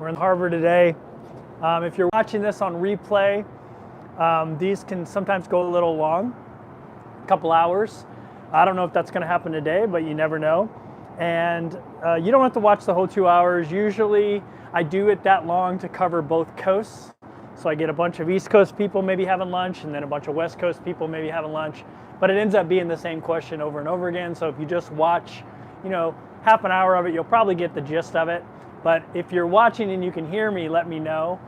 We're in the harbor today. If you're watching this on replay, these can sometimes go a little long, a couple hours. I don't know if that's going to happen today, but you never know. And you don't have to watch the whole 2 hours. Usually I do it that long to cover both coasts. So I get a bunch of East Coast people maybe having lunch, and then a bunch of West Coast people maybe having lunch. But it ends up being the same question over and over again. So if you just watch, half an hour of it, you'll probably get the gist of it. But if you're watching and you can hear me, let me know.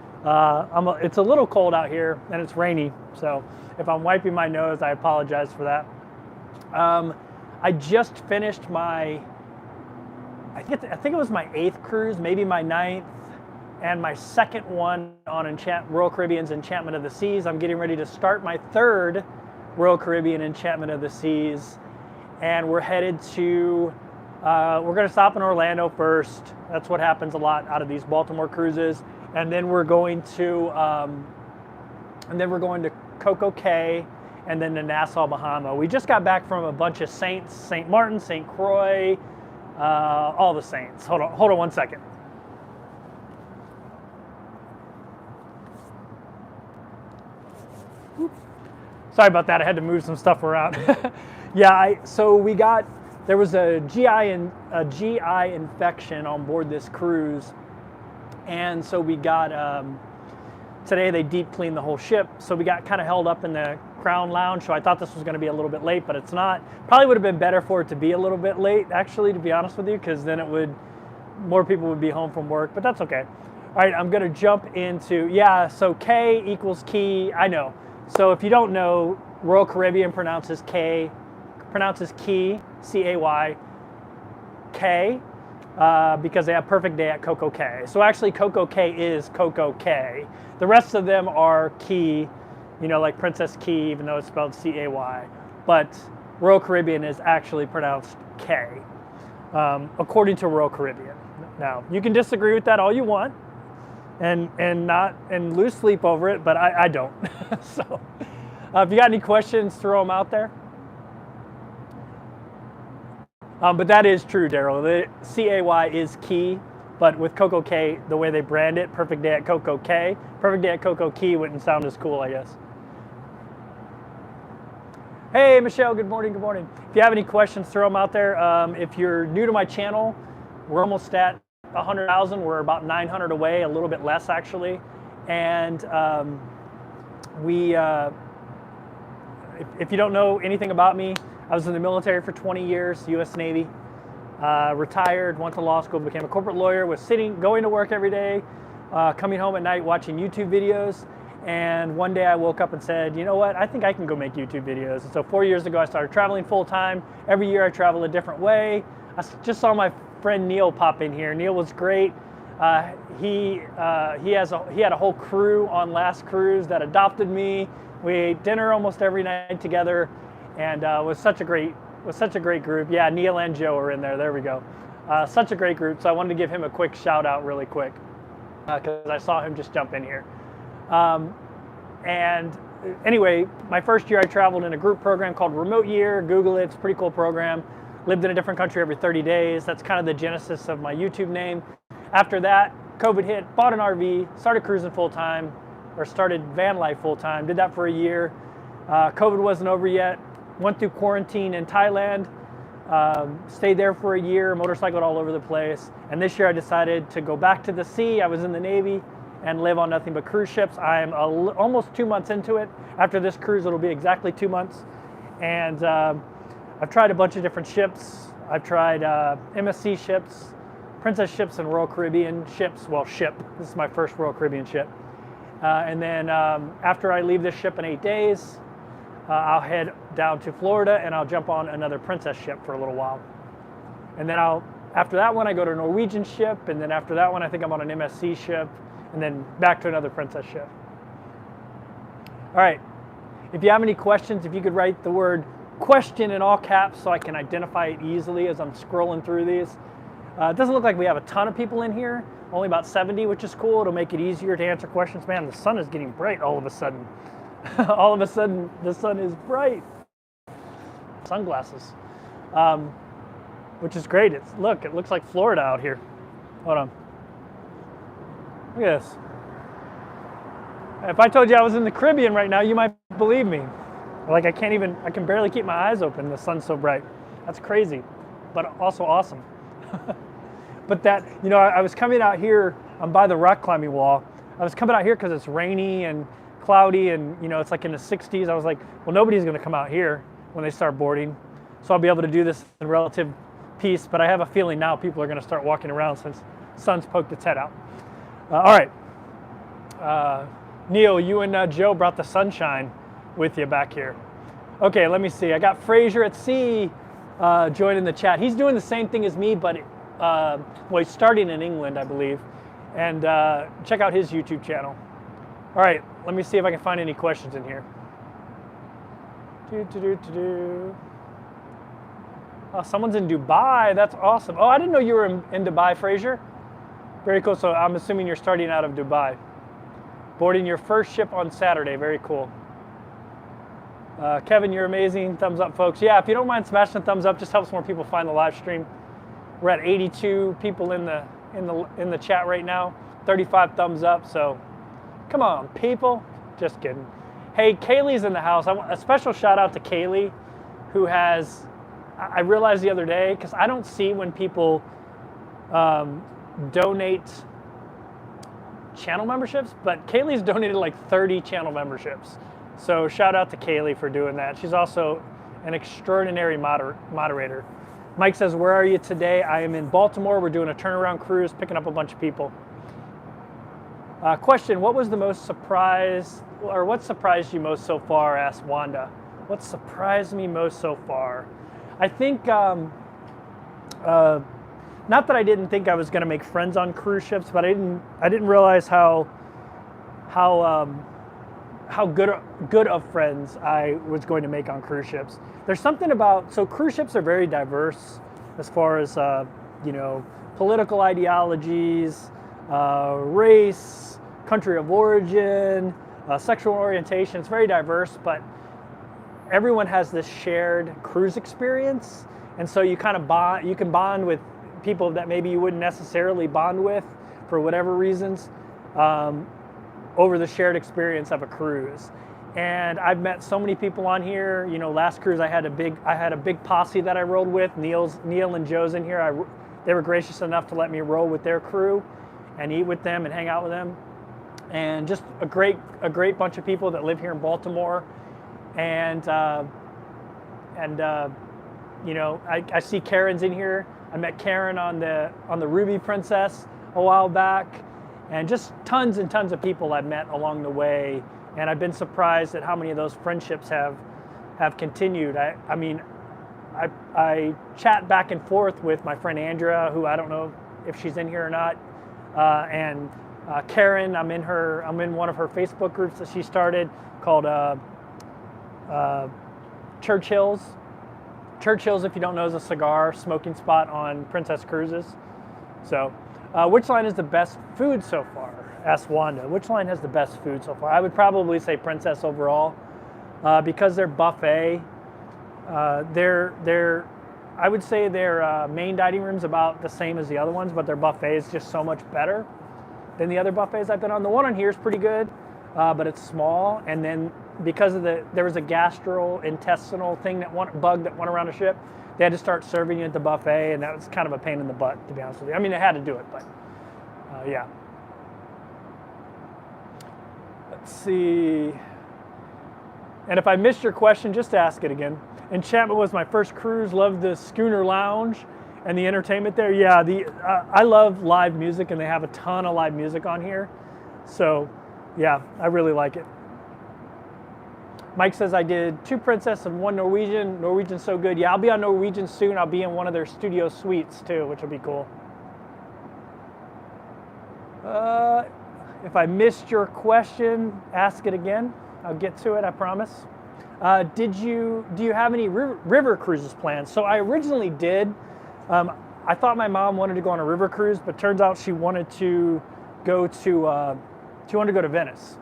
It's a little cold out here and it's rainy. So if I'm wiping my nose, I apologize for that. I just finished my, I think it was my 8th cruise, maybe my 9th, and my 2nd one on Royal Caribbean's Enchantment of the Seas. I'm getting ready to start my 3rd Royal Caribbean Enchantment of the Seas. And we're headed to, we're gonna stop in Orlando first. That's what happens a lot out of these Baltimore cruises. And then we're going to, Coco Key, and then to Nassau, Bahama. We just got back from a bunch of saints, St. Martin, St. Croix, all the saints. Hold on 1 second. Sorry about that, I had to move some stuff around. Yeah, there was a GI infection on board this cruise. And so we got, today they deep cleaned the whole ship. So we got kind of held up in the Crown Lounge. So I thought this was going to be a little bit late, but it's not. Probably would have been better for it to be a little bit late, actually, to be honest with you, because then more people would be home from work, but that's okay. All right, I'm going to jump into, so K equals key, I know. So if you don't know, Royal Caribbean pronounces key, C-A-Y, K, because they have Perfect Day at Coco Key. So actually Coco Key is Coco Key. The rest of them are Key, like Princess Key, even though it's spelled C-A-Y. But Royal Caribbean is actually pronounced K, according to Royal Caribbean. Now, you can disagree with that all you want and lose sleep over it, but I don't. So if you got any questions, throw them out there. But that is true, Daryl. The C-A-Y is Key, but with Coco Key, the way they brand it, Perfect Day at Coco Key, Perfect Day at Coco Key wouldn't sound as cool, I guess. Hey, Michelle, good morning, good morning. If you have any questions, throw them out there. If you're new to my channel, we're almost at 100,000. We're about 900 away, a little bit less actually. And if you don't know anything about me, I was in the military for 20 years, U.S. Navy, retired, went to law school, became a corporate lawyer, was going to work every day, coming home at night watching YouTube videos. And one day I woke up and said, you know what, I think I can go make YouTube videos. And so 4 years ago, I started traveling full time. Every year I travel a different way. I just saw my friend Neil pop in here. Neil was great. He had a whole crew on last cruise that adopted me. We ate dinner almost every night together, and was such a great group. Yeah, Neil and Joe are in there. There we go. Such a great group. So I wanted to give him a quick shout out really quick because I saw him just jump in here. And anyway, my first year I traveled in a group program called Remote Year. Google it. It's a pretty cool program. Lived in a different country every 30 days. That's kind of the genesis of my YouTube name. After that, COVID hit, bought an RV, started cruising full time, or started van life full time. Did that for a year. COVID wasn't over yet. Went through quarantine in Thailand. Stayed there for a year, motorcycled all over the place. And this year I decided to go back to the sea. I was in the Navy and live on nothing but cruise ships. I'm almost 2 months into it. After this cruise, it'll be exactly 2 months. And I've tried a bunch of different ships. I've tried MSC ships, Princess ships, and Royal Caribbean ships. Well, ship. This is my first Royal Caribbean ship. And then after I leave this ship in 8 days, I'll head down to Florida and I'll jump on another Princess ship for a little while. And then after that one, I go to a Norwegian ship. And then after that one, I think I'm on an MSC ship. And then back to another Princess ship. All right. If you have any questions, if you could write the word question in all caps so I can identify it easily as I'm scrolling through these. It doesn't look like we have a ton of people in here, only about 70, which is cool. It'll make it easier to answer questions. Man, the sun is getting bright all of a sudden. All of a sudden, the sun is bright. Sunglasses, which is great. It looks like Florida out here. Hold on. Look at this. If I told you I was in the Caribbean right now, you might believe me. Like I can barely keep my eyes open. The sun's so bright. That's crazy, but also awesome. But that, I was coming out here, I'm by the rock climbing wall. I was coming out here because it's rainy and cloudy and, it's like in the 60s. I was like, well, nobody's going to come out here when they start boarding. So I'll be able to do this in relative peace. But I have a feeling now people are going to start walking around since the sun's poked its head out. All right. Neil, you and Joe brought the sunshine with you back here. Okay, let me see. I got Fraser at Sea joining the chat. He's doing the same thing as me, but he's starting in England, I believe. And check out his YouTube channel. All right, let me see if I can find any questions in here. Oh, someone's in Dubai. That's awesome. Oh, I didn't know you were in Dubai, Fraser. Very cool. So I'm assuming you're starting out of Dubai. Boarding your first ship on Saturday. Very cool. Kevin, you're amazing. Thumbs up, folks. Yeah, if you don't mind smashing a thumbs up, just helps more people find the live stream. We're at 82 people in the chat right now. 35 thumbs up. So, come on, people. Just kidding. Hey, Kaylee's in the house. I want a special shout out to Kaylee, who has. I realized the other day because I don't see when people donate channel memberships, but Kaylee's donated like 30 channel memberships. So shout out to Kaylee for doing that. She's also an extraordinary moderator. Mike says, where are you today? I am in Baltimore. We're doing a turnaround cruise, picking up a bunch of people. Question, what was the most surprise, or what surprised you most so far, asked Wanda. What surprised me most so far? I think, not that I didn't think I was going to make friends on cruise ships, but I didn't realize how good of friends I was going to make on cruise ships. There's something about, so cruise ships are very diverse as far as, political ideologies, race, country of origin, sexual orientation. It's very diverse, but everyone has this shared cruise experience. And so you kind of you can bond with people that maybe you wouldn't necessarily bond with for whatever reasons, over the shared experience of a cruise. And I've met so many people on here. Last cruise I had a big posse that I rode with. Neil and Joe's in here. They were gracious enough to let me roll with their crew and eat with them and hang out with them. And just a great bunch of people that live here in Baltimore. And I see Karen's in here. I met Karen on the Ruby Princess a while back, and just tons and tons of people I've met along the way, and I've been surprised at how many of those friendships have continued. I chat back and forth with my friend Andrea, who I don't know if she's in here or not, and Karen. I'm in one of her Facebook groups that she started called Churchill's. Churchill's, if you don't know, is a cigar smoking spot on Princess Cruises. So, which line is the best food so far? Asked Wanda. Which line has the best food so far? I would probably say Princess overall, because they're buffet. I would say their main dining room's about the same as the other ones, but their buffet is just so much better than the other buffets I've been on. The one on here is pretty good, but it's small, and then because of there was a gastrointestinal bug that went around the ship, they had to start serving you at the buffet, and that was kind of a pain in the butt, to be honest with you. I mean, they had to do it, but yeah. Let's see. And if I missed your question, just ask it again. Enchantment was my first cruise. Loved the schooner lounge and the entertainment there. Yeah, I love live music, and they have a ton of live music on here. So, yeah, I really like it. Mike says I did 2 Princess and 1 Norwegian. Norwegian's so good. Yeah, I'll be on Norwegian soon. I'll be in one of their studio suites too, which will be cool. If I missed your question, ask it again. I'll get to it, I promise. Do you have any river cruises planned? So I originally did. I thought my mom wanted to go on a river cruise, but turns out she wanted to go to Venice.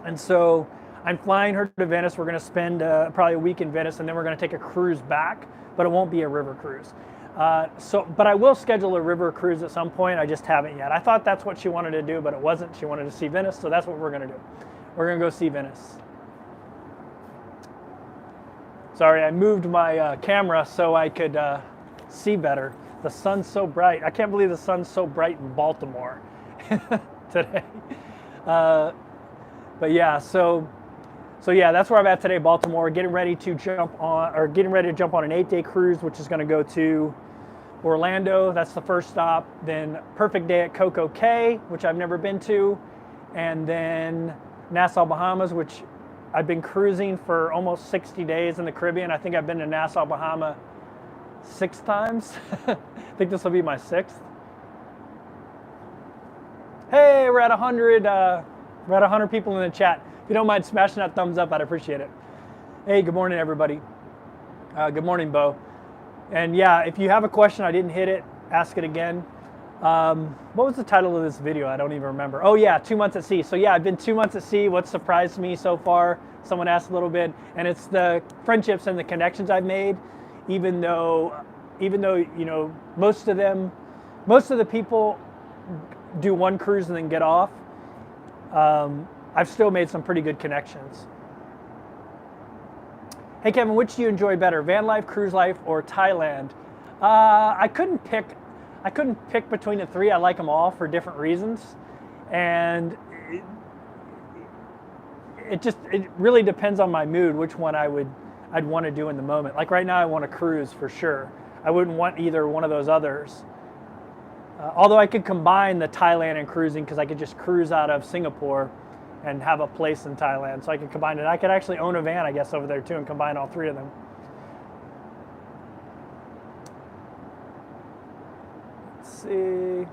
And so I'm flying her to Venice. We're going to spend probably a week in Venice, and then we're going to take a cruise back, but it won't be a river cruise. But I will schedule a river cruise at some point. I just haven't yet. I thought that's what she wanted to do, but it wasn't. She wanted to see Venice, so that's what we're going to do. We're going to go see Venice. Sorry, I moved my camera so I could see better. The sun's so bright. I can't believe the sun's so bright in Baltimore today. But yeah, so yeah, that's where I'm at today, Baltimore. Getting ready to jump on an 8-day cruise, which is going to go to Orlando. That's the first stop. Then perfect day at Coco Key, which I've never been to, and then Nassau, Bahamas, which I've been cruising for almost 60 days in the Caribbean. I think I've been to Nassau, Bahamas 6 times. I think this will be my 6th. Hey, we're at 100. We're at 100 people in the chat. If you don't mind smashing that thumbs up, I'd appreciate it. Hey, good morning, everybody. Good morning, Bo. And yeah, if you have a question, I didn't hit it, ask it again. What was the title of this video? I don't even remember. Oh yeah, 2 months at sea. So yeah, I've been 2 months at sea. What surprised me so far? Someone asked a little bit, and it's the friendships and the connections I've made. Even though you know most of the people do one cruise and then get off. I've still made some pretty good connections. Hey Kevin, which do you enjoy better, van life, cruise life, or Thailand? I couldn't pick between the 3. I like them all for different reasons, and it really depends on my mood which one I'd want to do in the moment. Like right now, I want to cruise for sure. I wouldn't want either one of those others. Although I could combine the Thailand and cruising, because I could just cruise out of Singapore and have a place in Thailand. So I could combine it. I could actually own a van, I guess, over there too, and combine all 3 of them. Let's see.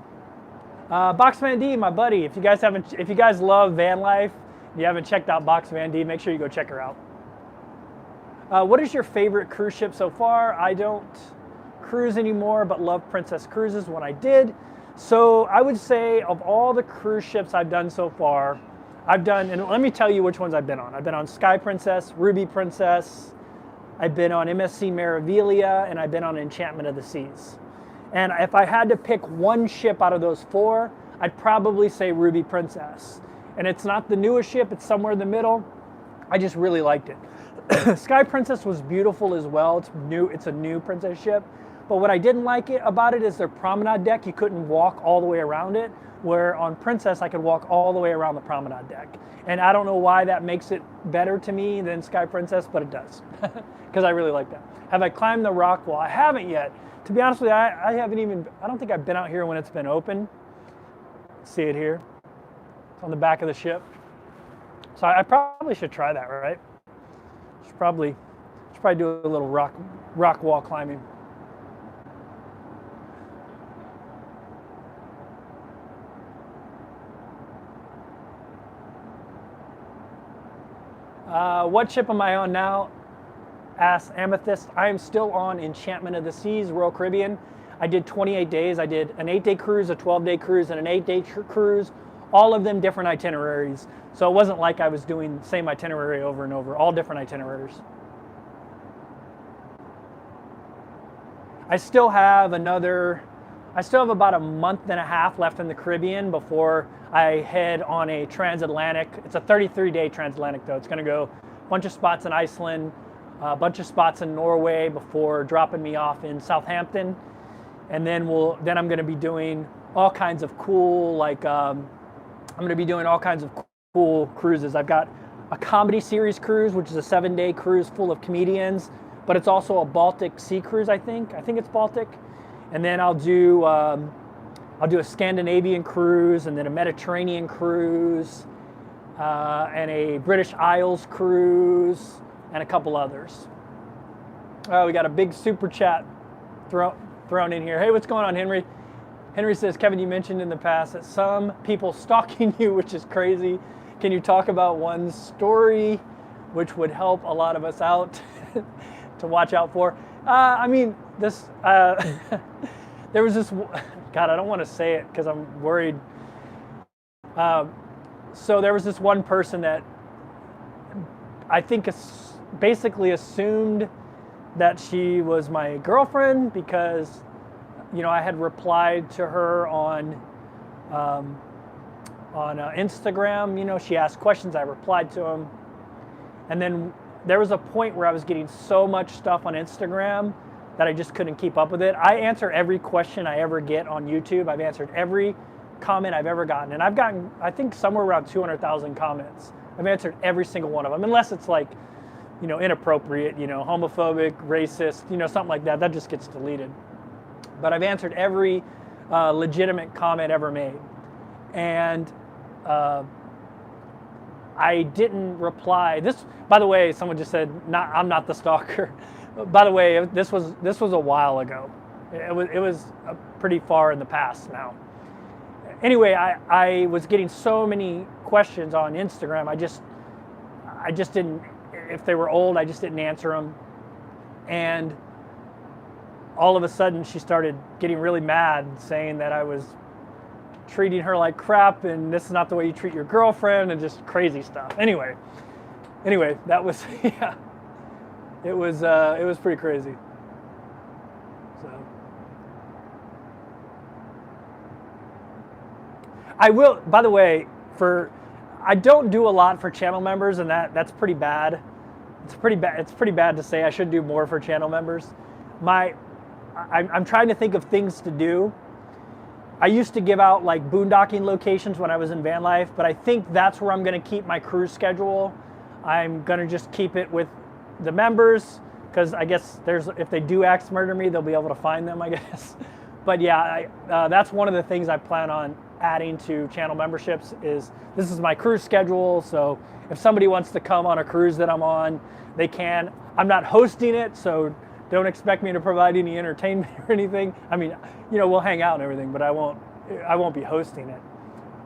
Box Van D, my buddy. If you guys love van life, you haven't checked out Box Van D, make sure you go check her out. What is your favorite cruise ship so far? I don't cruise anymore, but love Princess Cruises when I did. So I would say of all the cruise ships I've done so far, and let me tell you which ones I've been on. I've been on Sky Princess, Ruby Princess, I've been on MSC Meraviglia, and I've been on Enchantment of the Seas. And if I had to pick one ship out of those 4, I'd probably say Ruby Princess. And it's not the newest ship, it's somewhere in the middle. I just really liked it. Sky Princess was beautiful as well. It's a new princess ship. But what I didn't like about it is their promenade deck. You couldn't walk all the way around it, where on Princess I could walk all the way around the promenade deck. And I don't know why that makes it better to me than Sky Princess, but it does, because I really like that. Have I climbed the rock wall? I haven't yet. To be honest with you, I don't think I've been out here when it's been open. See it here? It's on the back of the ship. So I probably should try that, right? Should probably do a little rock wall climbing. What ship am I on now? Asks Amethyst. I am still on Enchantment of the Seas, Royal Caribbean. I did 28 days. I did an 8-day cruise, a 12-day cruise, and an 8-day cruise. All of them different itineraries. So it wasn't like I was doing the same itinerary over and over, all different itineraries. I still have about a month and a half left in the Caribbean before I head on a transatlantic. It's a 33-day transatlantic though. It's gonna go a bunch of spots in Iceland, a bunch of spots in Norway before dropping me off in Southampton. And then I'm gonna be doing all kinds of cool, I'm gonna be doing all kinds of cool cruises. I've got a comedy series cruise, which is a 7-day cruise full of comedians, but it's also a Baltic Sea cruise, I think it's Baltic. And then I'll do a Scandinavian cruise, and then a Mediterranean cruise, and a British Isles cruise, and a couple others. Oh, we got a big super chat thrown in here. Hey, what's going on, Henry? Henry says, Kevin, you mentioned in the past that some people stalking you, which is crazy. Can you talk about one story which would help a lot of us out to watch out for? There was this, God, I don't want to say it because I'm worried. So there was this one person that I think basically assumed that she was my girlfriend because I had replied to her on Instagram. She asked questions, I replied to them. And then there was a point where I was getting so much stuff on Instagram that I just couldn't keep up with it. I answer every question I ever get on YouTube. I've answered every comment I've ever gotten. And I've gotten, I think, somewhere around 200,000 comments. I've answered every single one of them, unless it's like, inappropriate, homophobic, racist, something like that. That just gets deleted. But I've answered every legitimate comment ever made. And I didn't reply. This, by the way, someone just said, I'm not the stalker. By the way, this was a while ago. It was pretty far in the past now. Anyway, I was getting so many questions on Instagram. I just didn't, if they were old, I just didn't answer them. And all of a sudden she started getting really mad, saying that I was treating her like crap and this is not the way you treat your girlfriend, and just crazy stuff. Anyway, that was, yeah, it was pretty crazy. So I will, by the way, I don't do a lot for channel members, and that's pretty bad. It's pretty bad to say. I should do more for channel members. I'm trying to think of things to do. I used to give out like boondocking locations when I was in van life, but I think that's where I'm going to keep my cruise schedule. I'm going to just keep it with the members, because I guess if they do axe murder me, they'll be able to find them, I guess. But yeah, that's one of the things I plan on adding to channel memberships. Is this is my cruise schedule, so if somebody wants to come on a cruise that I'm on, they can. I'm not hosting it, so don't expect me to provide any entertainment or anything. I mean, we'll hang out and everything, but I won't be hosting it.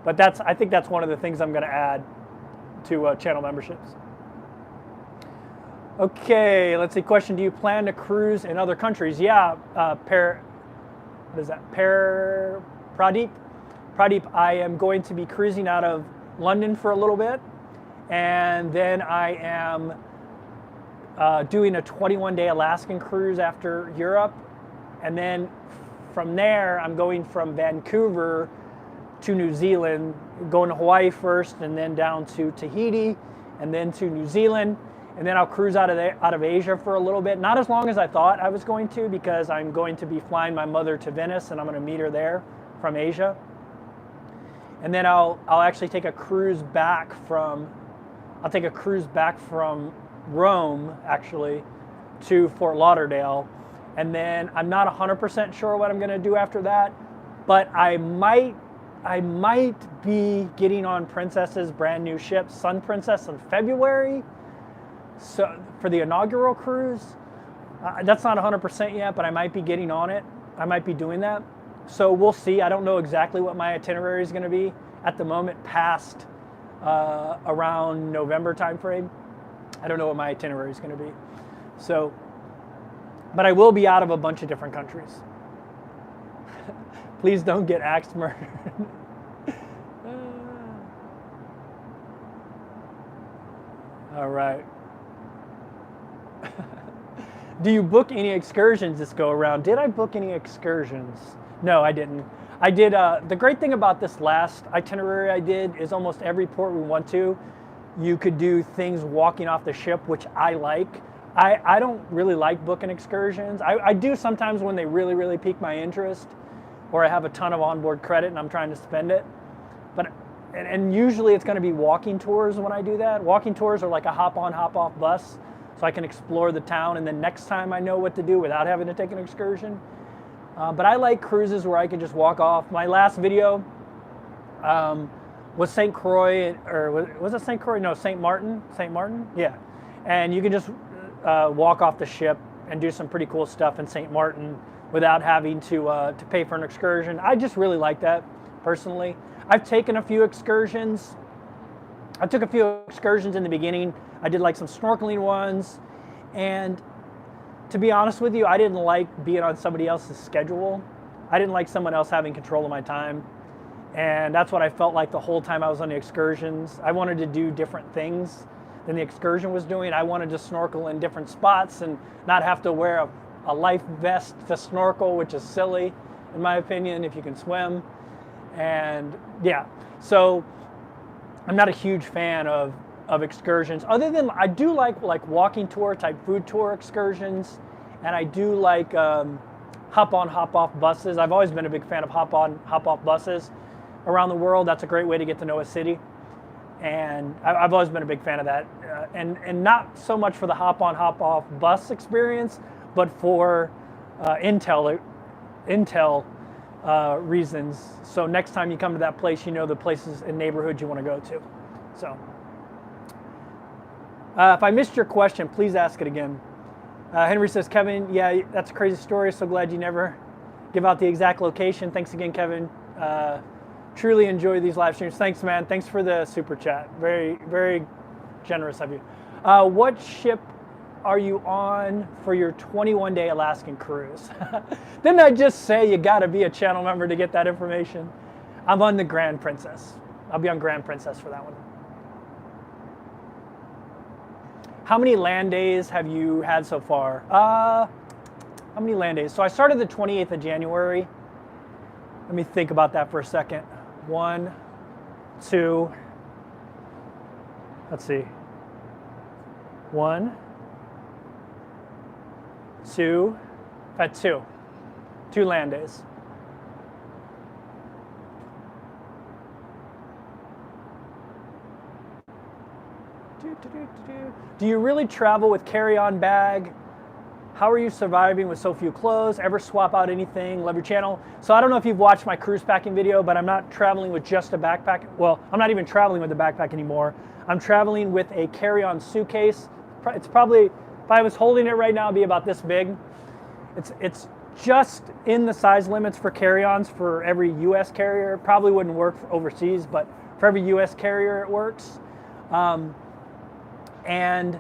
But I think that's one of the things I'm going to add to channel memberships. Okay, let's see. Question: do you plan to cruise in other countries? Yeah, what is that? Pradeep, I am going to be cruising out of London for a little bit, and then I am doing a 21-day Alaskan cruise after Europe, and then from there I'm going from Vancouver to New Zealand, going to Hawaii first, and then down to Tahiti, and then to New Zealand, and then I'll cruise out of Asia for a little bit. Not as long as I thought I was going to, because I'm going to be flying my mother to Venice, and I'm going to meet her there from Asia. And then I'll actually take a cruise back from Rome, actually, to Fort Lauderdale. And then I'm not 100% sure what I'm going to do after that, but I might be getting on Princess's brand new ship, Sun Princess, in February. So for the inaugural cruise, that's not 100% yet, but I might be getting on it. I might be doing that. So we'll see. I don't know exactly what my itinerary is going to be at the moment, past around November timeframe. I don't know what my itinerary is going to be. So, but I will be out of a bunch of different countries. Please don't get axe murdered. All right. Do you book any excursions this go around? Did I book any excursions? No, I didn't. I did. The great thing about this last itinerary I did is almost every port we went to, you could do things walking off the ship, which I like. I don't really like booking excursions. I do sometimes when they really, really pique my interest, or I have a ton of onboard credit and I'm trying to spend it. But and usually it's going to be walking tours when I do that. Walking tours are like a hop-on, hop-off bus, so I can explore the town, and then next time I know what to do without having to take an excursion. But I like cruises where I can just walk off. My last video was St. Croix, or was it St. Croix? No, St. Martin. St. Martin? Yeah. And you can just walk off the ship and do some pretty cool stuff in St. Martin without having to pay for an excursion. I just really like that, personally. I've taken a few excursions. I took a few excursions in the beginning. I did like some snorkeling ones, and to be honest with you, I didn't like being on somebody else's schedule. I didn't like someone else having control of my time, and that's what I felt like the whole time I was on the excursions. I wanted to do different things than the excursion was doing. I wanted to snorkel in different spots and not have to wear a life vest to snorkel, which is silly. in my opinion, if you can swim. And yeah, so I'm not a huge fan of excursions, other than I do like walking tour type food tour excursions, and I do like hop on, hop off buses. I've always been a big fan of hop on, hop off buses around the world. That's a great way to get to know a city, and I've always been a big fan of that. And not so much for the hop on, hop off bus experience, but for intel reasons. So next time you come to that place, you know the places and neighborhoods you want to go to. So if I missed your question, please ask it again. Henry says, Kevin, yeah, that's a crazy story. So glad you never give out the exact location. Thanks again, Kevin. Truly enjoy these live streams. Thanks, man. Thanks for the super chat. Very, very generous of you. What ship are you on for your 21-day Alaskan cruise? Didn't I just say you got to be a channel member to get that information? I'm on the Grand Princess. I'll be on Grand Princess for that one. How many land days have you had so far? How many land days? So I started the 28th of January. Let me think about that for a second. 1, 2, let's see. 1, 2, I've had 2 land days. Do you really travel with carry-on bag? How are you surviving with so few clothes? Ever swap out anything? Love your channel. So I don't know if you've watched my cruise packing video, but I'm not traveling with just a backpack. Well, I'm not even traveling with a backpack anymore. I'm traveling with a carry-on suitcase. It's probably, if I was holding it right now, it'd be about this big. It's just in the size limits for carry-ons for every U.S. carrier. It probably wouldn't work for overseas, but for every U.S. carrier it works. And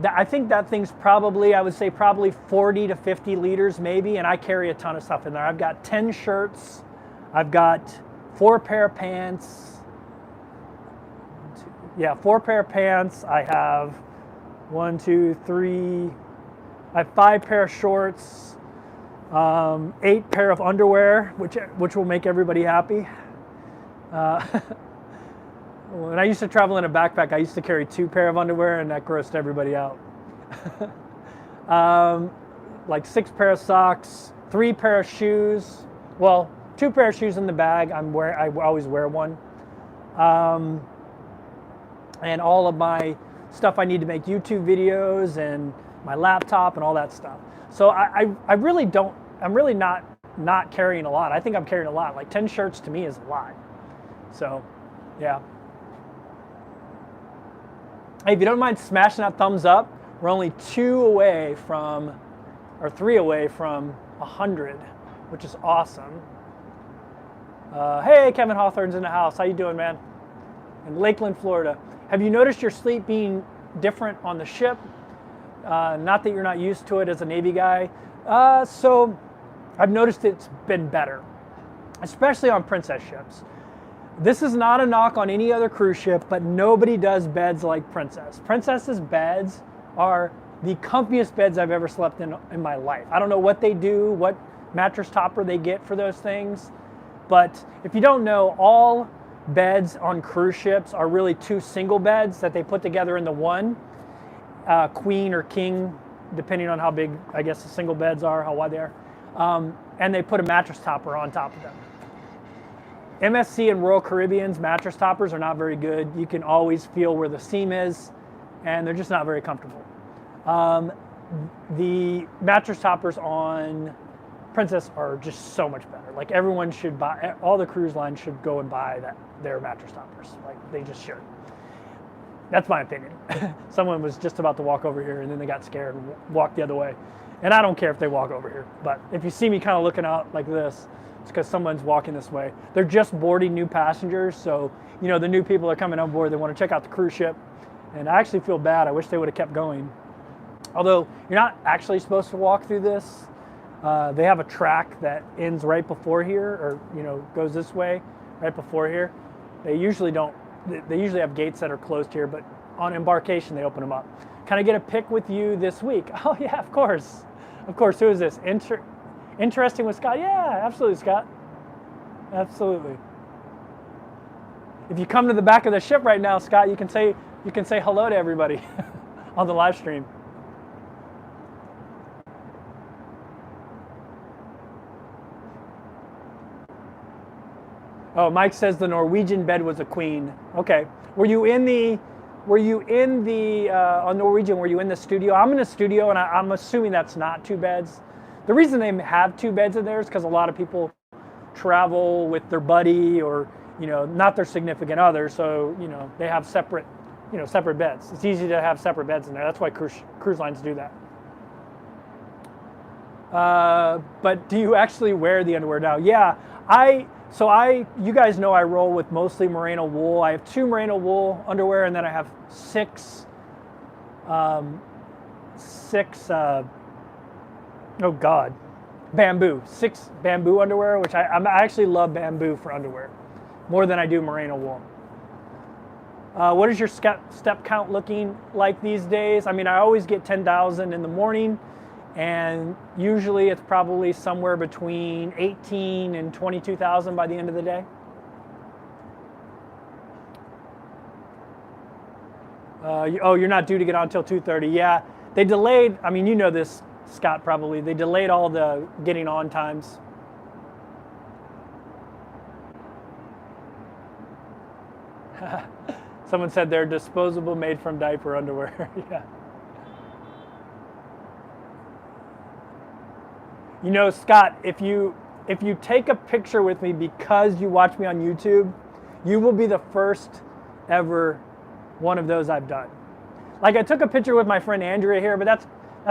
I think that thing's probably, I would say probably 40 to 50 liters maybe, and I carry a ton of stuff in there. I've got 10 shirts, I've got 4 pair of pants, 4 pair of pants, I have 1, 2, 3, I have 5 pair of shorts, 8 pair of underwear, which will make everybody happy. When I used to travel in a backpack, I used to carry 2 pair of underwear, and that grossed everybody out. Like 6 pair of socks, 3 pair of shoes. Well, 2 pair of shoes in the bag. I always wear one. And all of my stuff I need to make YouTube videos, and my laptop and all that stuff. So I'm really not carrying a lot. I think I'm carrying a lot. Like 10 shirts to me is a lot. So, yeah. Hey, if you don't mind smashing that thumbs up, we're only 3 away from 100, which is awesome. Hey, Kevin Hawthorne's in the house. How you doing, man? In Lakeland, Florida. Have you noticed your sleep being different on the ship? Not that you're not used to it as a Navy guy. So I've noticed it's been better, especially on Princess ships. This is not a knock on any other cruise ship, but nobody does beds like Princess. Princess's beds are the comfiest beds I've ever slept in my life. I don't know what they do, what mattress topper they get for those things, but if you don't know, all beds on cruise ships are really 2 single beds that they put together into one, queen or king, depending on how big, I guess, the single beds are, how wide they are, and they put a mattress topper on top of them. MSC and Royal Caribbean's mattress toppers are not very good. You can always feel where the seam is, and they're just not very comfortable. The mattress toppers on Princess are just so much better. Like everyone should buy, all the cruise lines should go and buy their mattress toppers. Like they just should. That's my opinion. Someone was just about to walk over here and then they got scared and walked the other way. And I don't care if they walk over here, but if you see me kind of looking out like this, it's because someone's walking this way. They're just boarding new passengers, so the new people are coming on board. They want to check out the cruise ship, and I actually feel bad. I wish they would have kept going. Although you're not actually supposed to walk through this. They have a track that ends right before here, or goes this way, right before here. They usually don't. They usually have gates that are closed here, but on embarkation they open them up. Can I get a pic with you this week? Oh yeah, of course. Of course. Who is this? Interesting with Scott? Yeah, absolutely, Scott. Absolutely. If you come to the back of the ship right now, Scott, you can say hello to everybody on the live stream. Oh, Mike says the Norwegian bed was a queen. Okay. Were you in the on Norwegian, were you in the studio? I'm in a studio, and I'm assuming that's not 2 beds. The reason they have 2 beds in there is because a lot of people travel with their buddy or, not their significant other. So, they have separate beds. It's easy to have separate beds in there. That's why cruise lines do that. But do you actually wear the underwear now? Yeah, you guys know I roll with mostly merino wool. I have 2 merino wool underwear, and then I have 6 bamboo. 6 bamboo underwear, which I actually love bamboo for underwear more than I do merino wool. What is your step count looking like these days? I mean, I always get 10,000 in the morning, and usually it's probably somewhere between 18 and 22,000 by the end of the day. You're not due to get on until 2:30. Yeah, they delayed. I mean, you know this, Scott, probably. They delayed all the getting on times. Someone said they're disposable, made from diaper underwear. Yeah. Scott, if you take a picture with me because you watch me on YouTube, you will be the first ever one of those I've done. Like, I took a picture with my friend Andrea here, but that's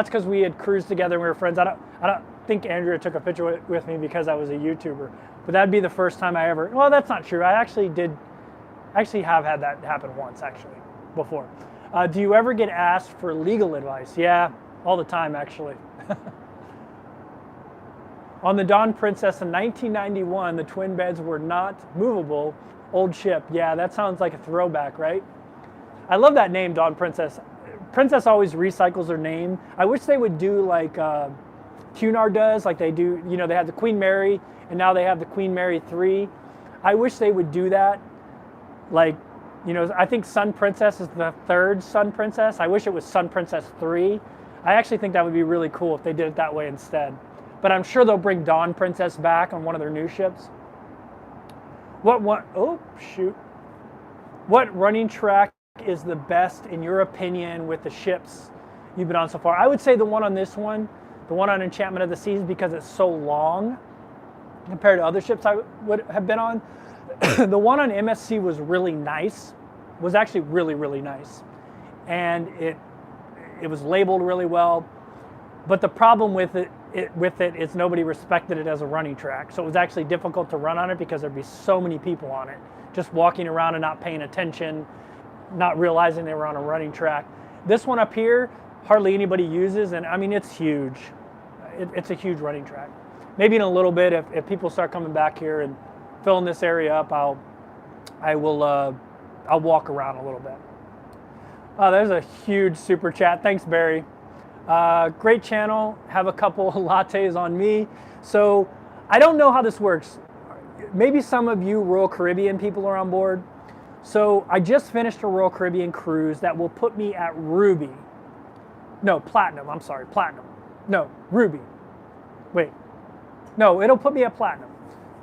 because we had cruised together and we were friends. I don't think Andrea took a picture with me because I was a YouTuber, but that'd be the first time I ever. Well, that's not true. I actually have had that happen once before. Do you ever get asked for legal advice? Yeah, all the time actually. On the Dawn Princess in 1991, the twin beds were not movable. Old ship. Yeah, that sounds like a throwback, right? I love that name, Dawn Princess. Princess always recycles her name. I wish they would do like Cunard does, like they do. They had the Queen Mary, and now they have the Queen Mary 3. I wish they would do that. Like, I think Sun Princess is the 3rd Sun Princess. I wish it was Sun Princess 3. I actually think that would be really cool if they did it that way instead. But I'm sure they'll bring Dawn Princess back on one of their new ships. What running track is the best in your opinion with the ships you've been on so far? I would say the one on Enchantment of the Seas, because it's so long compared to other ships I would have been on. The one on MSC was really nice. Was actually really, really nice. And it was labeled really well. But the problem with it is nobody respected it as a running track. So it was actually difficult to run on it because there'd be so many people on it, just walking around and not paying attention, not realizing they were on a running track. This one up here, hardly anybody uses, and I mean, it's huge. It's a huge running track. Maybe in a little bit, if people start coming back here and filling this area up, I'll walk around a little bit. Oh, there's a huge super chat. Thanks, Barry. Great channel. Have a couple lattes on me. So I don't know how this works. Maybe some of you Royal Caribbean people are on board. So I just finished a Royal Caribbean cruise that will put me at Ruby. No, Platinum. I'm sorry, Platinum. No, Ruby. Wait. No, it'll put me at Platinum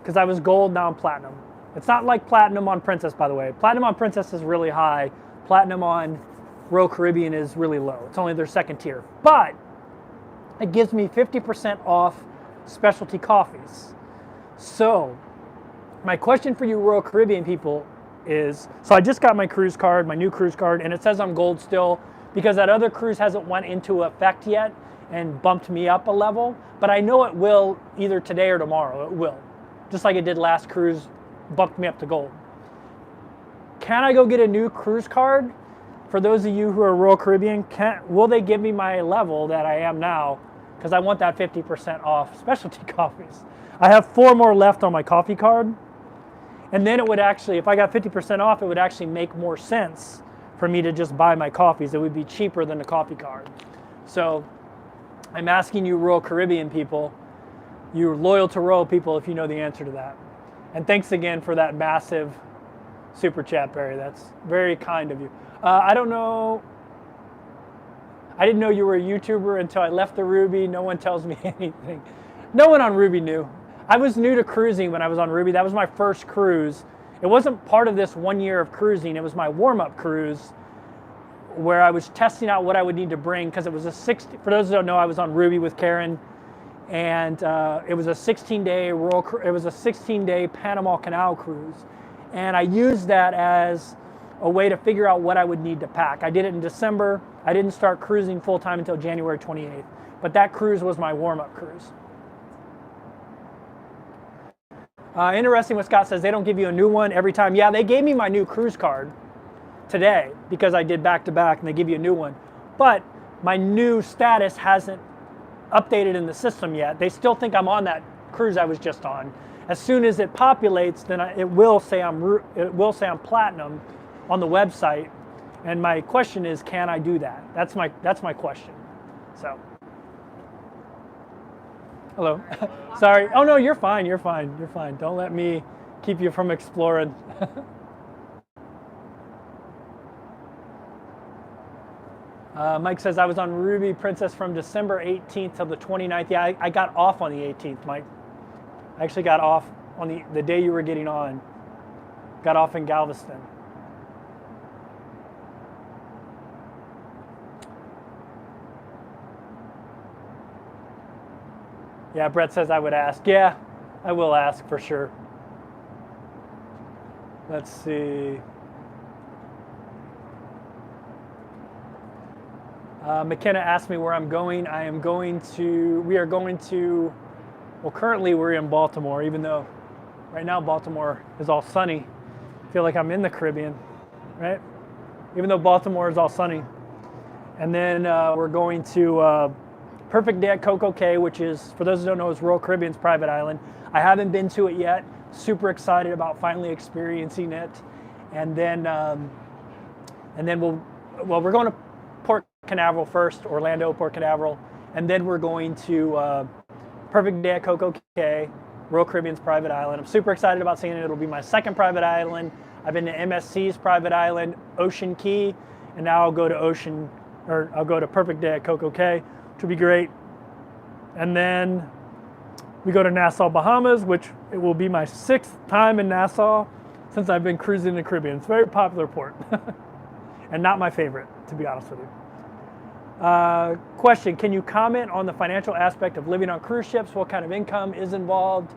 because I was Gold, now I'm Platinum. It's not like Platinum on Princess, by the way. Platinum on Princess is really high. Platinum on Royal Caribbean is really low. It's only their 2nd tier. But it gives me 50% off specialty coffees. So my question for you Royal Caribbean people is, so I just got my cruise card, my new cruise card, and it says I'm Gold still because that other cruise hasn't went into effect yet and bumped me up a level. But I know it will either today or tomorrow. It will. Just like it did last cruise, bumped me up to Gold. Can I go get a new cruise card? For those of you who are Royal Caribbean, will they give me my level that I am now? Because I want that 50% off specialty coffees. I have 4 more left on my coffee card. And then it would actually, if I got 50% off, it would actually make more sense for me to just buy my coffees. It would be cheaper than the coffee card. So I'm asking you Royal Caribbean people, you're loyal to Royal people if you know the answer to that. And thanks again for that massive super chat, Barry. That's very kind of you. I don't know. I didn't know you were a YouTuber until I left the Ruby. No one tells me anything. No one on Ruby knew. I was new to cruising when I was on Ruby. That was my first cruise. It wasn't part of this 1 year of cruising. It was my warm-up cruise where I was testing out what I would need to bring, because it was a 60. For those who don't know, I was on Ruby with Karen, and it was a 16-day it was a 16-day Panama Canal cruise, and I used that as a way to figure out what I would need to pack. I did it in December. I didn't start cruising full time until January 28th, but that cruise was my warm-up cruise. Interesting what Scott says, they don't give you a new one every time. Yeah, they gave me my new cruise card today because I did back-to-back, and they give you a new one. But my new status hasn't updated in the system yet. They still think I'm on that cruise I was just on. As soon as it populates, then it will say I'm platinum on the website. And my question is, can I do that? That's my question. So, hello. Sorry. Oh no, you're fine. You're fine. You're fine. Don't let me keep you from exploring. Mike says, I was on Ruby Princess from December 18th till the 29th. Yeah, I got off on the 18th, Mike. I actually got off on the day you were getting on. Got off in Galveston. Yeah, Brett says I would ask. Yeah, I will ask for sure. Let's see. McKenna asked me where I'm going. We are going to, well, currently we're in Baltimore, even though right now Baltimore is all sunny. I feel like I'm in the Caribbean, right? Even though Baltimore is all sunny. And then we're going to Perfect Day at Coco Key, which is, for those who don't know, is Royal Caribbean's private island. I haven't been to it yet. Super excited about finally experiencing it. And then we're going to Port Canaveral first, Orlando, Port Canaveral, and then we're going to Perfect Day at Coco Key, Royal Caribbean's private island. I'm super excited about seeing it. It'll be my second private island. I've been to MSC's private island, Ocean Key, and now I'll go to Perfect Day at Coco Key, which will be great. And then we go to Nassau, Bahamas, which it will be my 6th time in Nassau since I've been cruising in the Caribbean. It's a very popular port and not my favorite, to be honest with you. Question, can you comment on the financial aspect of living on cruise ships? What kind of income is involved?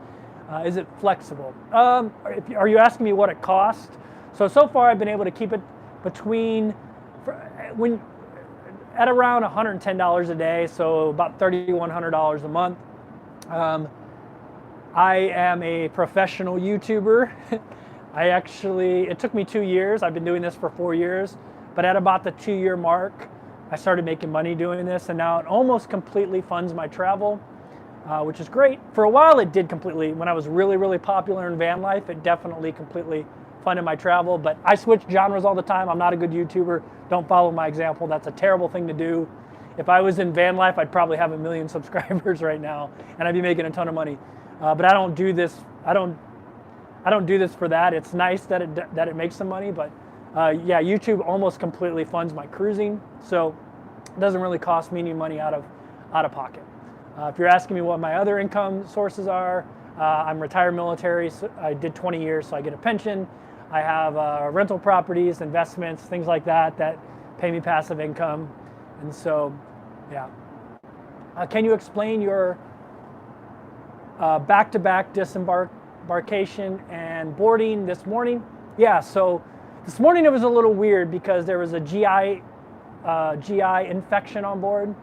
Is it flexible? Are you asking me what it costs? So far I've been able to keep it at around $110 a day, so about $3,100 a month. I am a professional YouTuber. It took me 2 years. I've been doing this for 4 years, but at about the 2-year mark, I started making money doing this, and now it almost completely funds my travel, which is great. For a while it did completely. When I was really, really popular in van life, it definitely completely funded my travel, but I switch genres all the time. I'm not a good YouTuber. Don't follow my example. That's a terrible thing to do. If I was in van life, I'd probably have 1 million subscribers right now, and I'd be making a ton of money. But I don't do this. I don't do this for that. It's nice that it makes some money, but yeah, YouTube almost completely funds my cruising, so it doesn't really cost me any money out of pocket. If you're asking me what my other income sources are, I'm retired military. So I did 20 years, so I get a pension. I have rental properties, investments, things like that pay me passive income. And so, yeah. Can you explain your back-to-back disembarkation and boarding this morning? Yeah, so this morning it was a little weird because there was a GI infection on board.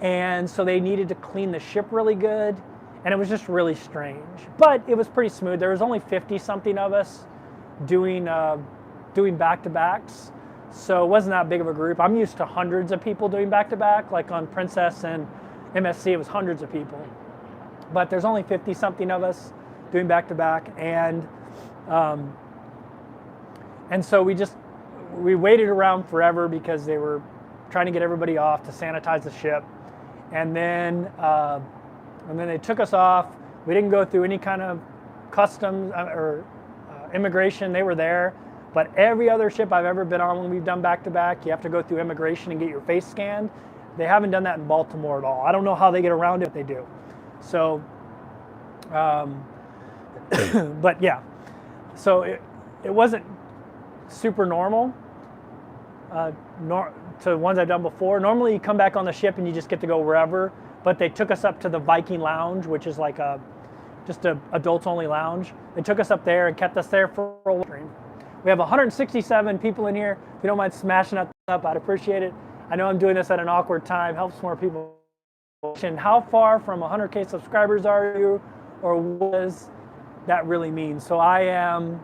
And so they needed to clean the ship really good. And it was just really strange. But it was pretty smooth. There was only 50-something of us doing back-to-backs. So it wasn't that big of a group. I'm used to hundreds of people doing back-to-back. Like on Princess and MSC, it was hundreds of people. But there's only 50-something of us doing back-to-back. And so we waited around forever because they were trying to get everybody off to sanitize the ship. And then and then they took us off. We didn't go through any kind of customs or immigration. They were there. But every other ship I've ever been on when we've done back-to-back, you have to go through immigration and get your face scanned. They haven't done that in Baltimore at all. I don't know how they get around it, but they do. So, but yeah. So it wasn't super normal to ones I've done before. Normally you come back on the ship and you just get to go wherever, but they took us up to the Viking Lounge, which is like just a adults-only lounge. They took us up there and kept us there for a while. We have 167 people in here. If you don't mind smashing that up, I'd appreciate it. I know I'm doing this at an awkward time, helps more people. And how far from 100K subscribers are you, or what does that really mean? So I'm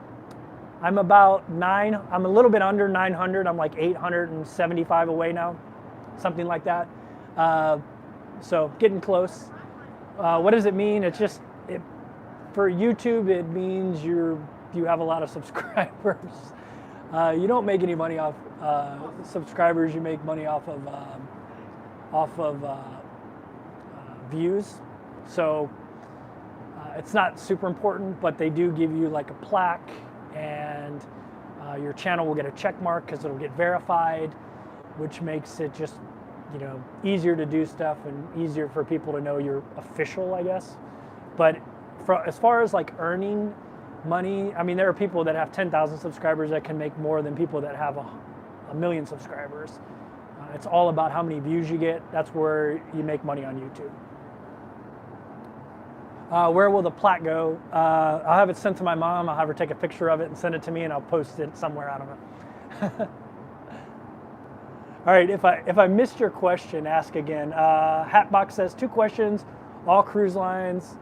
about I'm a little bit under 900. I'm like 875 away now, something like that. So getting close. What does it mean? It's just, for YouTube, it means you have a lot of subscribers. You don't make any money off subscribers. You make money off of views. So it's not super important, but they do give you like a plaque, and your channel will get a check mark because it'll get verified, which makes it just, easier to do stuff and easier for people to know you're official, I guess. But as far as like earning money, I mean, there are people that have 10,000 subscribers that can make more than people that have a million subscribers. It's all about how many views you get. That's where you make money on YouTube. Where will the plaque go? I'll have it sent to my mom. I'll have her take a picture of it and send it to me, and I'll post it somewhere. I don't know. All right, if I missed your question, ask again. Hatbox says 2 questions, all cruise lines.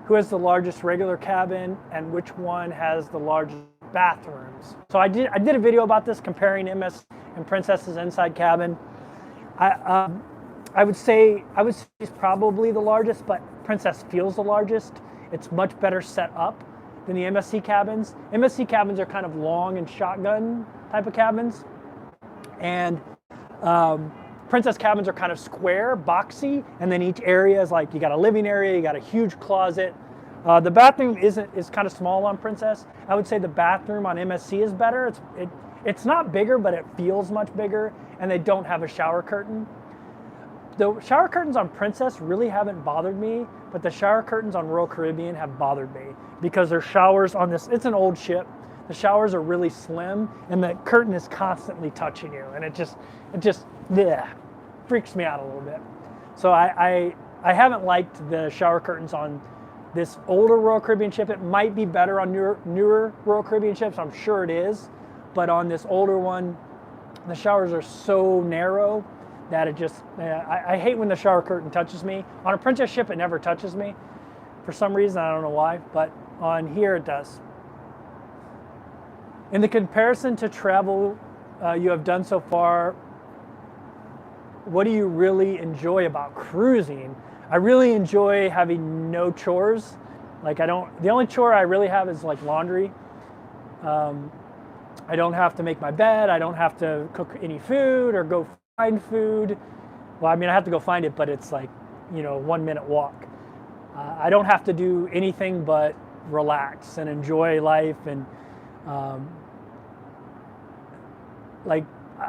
Who has the largest regular cabin, and which one has the largest bathrooms? So I did a video about this, comparing MS and Princess's inside cabin. I would say it's probably the largest, but Princess feels the largest. It's much better set up than the MSC cabins. MSC cabins are kind of long and shotgun type of cabins, and Princess cabins are kind of square, boxy, and then each area is like, you got a living area, you got a huge closet. The bathroom is kind of small on Princess. I would say the bathroom on MSC is better. It's not bigger, but it feels much bigger, and they don't have a shower curtain. The shower curtains on Princess really haven't bothered me, but the shower curtains on Royal Caribbean have bothered me because their showers on this, it's an old ship. The showers are really slim, and the curtain is constantly touching you, and it just freaks me out a little bit. So I haven't liked the shower curtains on this older Royal Caribbean ship. It might be better on newer Royal Caribbean ships. I'm sure it is, but on this older one, the showers are so narrow that it just, I hate when the shower curtain touches me. On a Princess ship, it never touches me for some reason. I don't know why, but on here it does. In the comparison to travel you have done so far, what do you really enjoy about cruising? I really enjoy having no chores. Like the only chore I really have is like laundry. I don't have to make my bed. I don't have to cook any food or go find food. Well, I mean, I have to go find it, but it's like, 1 minute walk. I don't have to do anything but relax and enjoy life. And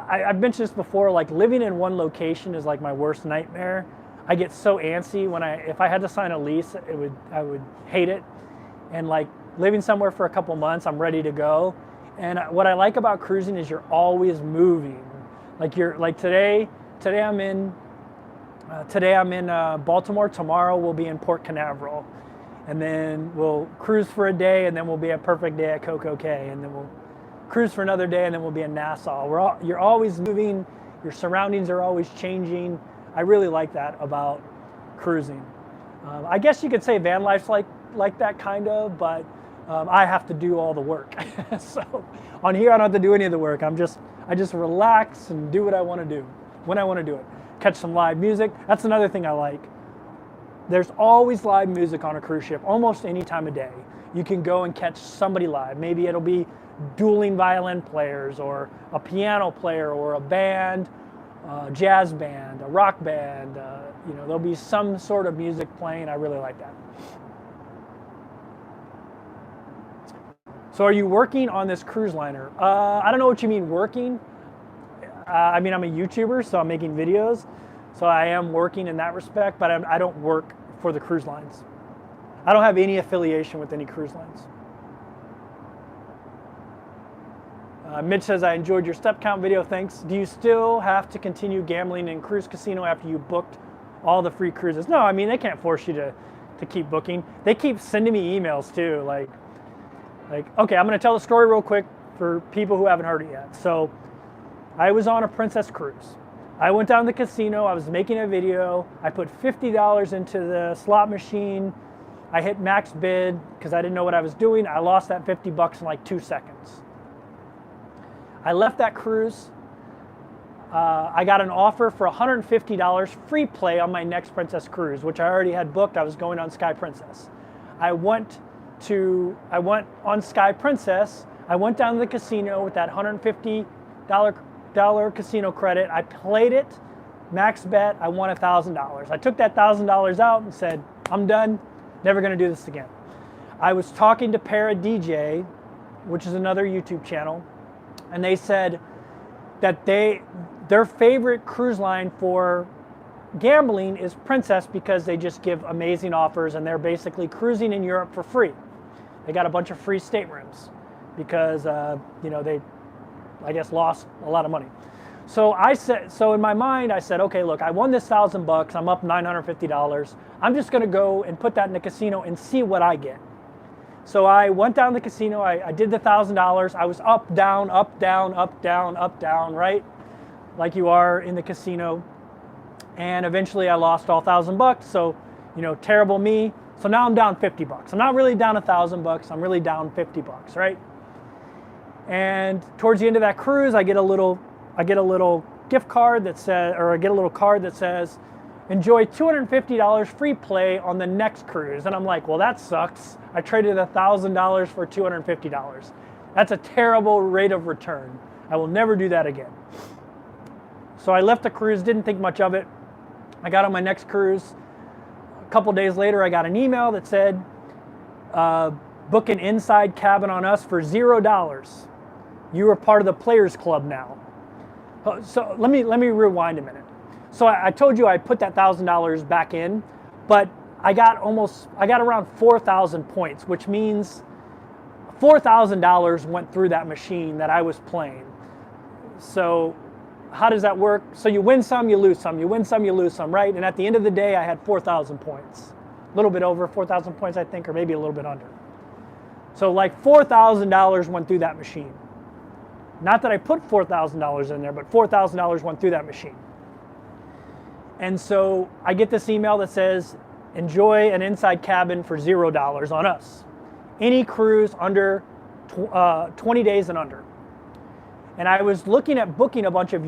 I've mentioned this before, like living in one location is like my worst nightmare. I get so antsy if I had to sign a lease, I would hate it. And like living somewhere for a couple months, I'm ready to go. And what I like about cruising is you're always moving. Like today I'm in Baltimore. Tomorrow we'll be in Port Canaveral, and then we'll cruise for a day, and then we'll be a perfect day at Coco Key, and then we'll cruise for another day, and then we'll be in Nassau. You're always moving. Your surroundings are always changing. I really like that about cruising. I guess you could say van life's like that kind of, but I have to do all the work. So on here I don't have to do any of the work. I just relax and do what I want to do when I want to do it. Catch some live music. That's another thing I like. There's always live music on a cruise ship, almost any time of day. You can go and catch somebody live. Maybe it'll be dueling violin players, or a piano player, or a band, a jazz band, a rock band, there'll be some sort of music playing. I really like that. So are you working on this cruise liner? I don't know what you mean working. I mean, I'm a YouTuber, so I'm making videos. So I am working in that respect, but I don't work for the cruise lines. I don't have any affiliation with any cruise lines. Mitch says, I enjoyed your step count video, thanks. Do you still have to continue gambling in cruise casino after you booked all the free cruises? No, I mean, they can't force you to keep booking. They keep sending me emails too, like, okay, I'm gonna tell the story real quick for people who haven't heard it yet. So I was on a Princess cruise. I went down to the casino, I was making a video, I put $50 into the slot machine, I hit max bid because I didn't know what I was doing. I lost that $50 in like 2 seconds. I left that cruise. I got an offer for $150 free play on my next Princess cruise, which I already had booked. I was going on Sky Princess. I went on Sky Princess. I went down to the casino with that $150 casino credit. I played it, max bet. I won $1,000. I took that $1,000 out and said, I'm done. Never going to do this again. I was talking to Para DJ, which is another YouTube channel, and they said that their favorite cruise line for gambling is Princess because they just give amazing offers and they're basically cruising in Europe for free. They got a bunch of free staterooms because they, I guess, lost a lot of money. So in my mind, I said, okay, look, I won this $1,000. I'm up $950. I'm just going to go and put that in the casino and see what I get. So I went down to the casino. I did the $1,000. I was up, down, up, down, up, down, up, down, right? Like you are in the casino. And eventually I lost all $1,000. So, terrible me. So now I'm down $50. I'm not really down $1,000. I'm really down $50, right? And towards the end of that cruise, I get a little gift card that says, or I get a little card that says, enjoy $250 free play on the next cruise. And I'm like, well, that sucks. I traded $1,000 for $250. That's a terrible rate of return. I will never do that again. So I left the cruise, didn't think much of it. I got on my next cruise. A couple days later, I got an email that said, book an inside cabin on us for $0. You are part of the Players Club now. So let me rewind a minute. So I told you I put that $1,000 back in, but I got around 4,000 points, which means $4,000 went through that machine that I was playing. So how does that work? So you win some, you lose some, you win some, you lose some, right? And at the end of the day, I had 4,000 points. A little bit over 4,000 points, I think, or maybe a little bit under. So like $4,000 went through that machine. Not that I put $4,000 in there, but $4,000 went through that machine. And so I get this email that says, enjoy an inside cabin for $0 on us. Any cruise under 20 days and under. And I was looking at booking a bunch of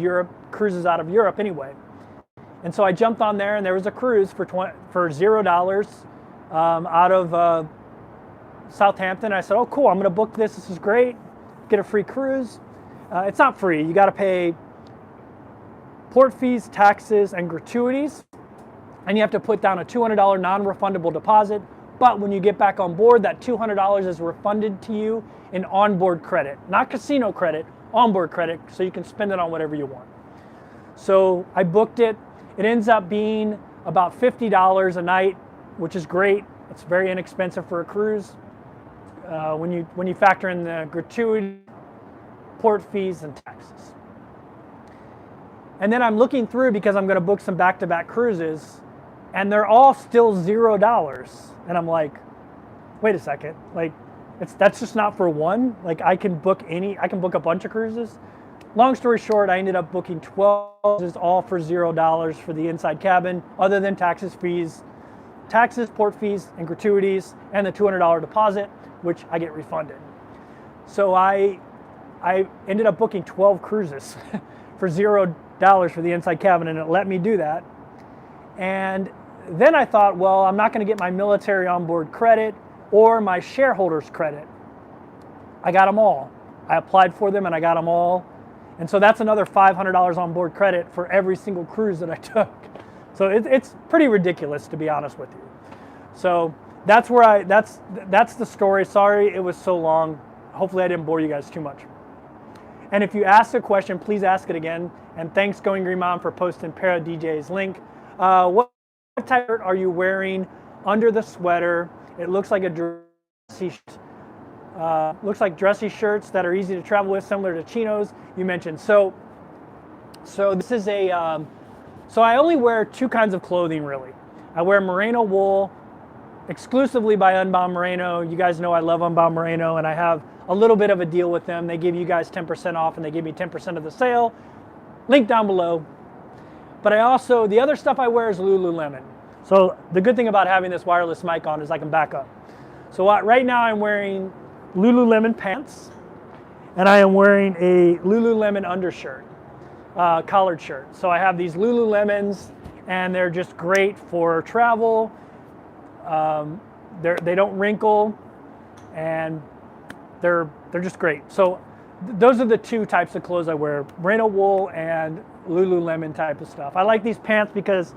cruises out of Europe anyway. And so I jumped on there and there was a cruise for $0 out of Southampton. I said, oh cool, I'm gonna book this, this is great. Get a free cruise. It's not free, you gotta pay port fees, taxes, and gratuities. And you have to put down a $200 non-refundable deposit. But when you get back on board, that $200 is refunded to you in onboard credit. Not casino credit, onboard credit, so you can spend it on whatever you want. So I booked it. It ends up being about $50 a night, which is great. It's very inexpensive for a cruise. When you factor in the gratuity, port fees, and taxes. And then I'm looking through because I'm going to book some back-to-back cruises, and they're all still $0. And I'm like, wait a second, like that's just not for one. Like I can book a bunch of cruises. Long story short, I ended up booking 12 cruises, all for $0 for the inside cabin, other than taxes, port fees, and gratuities, and the $200 deposit, which I get refunded. So I ended up booking 12 cruises for $0 for the inside cabin, and it let me do that. And then I thought, well, I'm not going to get my military onboard credit or my shareholders credit. I got them all. I applied for them and I got them all. And so that's another $500 onboard credit for every single cruise that I took. So So it's pretty ridiculous, to be honest with you. So that's where that's the story. Sorry it was so long. Hopefully I didn't bore you guys too much. And if you ask a question, please ask it again. And thanks Going Green Mom for posting Para DJ's link. What type of shirt are you wearing under the sweater? It looks like a dressy looks like dressy shirts that are easy to travel with, similar to chinos you mentioned. So this is a, so I only wear two kinds of clothing really. I wear merino wool, exclusively by Unbound Merino. You guys know I love Unbound Merino, and I have a little bit of a deal with them. They give you guys 10% off, and they give me 10% of the sale. Link down below. But I also, the other stuff I wear is Lululemon. So the good thing about having this wireless mic on is I can back up. So right now I'm wearing Lululemon pants, and I am wearing a Lululemon undershirt, collared shirt. So I have these Lululemons, and they're just great for travel. They don't wrinkle, and they're just great. So those are the two types of clothes I wear: merino wool and Lululemon type of stuff. I like these pants because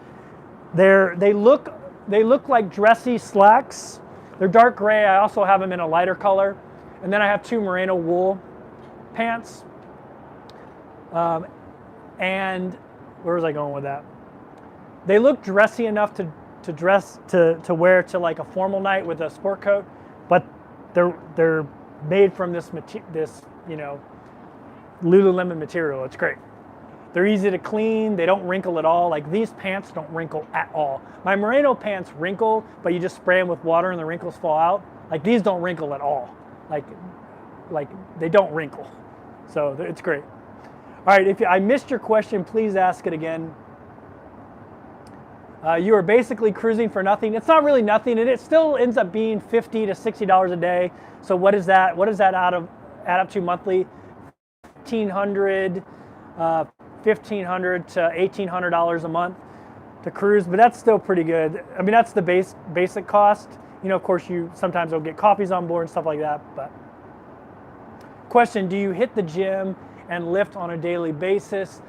they look like dressy slacks. They're dark gray. I also have them in a lighter color, and then I have two merino wool pants. And where was I going with that? They look dressy enough to wear to like a formal night with a sport coat, but they're made from this Lululemon material. It's great. They're easy to clean. They don't wrinkle at all. Like these pants don't wrinkle at all. My merino pants wrinkle, but you just spray them with water and the wrinkles fall out. Like these don't wrinkle at all. Like they don't wrinkle. So it's great. All right, if I missed your question, please ask it again. You are basically cruising for nothing. It's not really nothing, and it still ends up being $50 to $60 a day. So what is that? What does that add up to monthly? $1,500 to $1,800 a month to cruise, but that's still pretty good. I mean, that's the basic cost. You know, of course, you sometimes will get coffees on board and stuff like that. But question: do you hit the gym and lift on a daily basis?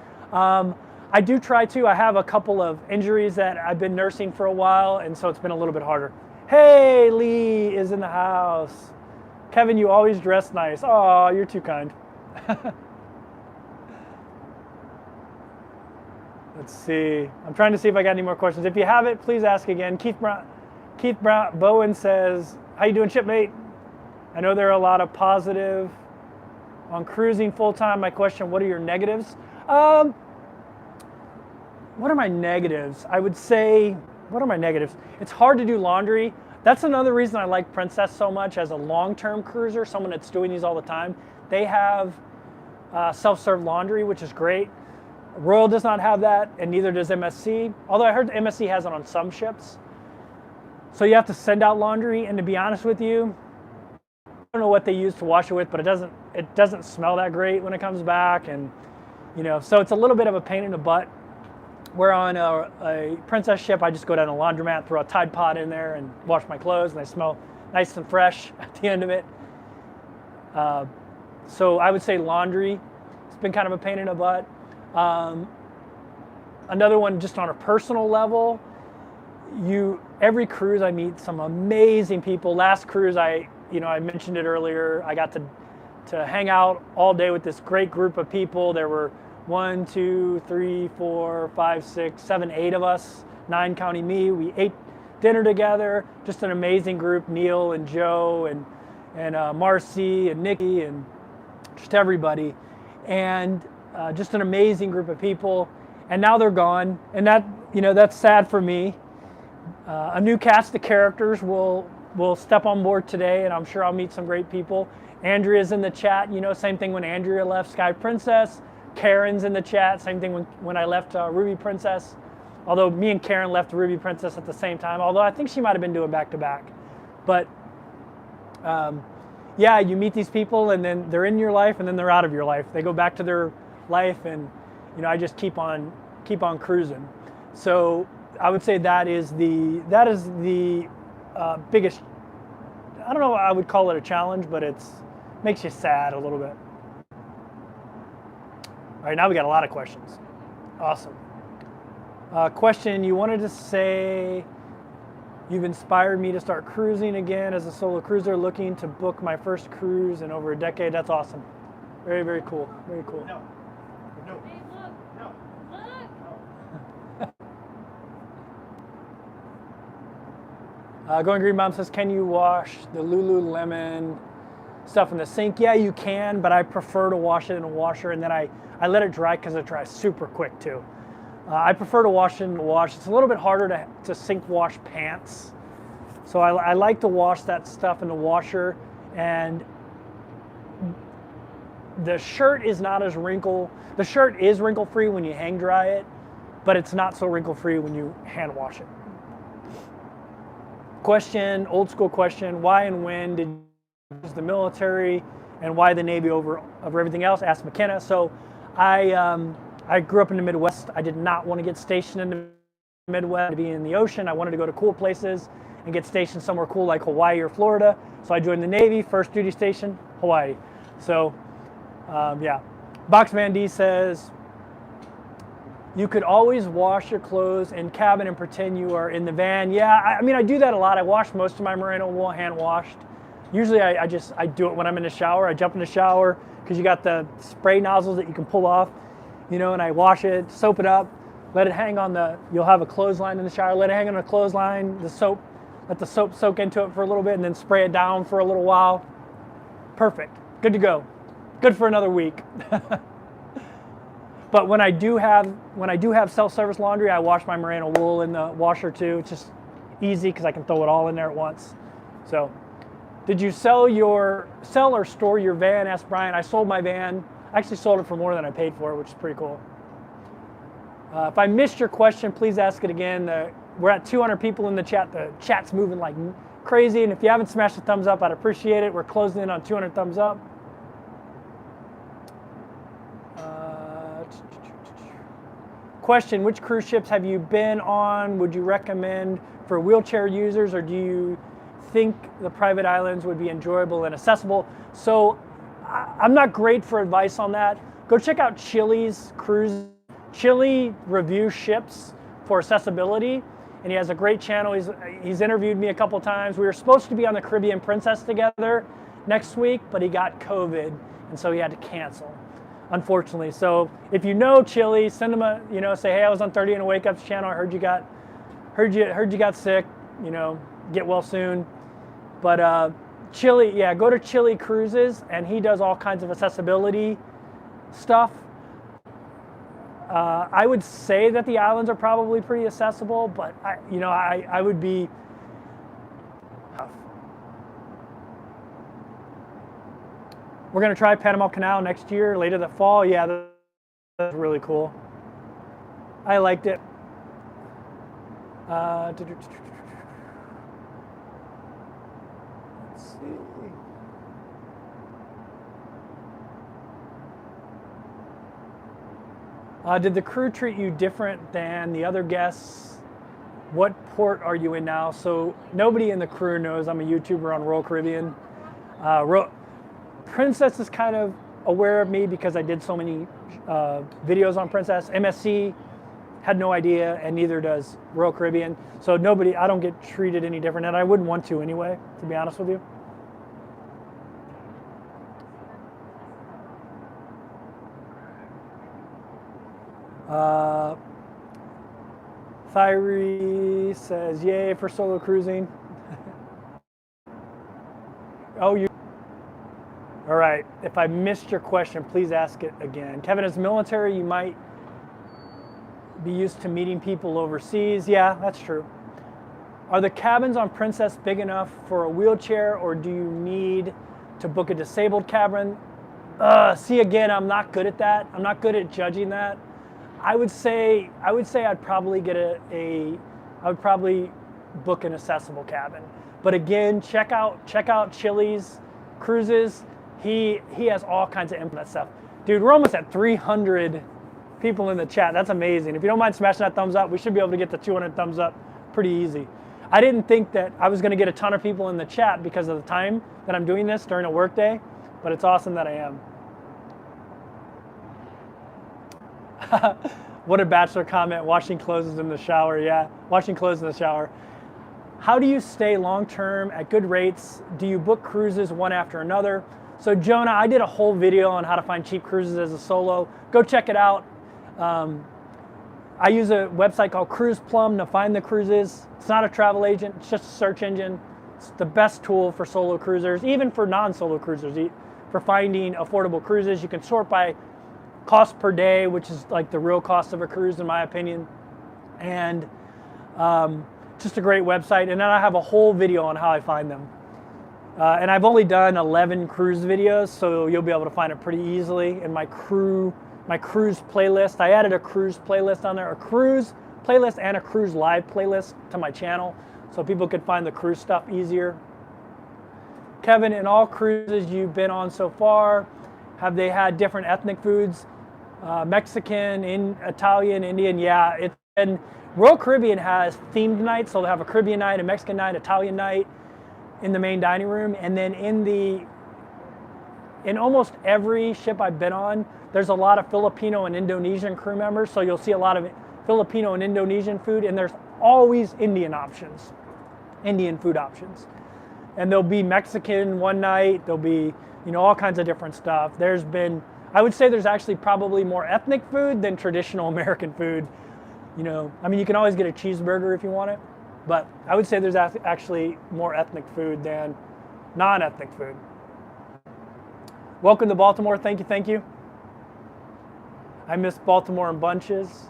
I do try to. I have a couple of injuries that I've been nursing for a while, and so it's been a little bit harder. Hey, Lee is in the house. Kevin, you always dress nice. Oh, you're too kind. Let's see. I'm trying to see if I got any more questions. If you have it, please ask again. Keith Bowen says, how you doing, shipmate? I know there are a lot of positive on cruising full-time. My question, what are your negatives? What are my negatives? I would say, what are my negatives? It's hard to do laundry. That's another reason I like Princess so much as a long-term cruiser, someone that's doing these all the time. They have self-serve laundry, which is great. Royal does not have that, and neither does MSC. Although I heard MSC has it on some ships. So you have to send out laundry, and to be honest with you, I don't know what they use to wash it with, but it doesn't smell that great when it comes back, and so it's a little bit of a pain in the butt. Where on a Princess ship, I just go down a laundromat, throw a Tide Pod in there, and wash my clothes, and they smell nice and fresh at the end of it. So I would say laundry. It's been kind of a pain in the butt. Another one, just on a personal level, every cruise I meet some amazing people. Last cruise, I mentioned it earlier. I got to hang out all day with this great group of people. There were 1, 2, 3, 4, 5, 6, 7, 8 of us, 9 counting me. We ate dinner together. Just an amazing group. Neil and Joe and Marcy and Nikki and just everybody. And just an amazing group of people. And now they're gone. And that's sad for me. A new cast of characters will step on board today, and I'm sure I'll meet some great people. Andrea's in the chat. Same thing when Andrea left Sky Princess. Karen's in the chat. Same thing when I left Ruby Princess. Although me and Karen left Ruby Princess at the same time. Although I think she might have been doing back-to-back. But yeah, you meet these people, and then they're in your life, and then they're out of your life. They go back to their life, and I just keep on cruising. So I would say that is the biggest. I don't know. I would call it a challenge, but makes you sad a little bit. All right, now we got a lot of questions. Awesome. Question, you wanted to say you've inspired me to start cruising again as a solo cruiser, looking to book my first cruise in over a decade. That's awesome. Very, very cool. Very cool. No. No. Hey, look. No. Look. Going Green Mom says, can you wash the Lululemon stuff in the sink? Yeah, you can, but I prefer to wash it in a washer, and then I let it dry because it dries super quick too. I prefer to wash it in the wash. It's a little bit harder to sink wash pants. So I like to wash that stuff in the washer, and the shirt is not as the shirt is wrinkle free when you hang dry it, but it's not so wrinkle free when you hand wash it. Question, old school question, why and when did you use the military and why the Navy over everything else? Asked McKenna. So I grew up in the Midwest. I did not want to get stationed in the Midwest to be in the ocean. I wanted to go to cool places and get stationed somewhere cool like Hawaii or Florida. So I joined the Navy, first duty station, Hawaii. So yeah. Boxman D says, you could always wash your clothes in cabin and pretend you are in the van. Yeah, I mean, I do that a lot. I wash most of my merino wool hand washed. Usually I do it when I'm in the shower. I jump in the shower because you got the spray nozzles that you can pull off, you know, and I wash it, soap it up, let it hang on you'll have a clothesline in the shower, let it hang on a clothesline, let the soap soak into it for a little bit and then spray it down for a little while. Perfect, good to go. Good for another week. But when I do have self-service laundry, I wash my merino wool in the washer too. It's just easy because I can throw it all in there at once. So, did you sell or store your van? Asked Brian. I sold my van. I actually sold it for more than I paid for it, which is pretty cool. If I missed your question, please ask it again. We're at 200 people in the chat. The chat's moving like crazy, and if you haven't smashed the thumbs up, I'd appreciate it. We're closing in on 200 thumbs up. Question, which cruise ships have you been on? Would you recommend for wheelchair users, or do you think the private islands would be enjoyable and accessible? So I'm not great for advice on that. Go check out Chili's cruise. Chili reviews ships for accessibility, and he has a great channel. He's interviewed me a couple times. We were supposed to be on the Caribbean Princess together next week, but he got COVID, and so he had to cancel, unfortunately. So if you know Chili, send him say, hey, I was on 30 and a Wake Up's channel. I heard you got sick. Get well soon. But Chili, yeah, go to Chili Cruises, and he does all kinds of accessibility stuff. I would say that the islands are probably pretty accessible, but I would be. We're going to try Panama Canal next year, later that fall. Yeah, that's really cool. I liked it. Let's see. Did the crew treat you different than the other guests? What port are you in now? So nobody in the crew knows I'm a YouTuber on Royal Caribbean. Princess is kind of aware of me because I did so many videos on Princess. MSC had no idea, and neither does Royal Caribbean. So I don't get treated any different, and I wouldn't want to anyway, to be honest with you. Thyre says, yay for solo cruising. Oh, you. All right, if I missed your question, please ask it again. Kevin, as military, you might be used to meeting people overseas. Yeah, that's true. Are the cabins on Princess big enough for a wheelchair, or do you need to book a disabled cabin? See, again, I'm not good at that. I'm not good at judging that. I would say I'd probably get I would probably book an accessible cabin. But again, check out Chili's Cruises. He has all kinds of input stuff. Dude, we're almost at 300 people in the chat. That's amazing. If you don't mind smashing that thumbs up, we should be able to get to 200 thumbs up pretty easy. I didn't think that I was going to get a ton of people in the chat because of the time that I'm doing this during a work day, but it's awesome that I am. What a bachelor comment, washing clothes in the shower. Yeah, washing clothes in the shower. How do you stay long-term at good rates? Do you book cruises one after another? So Jonah, I did a whole video on how to find cheap cruises as a solo. Go check it out. I use a website called Cruise Plum to find the cruises. It's not a travel agent, it's just a search engine. It's the best tool for solo cruisers, even for non-solo cruisers. For finding affordable cruises, you can sort by cost per day, which is like the real cost of a cruise in my opinion. And just a great website. And then I have a whole video on how I find them. And I've only done 11 cruise videos, so you'll be able to find it pretty easily in my cruise playlist. I added a cruise playlist on there, a cruise playlist and a cruise live playlist to my channel, so people could find the cruise stuff easier. Kevin, in all cruises you've been on so far, have they had different ethnic foods? Mexican, Italian, Indian, yeah. And Royal Caribbean has themed nights, so they'll have a Caribbean night, a Mexican night, Italian night in the main dining room. And then in almost every ship I've been on, there's a lot of Filipino and Indonesian crew members, so you'll see a lot of Filipino and Indonesian food, and there's always Indian food options. And there'll be Mexican one night, there'll be, all kinds of different stuff. I would say there's actually probably more ethnic food than traditional American food. I mean, you can always get a cheeseburger if you want it, but I would say there's actually more ethnic food than non-ethnic food. Welcome to Baltimore, thank you. I miss Baltimore in bunches.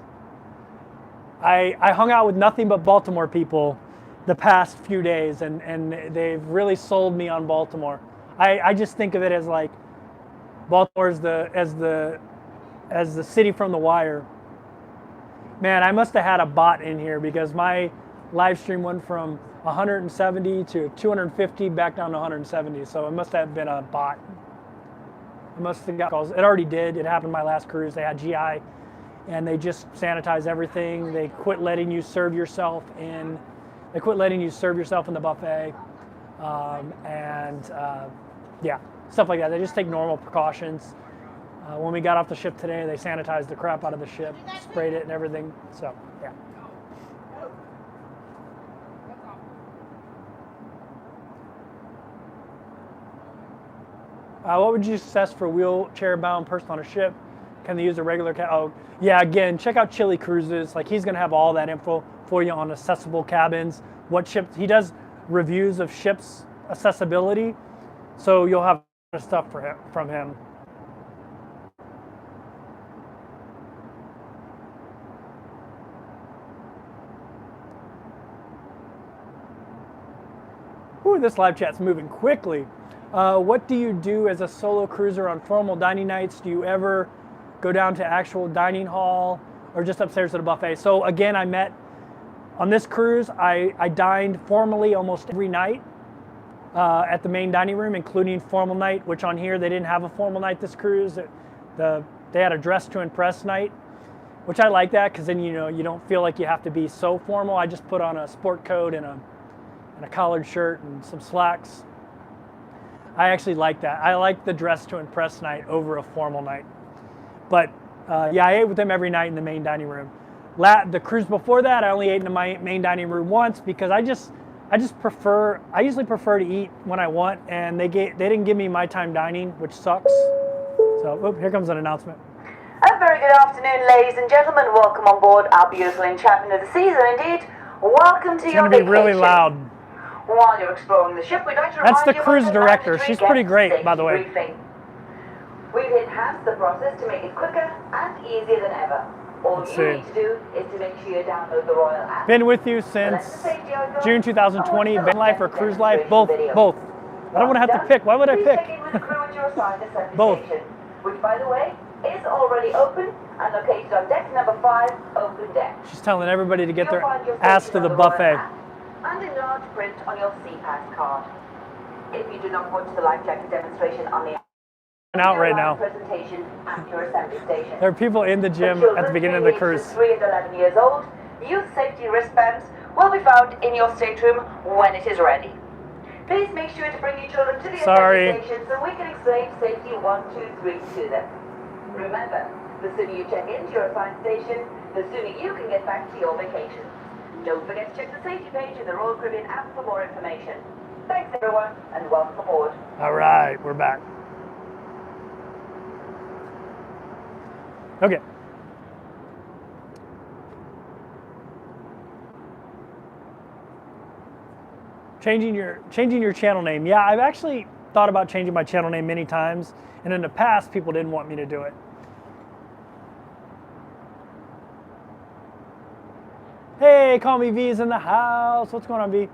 I hung out with nothing but Baltimore people the past few days, and they've really sold me on Baltimore. I just think of it as like Baltimore as the city from The Wire. Man, I must have had a bot in here because my live stream went from 170 to 250 back down to 170. So it must have been a bot. I must have got calls. It already did. It happened my last cruise. They had GI, and they just sanitized everything. They quit letting you serve yourself in. They quit letting you serve yourself in the buffet, yeah, stuff like that. They just take normal precautions. When we got off the ship today, they sanitized the crap out of the ship, sprayed it and everything. So yeah. What would you suggest for wheelchair-bound person on a ship? Can they use a regular cab? Oh, yeah, again, check out Chili Cruises. Like, he's going to have all that info for you on accessible cabins. What ships, he does reviews of ships' accessibility, so you'll have stuff from him. Ooh, this live chat's moving quickly. What do you do as a solo cruiser on formal dining nights? Do you ever go down to actual dining hall or just upstairs at a buffet? So again, on this cruise, I dined formally almost every night at the main dining room, including formal night, which on here, they didn't have a formal night this cruise. They had a dress to impress night, which I like that because then, you don't feel like you have to be so formal. I just put on a sport coat and a collared shirt and some slacks. I actually like that. I like the dress to impress night over a formal night. But yeah, I ate with them every night in the main dining room. The cruise before that, I only ate in the main dining room once because I usually prefer to eat when I want, and they didn't give me my time dining, which sucks. So, here comes an announcement. A very good afternoon, ladies and gentlemen. Welcome on board our beautiful Enchantment of the season. Indeed, welcome to your vacation. It's going to be really loud. While you're exploring the ship, we'd like to remind That's the cruise director. She's pretty great, by the way. Briefing. We've enhanced the process to make it quicker and easier than ever. All you need to do is to make sure you download the Royal app. Been with you since June 2020. Van life or cruise life? Both. I don't want to have to pick. Why would I pick? Both. Which, by the way, is already open and located on deck number 5, open deck. She's telling everybody to get their ass to the buffet. And in large print on your SeaPass card. If you do not watch the life jacket demonstration on the out right now. Presentation at your assembly station. There are people in the gym at the beginning of the cruise. 3 and 11 years old, youth safety wristbands will be found in your stateroom when it is ready. Please make sure to bring your children to the assembly station so we can explain safety 1, 2, 3 to them. Remember, The sooner you check into your assigned station, the sooner you can get back to your vacation. Don't forget to check the safety page in the Royal Caribbean app for more information. Thanks everyone, and welcome aboard. All right, we're back. Okay. Changing your channel name. Yeah, I've actually thought about changing my channel name many times, and in the past, people didn't want me to do it. Hey, call me V's in the house. What's going on, V?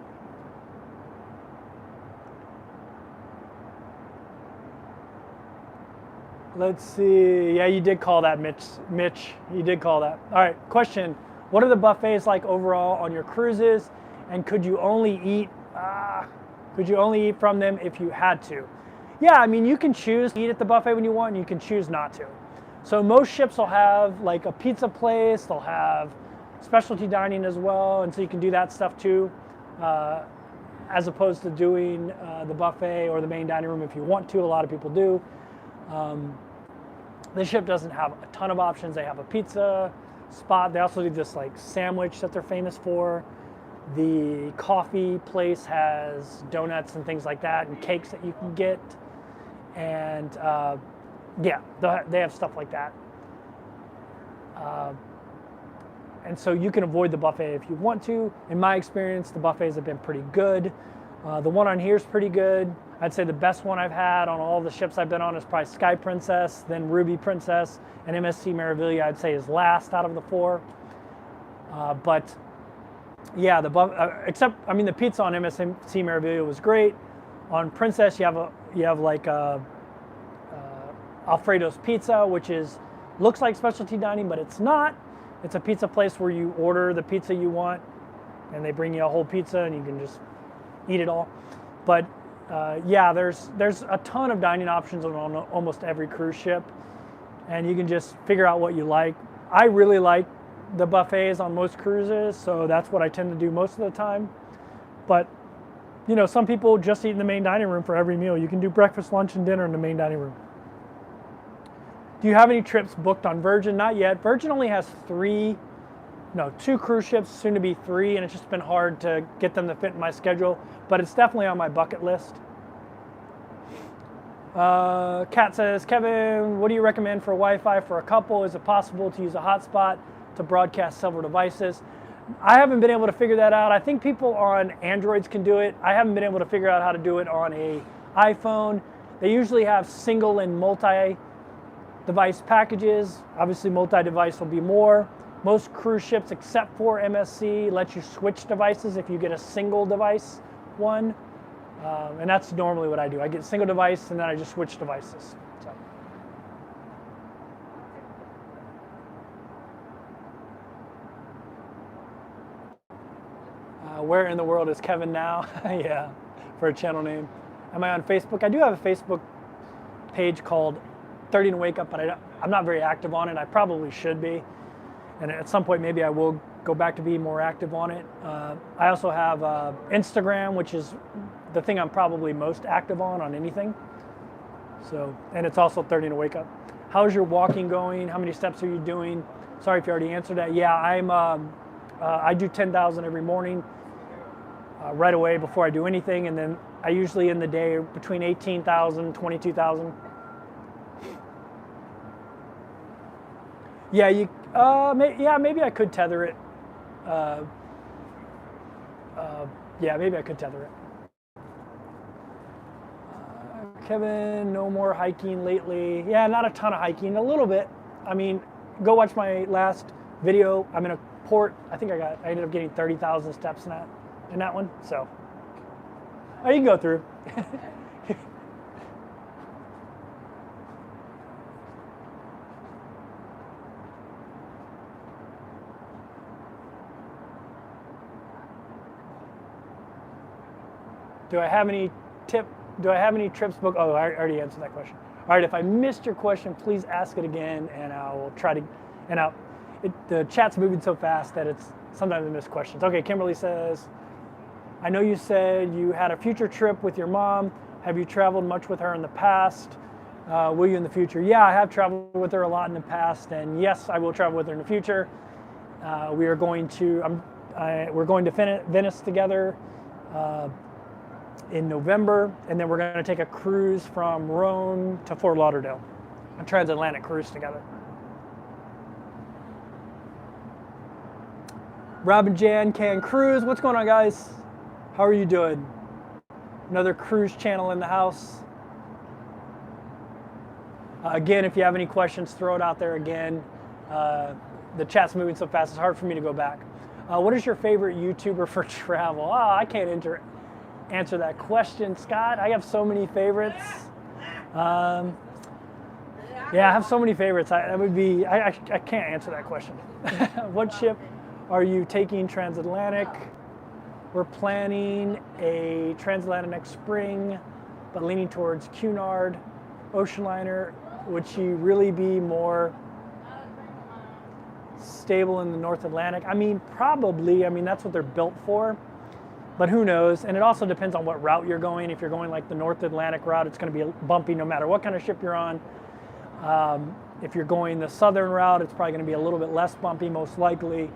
Let's see. Yeah, you did call that, Mitch. You did call that. All right, question. What are the buffets like overall on your cruises? And could you only eat from them if you had to? Yeah, I mean, you can choose to eat at the buffet when you want, and you can choose not to. So most ships will have like a pizza place, they'll have specialty dining as well, and so you can do that stuff too, as opposed to doing the buffet or the main dining room if you want to. A lot of people do. This ship doesn't have a ton of options. They have a pizza spot. They also do this like sandwich that they're famous for. The coffee place has donuts and things like that, and cakes that you can get. And yeah, they have stuff like that. And so you can avoid the buffet if you want to. In my experience, the buffets have been pretty good. The one on here is pretty good. I'd say the best one I've had on all the ships I've been on is probably Sky Princess, then Ruby Princess, and MSC Meraviglia I'd say is last out of the four. But yeah, the pizza on MSC Meraviglia was great. On Princess, you have like Alfredo's Pizza, which looks like specialty dining, but it's not. It's a pizza place where you order the pizza you want, and they bring you a whole pizza, and you can just eat it all. But yeah, there's a ton of dining options on almost every cruise ship, and you can just figure out what you like. I really like the buffets on most cruises, so that's what I tend to do most of the time. But you know, some people just eat in the main dining room for every meal. You can do breakfast, lunch, and dinner in the main dining room. Do you have any trips booked on Virgin? Not yet. Virgin only has two cruise ships, soon to be 3, and it's just been hard to get them to fit in my schedule, but it's definitely on my bucket list. Kat says, Kevin, what do you recommend for Wi-Fi for a couple? Is it possible to use a hotspot to broadcast several devices? I haven't been able to figure that out. I think people on Androids can do it. I haven't been able to figure out how to do it on a iPhone. They usually have single and multi-device packages. Obviously, multi-device will be more. Most cruise ships, except for MSC, let you switch devices if you get a single device one. And that's normally what I do. I get a single device, and then I just switch devices. So. Where in the world is Kevin now? Yeah, for a channel name. Am I on Facebook? I do have a Facebook page called 30 and Wake Up, but I'm not very active on it. I probably should be. And at some point, maybe I will go back to being more active on it. I also have Instagram, which is the thing I'm probably most active on anything. So, and it's also 30 and Wake Up. How's your walking going? How many steps are you doing? Sorry if you already answered that. Yeah, I do 10,000 every morning right away before I do anything. And then I usually in the day between 18,000, 22,000. Yeah, maybe I could tether it. Yeah, maybe I could tether it. Kevin, no more hiking lately. Yeah, not a ton of hiking, a little bit. I mean, go watch my last video. I'm in a port. I ended up getting 30,000 steps in that one. So, you can go through. Do I have any trips booked? Oh, I already answered that question. All right, if I missed your question, please ask it again, and I will try to. The chat's moving so fast that it's sometimes I miss questions. Okay, Kimberly says, I know you said you had a future trip with your mom. Have you traveled much with her in the past? Will you in the future? Yeah, I have traveled with her a lot in the past, and yes, I will travel with her in the future. We're going to Venice together in November, and then we're going to take a cruise from Rome to Fort Lauderdale, a transatlantic cruise together. Rob and Jan can cruise. What's going on, guys? How are you doing? Another cruise channel in the house. Again, if you have any questions, throw it out there again. The chat's moving so fast, it's hard for me to go back. What is your favorite YouTuber for travel? Oh, I can't answer that question, Scott. I have so many favorites. Yeah, I have so many favorites. I can't answer that question. What ship are you taking transatlantic? We're planning a transatlantic next spring, but leaning towards Cunard. Ocean liner. Would she really be more stable in the North Atlantic? I mean, probably. I mean, that's what they're built for. But who knows? And it also depends on what route you're going. If you're going like the North Atlantic route, it's going to be bumpy no matter what kind of ship you're on. If you're going the southern route, it's probably going to be a little bit less bumpy, most likely.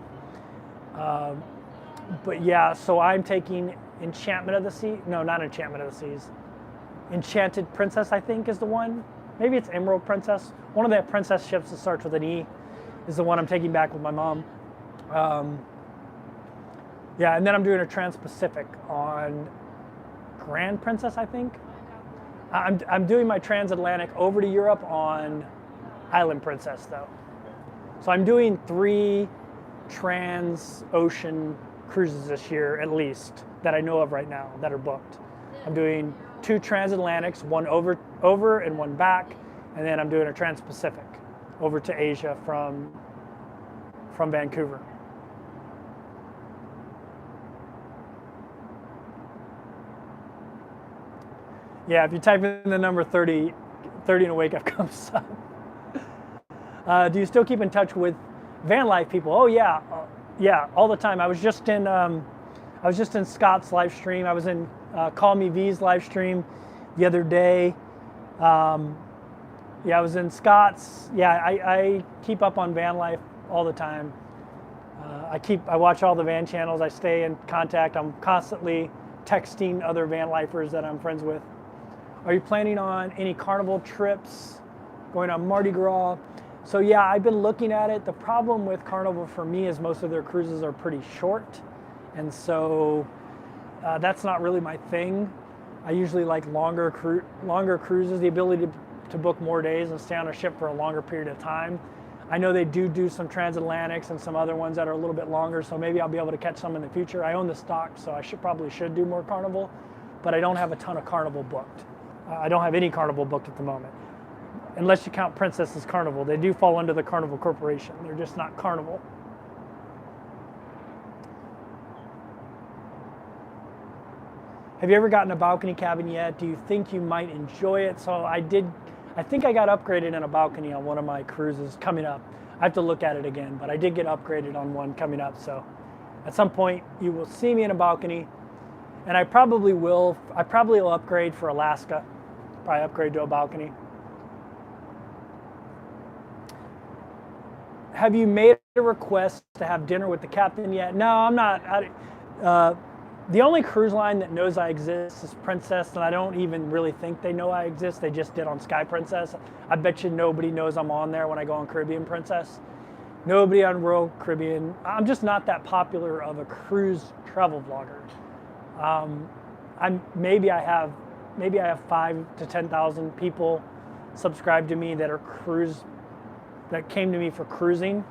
But yeah, so I'm taking Enchantment of the Sea. No, not Enchantment of the Seas. Enchanted Princess, I think, is the one. Maybe it's Emerald Princess. One of the princess ships that starts with an E is the one I'm taking back with my mom. Yeah, and then I'm doing a Trans-Pacific on Grand Princess, I think. I'm doing my transatlantic over to Europe on Island Princess, though. So I'm doing 3 trans-ocean cruises this year, at least, that I know of right now that are booked. I'm doing 2 transatlantics, one over and one back, and then I'm doing a Trans-Pacific over to Asia from Vancouver. Yeah, if you type in the number 30 and a wake up comes up. Do you still keep in touch with van life people? Oh yeah, yeah, all the time. I was just in Scott's live stream. I was in Call Me V's live stream the other day. Yeah, I was in Scott's. Yeah, I keep up on van life all the time. I watch all the van channels. I stay in contact. I'm constantly texting other van lifers that I'm friends with. Are you planning on any carnival trips, going on Mardi Gras? So yeah, I've been looking at it. The problem with Carnival for me is most of their cruises are pretty short. And so that's not really my thing. I usually like longer cruises, the ability to book more days and stay on a ship for a longer period of time. I know they do some transatlantics and some other ones that are a little bit longer, so maybe I'll be able to catch some in the future. I own the stock, so I probably should do more Carnival, but I don't have a ton of Carnival booked. I don't have any Carnival booked at the moment. Unless you count Princess as Carnival. They do fall under the Carnival Corporation. They're just not Carnival. Have you ever gotten a balcony cabin yet? Do you think you might enjoy it? So I think I got upgraded in a balcony on one of my cruises coming up. I have to look at it again, but I did get upgraded on one coming up. So at some point you will see me in a balcony, and I probably will upgrade for Alaska. Probably upgrade to a balcony. Have you made a request to have dinner with the captain yet? No, I'm not. The only cruise line that knows I exist is Princess, and I don't even really think they know I exist. They just did on Sky Princess. I bet you nobody knows I'm on there when I go on Caribbean Princess. Nobody on Royal Caribbean. I'm just not that popular of a cruise travel vlogger. Maybe I have 5,000 to 10,000 people subscribed to me that came to me for cruising.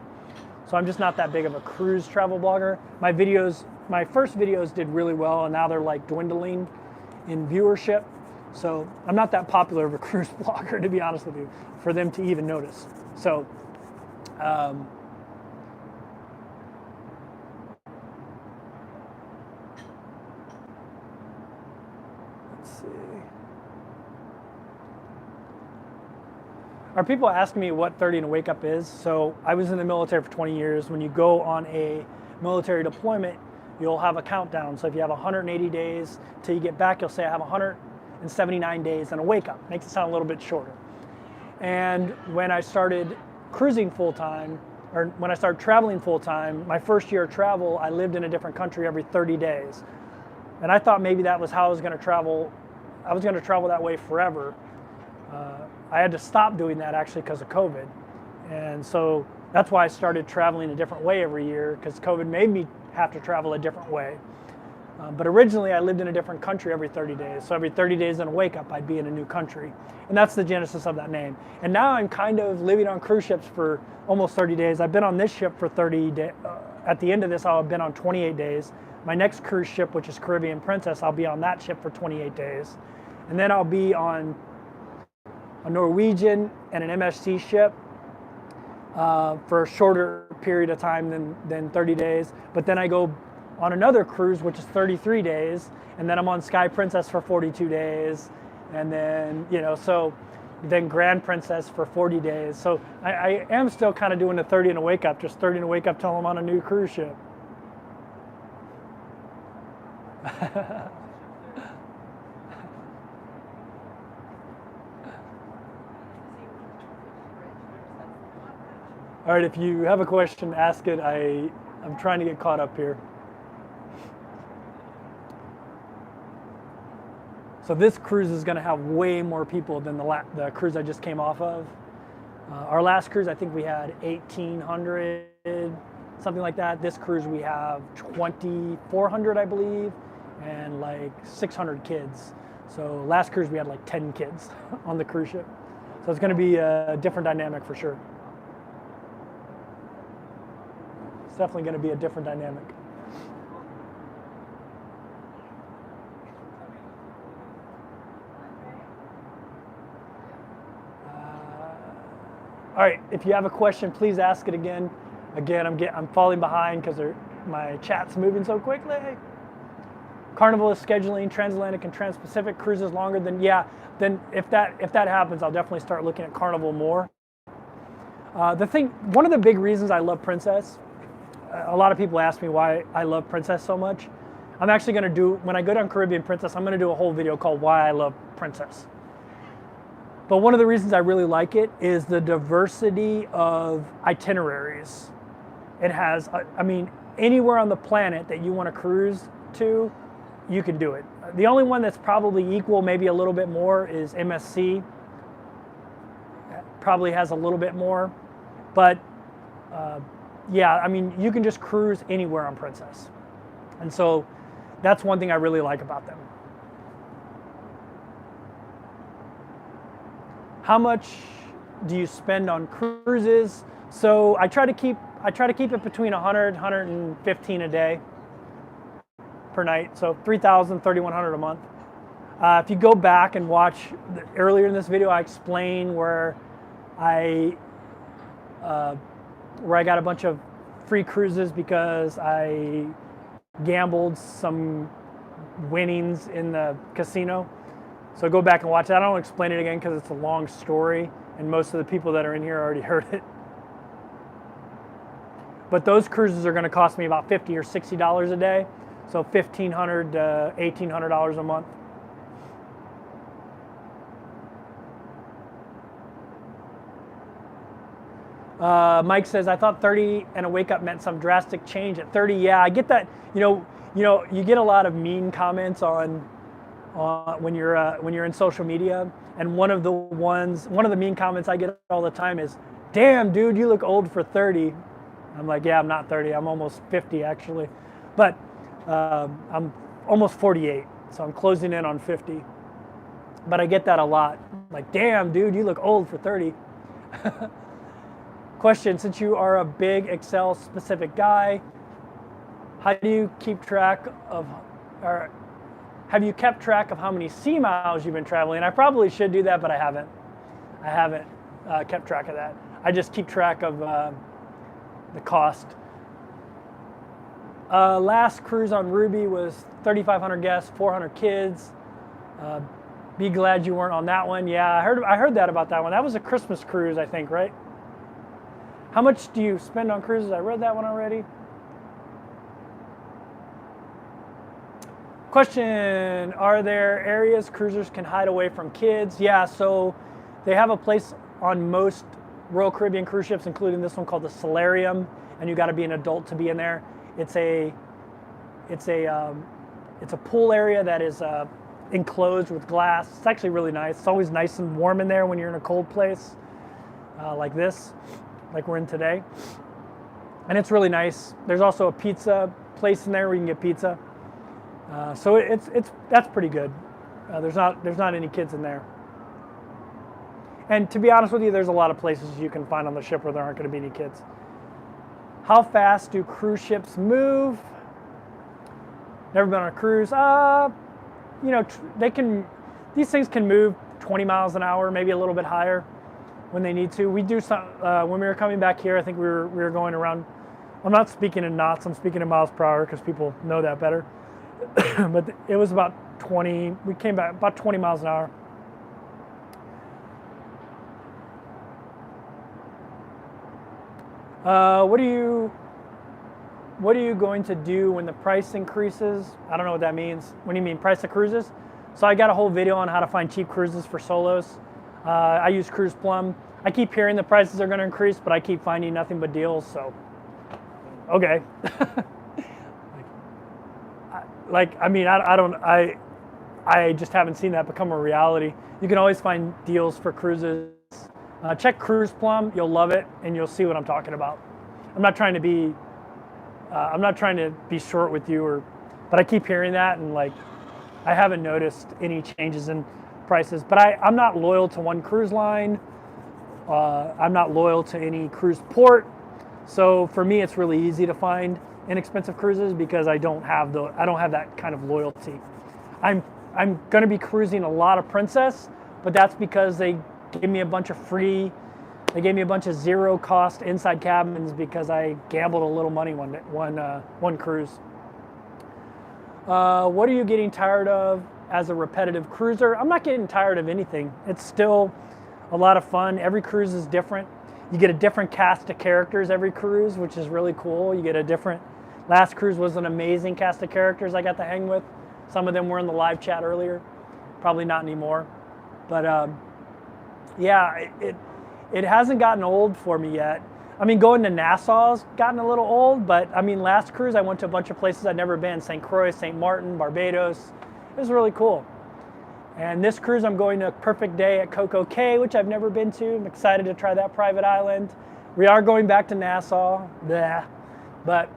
So I'm just not that big of a cruise travel blogger. My first videos did really well, and now they're like dwindling in viewership. So I'm not that popular of a cruise blogger, to be honest with you, for them to even notice. So let's see. Are people asking me what 30 and a wake up is? So I was in the military for 20 years. When you go on a military deployment, you'll have a countdown. So if you have 180 days till you get back, you'll say I have 179 days and a wake up. Makes it sound a little bit shorter. And when I started cruising full time, or when I started traveling full time, my first year of travel, I lived in a different country every 30 days. And I thought maybe that was how I was going to travel. I was going to travel that way forever. I had to stop doing that actually because of COVID. And so that's why I started traveling a different way every year, because COVID made me have to travel a different way. But originally I lived in a different country every 30 days. So every 30 days in a wake up, I'd be in a new country. And that's the genesis of that name. And now I'm kind of living on cruise ships for almost 30 days. I've been on this ship for 30 days. At the end of this, I'll have been on 28 days. My next cruise ship, which is Caribbean Princess, I'll be on that ship for 28 days. And then I'll be on a Norwegian and an MSC ship for a shorter period of time than 30 days. But then I go on another cruise, which is 33 days, and then I'm on Sky Princess for 42 days, and then, so then Grand Princess for 40 days. So I am still kind of doing the 30 and a wake up, just 30 and a wake up till I'm on a new cruise ship. All right, if you have a question, ask it. I'm trying to get caught up here. So this cruise is going to have way more people than the cruise I just came off of. Our last cruise, I think we had 1,800, something like that. This cruise we have 2,400, I believe, and like 600 kids. So last cruise we had like 10 kids on the cruise ship. So it's going to be a different dynamic for sure. It's definitely going to be a different dynamic. All right, if you have a question, please ask it again. Again, I'm falling behind because my chat's moving so quickly. Carnival is scheduling transatlantic and trans-Pacific cruises longer than, then if that happens, I'll definitely start looking at Carnival more. One of the big reasons I love Princess, a lot of people ask me why I love Princess so much. I'm actually going to do, when I go down Caribbean Princess, I'm going to do a whole video called Why I Love Princess. But one of the reasons I really like it is the diversity of itineraries. It has, anywhere on the planet that you want to cruise to, you can do it. The only one that's probably equal, maybe a little bit more, is MSC. Probably has a little bit more. But you can just cruise anywhere on Princess. And so that's one thing I really like about them. How much do you spend on cruises? So I try to keep it between 100, 115 a day per night. So 3,000, 3,100 a month. If you go back and watch earlier in this video, I explain where I got a bunch of free cruises because I gambled some winnings in the casino. So go back and watch that. I don't explain it again because it's a long story, and most of the people that are in here already heard it. But those cruises are going to cost me about $50 or $60 a day, so $1,500 to $1,800 a month. Mike says, I thought 30 and a wake up meant some drastic change at 30. Yeah, I get that. You get a lot of mean comments on when you're in social media, and one of the mean comments I get all the time is, "Damn, dude, you look old for 30." I'm like, yeah, I'm not 30. I'm almost 50 actually, but I'm almost 48, so I'm closing in on 50. But I get that a lot, like, "Damn, dude, you look old for 30." Question: since you are a big Excel specific guy, how do you keep track of, or have you kept track of how many sea miles you've been traveling? I probably should do that, but I haven't. I haven't kept track of that. I just keep track of the cost. Last cruise on Ruby was 3,500 guests, 400 kids. Be glad you weren't on that one. Yeah, I heard that about that one. That was a Christmas cruise, I think, right? How much do you spend on cruises? I read that one already. Question, are there areas cruisers can hide away from kids? Yeah, so they have a place on most Royal Caribbean cruise ships, including this one called the Solarium, and you got to be an adult to be in there. It's a pool area that is enclosed with glass. It's actually really nice. It's always nice and warm in there when you're in a cold place like this, like we're in today. And it's really nice. There's also a pizza place in there where you can get pizza. So that's pretty good. There's not any kids in there. And to be honest with you, there's a lot of places you can find on the ship where there aren't going to be any kids. How fast do cruise ships move? Never been on a cruise. You know, these things can move 20 miles an hour, maybe a little bit higher when they need to. We do some, when we were coming back here, I think we were going around, I'm not speaking in knots, I'm speaking in miles per hour because people know that better. But it was about 20, we came back about 20 miles an hour. What are you going to do when the price increases? I don't know what that means. What do you mean, price of cruises? So I got a whole video on how to find cheap cruises for solos. I use Cruise Plum. I keep hearing the prices are going to increase, but I keep finding nothing but deals. So, okay. I just haven't seen that become a reality. You can always find deals for cruises. Check Cruise Plum, you'll love it, and you'll see what I'm talking about. I'm not trying to be short with you, but I keep hearing that, and like, I haven't noticed any changes in prices. But I'm not loyal to one cruise line. I'm not loyal to any cruise port. So for me, it's really easy to find inexpensive cruises because I don't have that kind of loyalty. I'm going to be cruising a lot of Princess, but that's because they gave me a bunch of zero cost inside cabins because I gambled a little money one cruise. What are you getting tired of as a repetitive cruiser? I'm not getting tired of anything. It's still a lot of fun. Every cruise is different. You get a different cast of characters every cruise, which is really cool. You get a different, last cruise was an amazing cast of characters I got to hang with. Some of them were in the live chat earlier, probably not anymore. But yeah, it hasn't gotten old for me yet. I mean, going to Nassau's gotten a little old, but I mean, last cruise I went to a bunch of places I'd never been, St. Croix, St. Martin, Barbados. It was really cool. And this cruise I'm going to Perfect Day at Coco Key, which I've never been to. I'm excited to try that private island. We are going back to Nassau, but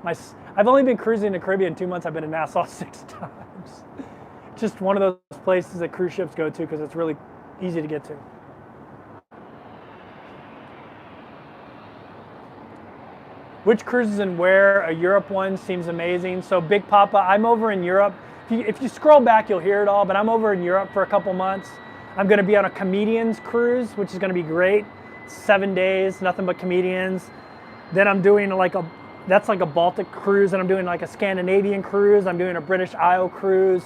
I've only been cruising the Caribbean 2 months. I've been to Nassau 6 times. Just one of those places that cruise ships go to because it's really easy to get to. Which cruises and where? A Europe one seems amazing. So Big Papa, I'm over in Europe. If you scroll back, you'll hear it all, but I'm over in Europe for a couple months. I'm gonna be on a comedians cruise, which is gonna be great. 7 days, nothing but comedians. Then I'm doing that's like a Baltic cruise, and I'm doing like a Scandinavian cruise. I'm doing a British Isle cruise.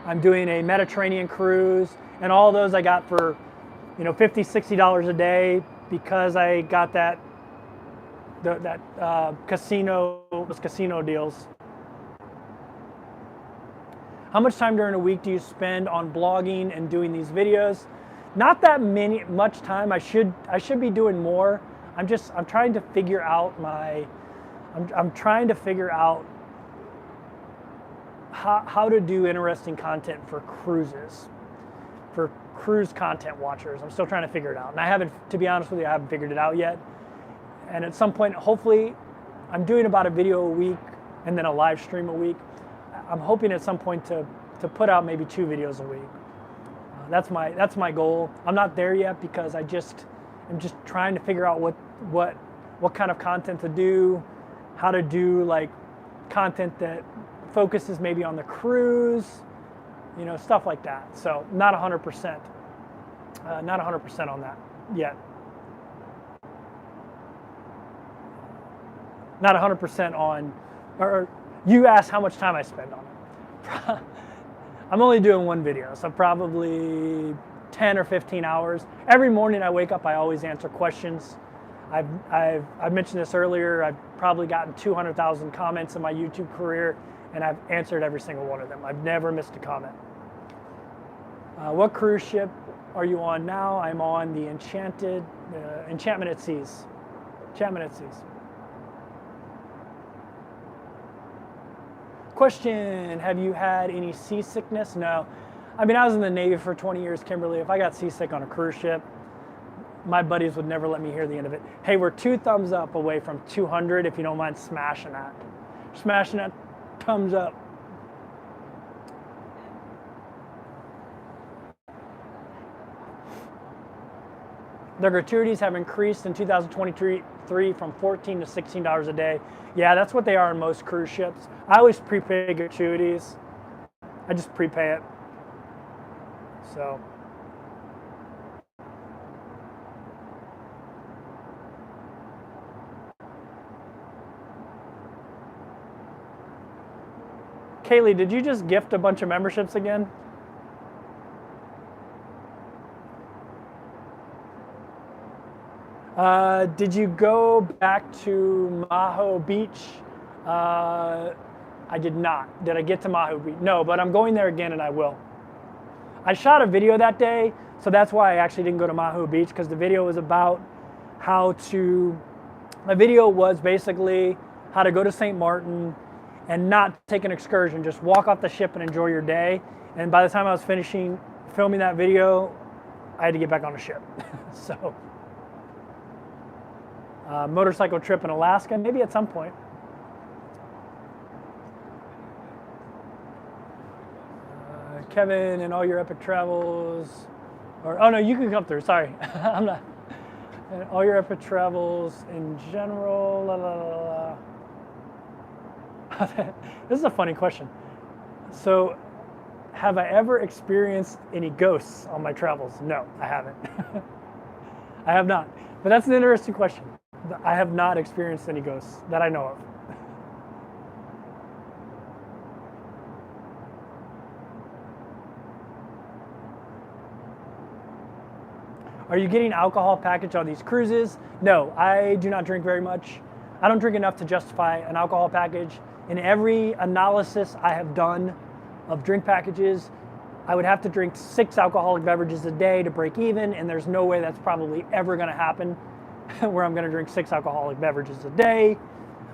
I'm doing a Mediterranean cruise. And all those I got for, $50, $60 a day because I got casino deals. How much time during a week do you spend on blogging and doing these videos? Not that much time. I should be doing more. I'm trying to figure out I'm trying to figure out how to do interesting content for cruises, for cruise content watchers. I'm still trying to figure it out. And to be honest with you, I haven't figured it out yet. And at some point, hopefully, I'm doing about a video a week and then a live stream a week. I'm hoping at some point to put out maybe 2 videos a week. That's my goal. I'm not there yet because I'm just trying to figure out what kind of content to do, how to do like content that focuses maybe on the cruise, stuff like that. So not 100%, not 100% on that yet. Not 100% on, or you asked how much time I spend on it. I'm only doing one video, so probably 10 or 15 hours. Every morning I wake up, I always answer questions. I've mentioned this earlier. I've probably gotten 200,000 comments in my YouTube career, and I've answered every single one of them. I've never missed a comment. What cruise ship are you on now? I'm on the Enchantment at Seas. Enchantment at Seas. Question, have you had any seasickness? No. I mean, I was in the Navy for 20 years, Kimberly. If I got seasick on a cruise ship, my buddies would never let me hear the end of it. Hey, we're 2 thumbs up away from 200 if you don't mind smashing that. Smashing that thumbs up. The gratuities have increased in 2023 from $14 to $16 a day. Yeah, that's what they are on most cruise ships. I always prepay gratuities. I just prepay it. So. Kaylee, did you just gift a bunch of memberships again? Did you go back to Maho Beach? I did not. Did I get to Maho Beach? No, but I'm going there again and I will. I shot a video that day, so that's why I actually didn't go to Maho Beach, because the video was about my video was basically how to go to St. Martin and not take an excursion, just walk off the ship and enjoy your day. And by the time I was finishing filming that video, I had to get back on the ship. So. Motorcycle trip in Alaska, maybe at some point. Kevin, and all your epic travels, oh no, you can come through, sorry. I'm not. And all your epic travels in general, la, la, la, la. This is a funny question. So, have I ever experienced any ghosts on my travels? No, I haven't. I have not, but that's an interesting question. I have not experienced any ghosts that I know of. Are you getting alcohol package on these cruises? No, I do not drink very much. I don't drink enough to justify an alcohol package. In every analysis I have done of drink packages, I would have to drink 6 alcoholic beverages a day to break even, and there's no way that's probably ever gonna happen where I'm gonna drink 6 alcoholic beverages a day.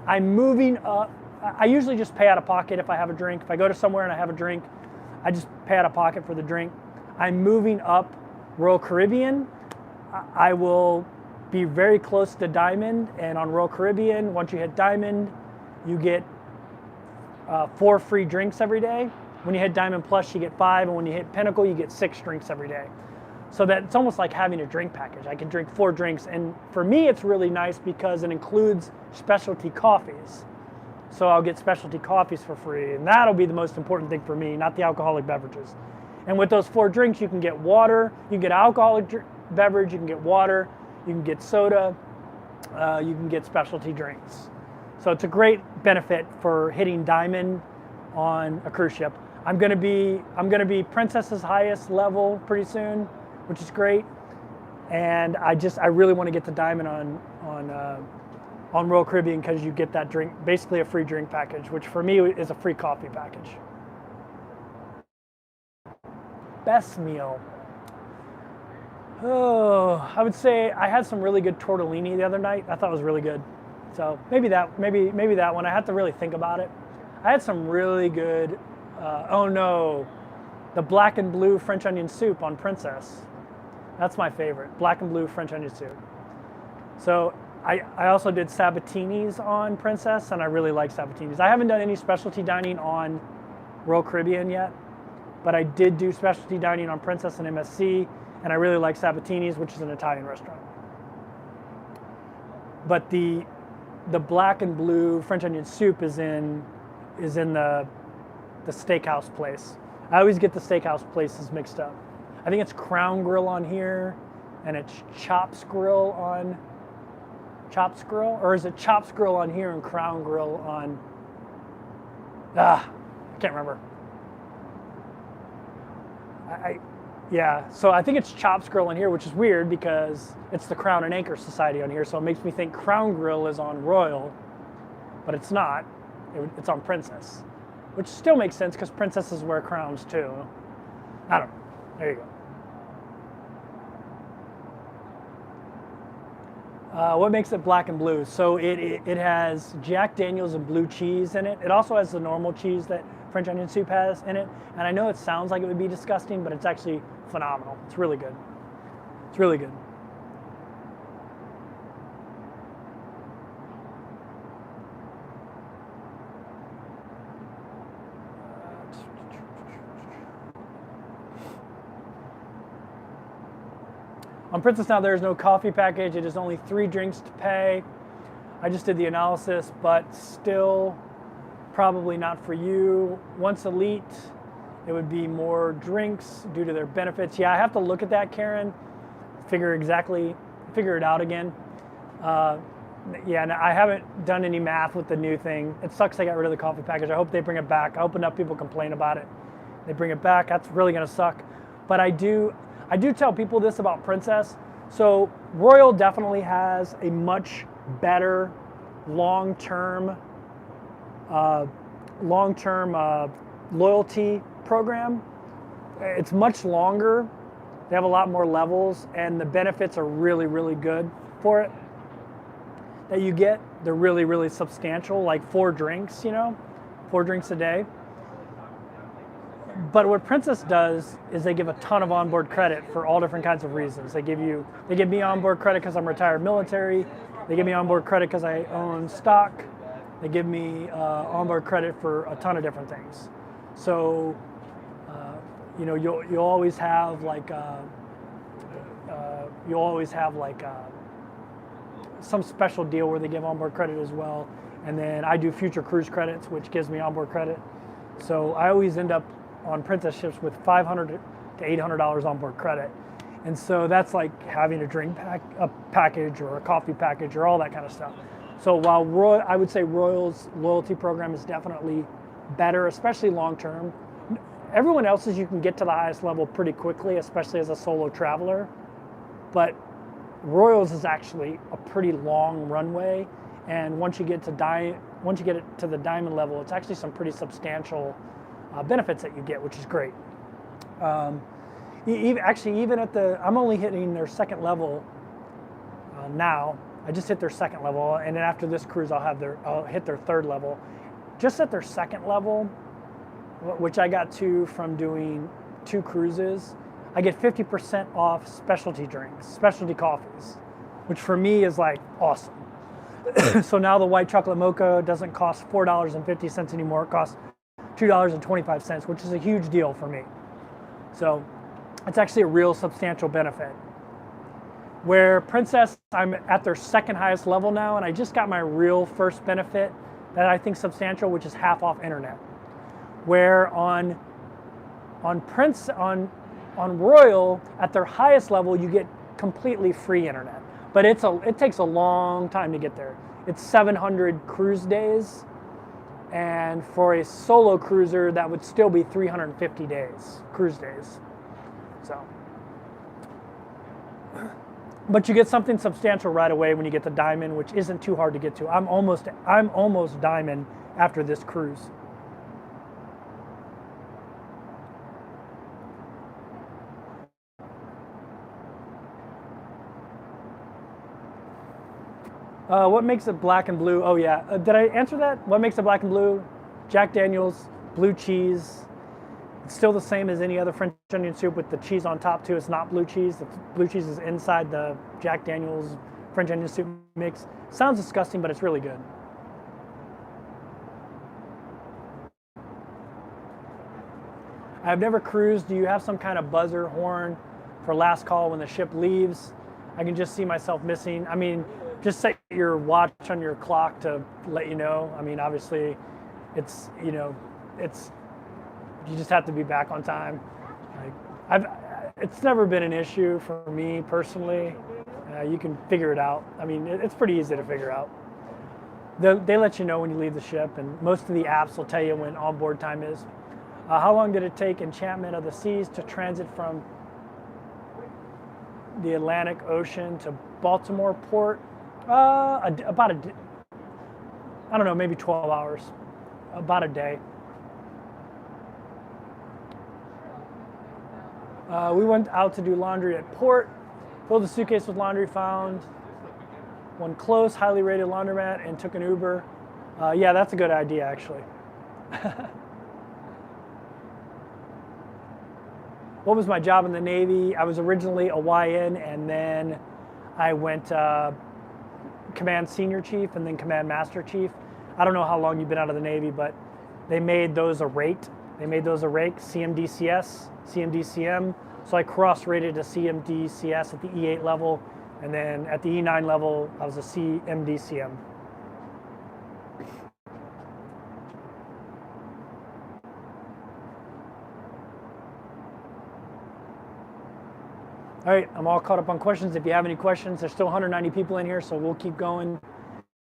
I'm moving up. I usually just pay out of pocket if I have a drink. If I go to somewhere and I have a drink, I just pay out of pocket for the drink. I'm moving up Royal Caribbean. I will be very close to Diamond, and on Royal Caribbean, once you hit Diamond, you get 4 free drinks every day. When you hit Diamond Plus, you get 5, and when you hit Pinnacle, you get 6 drinks every day. So that it's almost like having a drink package. I can drink 4 drinks, and for me it's really nice because it includes specialty coffees. So I'll get specialty coffees for free, and that'll be the most important thing for me, not the alcoholic beverages. And with those 4 drinks, you can get water, you can get alcoholic beverage, you can get water, you can get soda, you can get specialty drinks. So it's a great benefit for hitting Diamond on a cruise ship. I'm gonna be Princess's highest level pretty soon, which is great. And I really want to get to Diamond on Royal Caribbean, because you get that drink, basically a free drink package, which for me is a free coffee package. Best meal. Oh, I would say I had some really good tortellini the other night. I thought it was really good. So maybe that one. I had to really think about it. I had some really good, the black and blue French onion soup on Princess. That's my favorite, black and blue French onion soup. So I also did Sabatinis on Princess, and I really like Sabatinis. I haven't done any specialty dining on Royal Caribbean yet, but I did do specialty dining on Princess and MSC, and I really like Sabatinis, which is an Italian restaurant. But the black and blue French onion soup is in the steakhouse place. I always get the steakhouse places mixed up. I think it's Crown Grill on here, and it's Chops Grill, or is it Chops Grill on here and Crown Grill on, I can't remember. Yeah, so I think it's Chops Grill on here, which is weird because it's the Crown and Anchor Society on here, so it makes me think Crown Grill is on Royal, but it's not. It's on Princess, which still makes sense because princesses wear crowns too. I don't know. There you go. What makes it black and blue? So it has Jack Daniels and blue cheese in it. It also has the normal cheese that French onion soup has in it. And I know it sounds like it would be disgusting, but it's actually phenomenal. It's really good. It's really good. On Princess now, there is no coffee package. It is only 3 drinks to pay. I just did the analysis, but still probably not for you. Once Elite, it would be more drinks due to their benefits. Yeah, I have to look at that, Karen, figure it out again. Yeah, and I haven't done any math with the new thing. It sucks they got rid of the coffee package. I hope they bring it back. I hope enough people complain about it. They bring it back. That's really gonna suck. But I do tell people this about Princess. So Royal definitely has a much better long-term loyalty program. It's much longer. They have a lot more levels, and the benefits are really, really good for it that you get. They're really, really substantial, like 4 drinks, 4 drinks a day. But what Princess does is they give a ton of onboard credit for all different kinds of reasons. They give me onboard credit because I'm retired military. They give me onboard credit because I own stock. They give me onboard credit for a ton of different things. So, you'll always have some special deal where they give onboard credit as well. And then I do future cruise credits, which gives me onboard credit. So I always end up on Princess ships with $500 to $800 onboard credit. And so that's like having a drink package or a coffee package or all that kind of stuff. So while I would say Royal's loyalty program is definitely better, especially long term. Everyone else's you can get to the highest level pretty quickly, especially as a solo traveler. But Royal's is actually a pretty long runway, and once you get it to the diamond level, it's actually some pretty substantial benefits that you get, which is great. Even I'm only hitting their second level now. I just hit their second level, and then after this cruise, I'll hit their third level. Just at their second level, which I got to from doing 2 cruises, I get 50% off specialty drinks, specialty coffees, which for me is like awesome. So now the white chocolate mocha doesn't cost $4.50 anymore. It costs $2.25, which is a huge deal for me. So it's actually a real substantial benefit. Where Princess, I'm at their second highest level now, and I just got my real first benefit that I think substantial, which is half off internet. Where on Royal, at their highest level, you get completely free internet. But it takes a long time to get there. It's 700 cruise days, and for a solo cruiser, that would still be 350 cruise days. So, but you get something substantial right away when you get the diamond, which isn't too hard to get to. I'm almost diamond after this cruise. What makes it black and blue? Oh yeah, did I answer that? What makes it black and blue? Jack Daniels, blue cheese. It's still the same as any other French onion soup with the cheese on top too. It's not blue cheese. The blue cheese is inside the Jack Daniels French onion soup mix. Sounds disgusting, but it's really good. I've never cruised. Do you have some kind of buzzer horn for last call when the ship leaves? I can just see myself missing. I mean, just set your watch on your clock to let you know. I mean, obviously, it's you just have to be back on time. It's never been an issue for me personally. You can figure it out. I mean, it's pretty easy to figure out. They let you know when you leave the ship, and most of the apps will tell you when onboard time is. How long did it take Enchantment of the Seas to transit from the Atlantic Ocean to Baltimore port? I don't know, maybe 12 hours, about a day. We went out to do laundry at port, filled the suitcase with laundry found. one close, highly rated laundromat, and took an Uber. Yeah, that's a good idea, actually. What was my job in the Navy? I was originally a YN, and then I went Command Senior Chief and then Command Master Chief. I don't know how long you've been out of the Navy, but they made those a rate. They made those a rate, CMDCS, CMDCM. So I cross-rated to CMDCS at the E8 level, and then at the E9 level, I was a CMDCM. All right, I'm all caught up on questions. If you have any questions, there's still 190 people in here, so we'll keep going.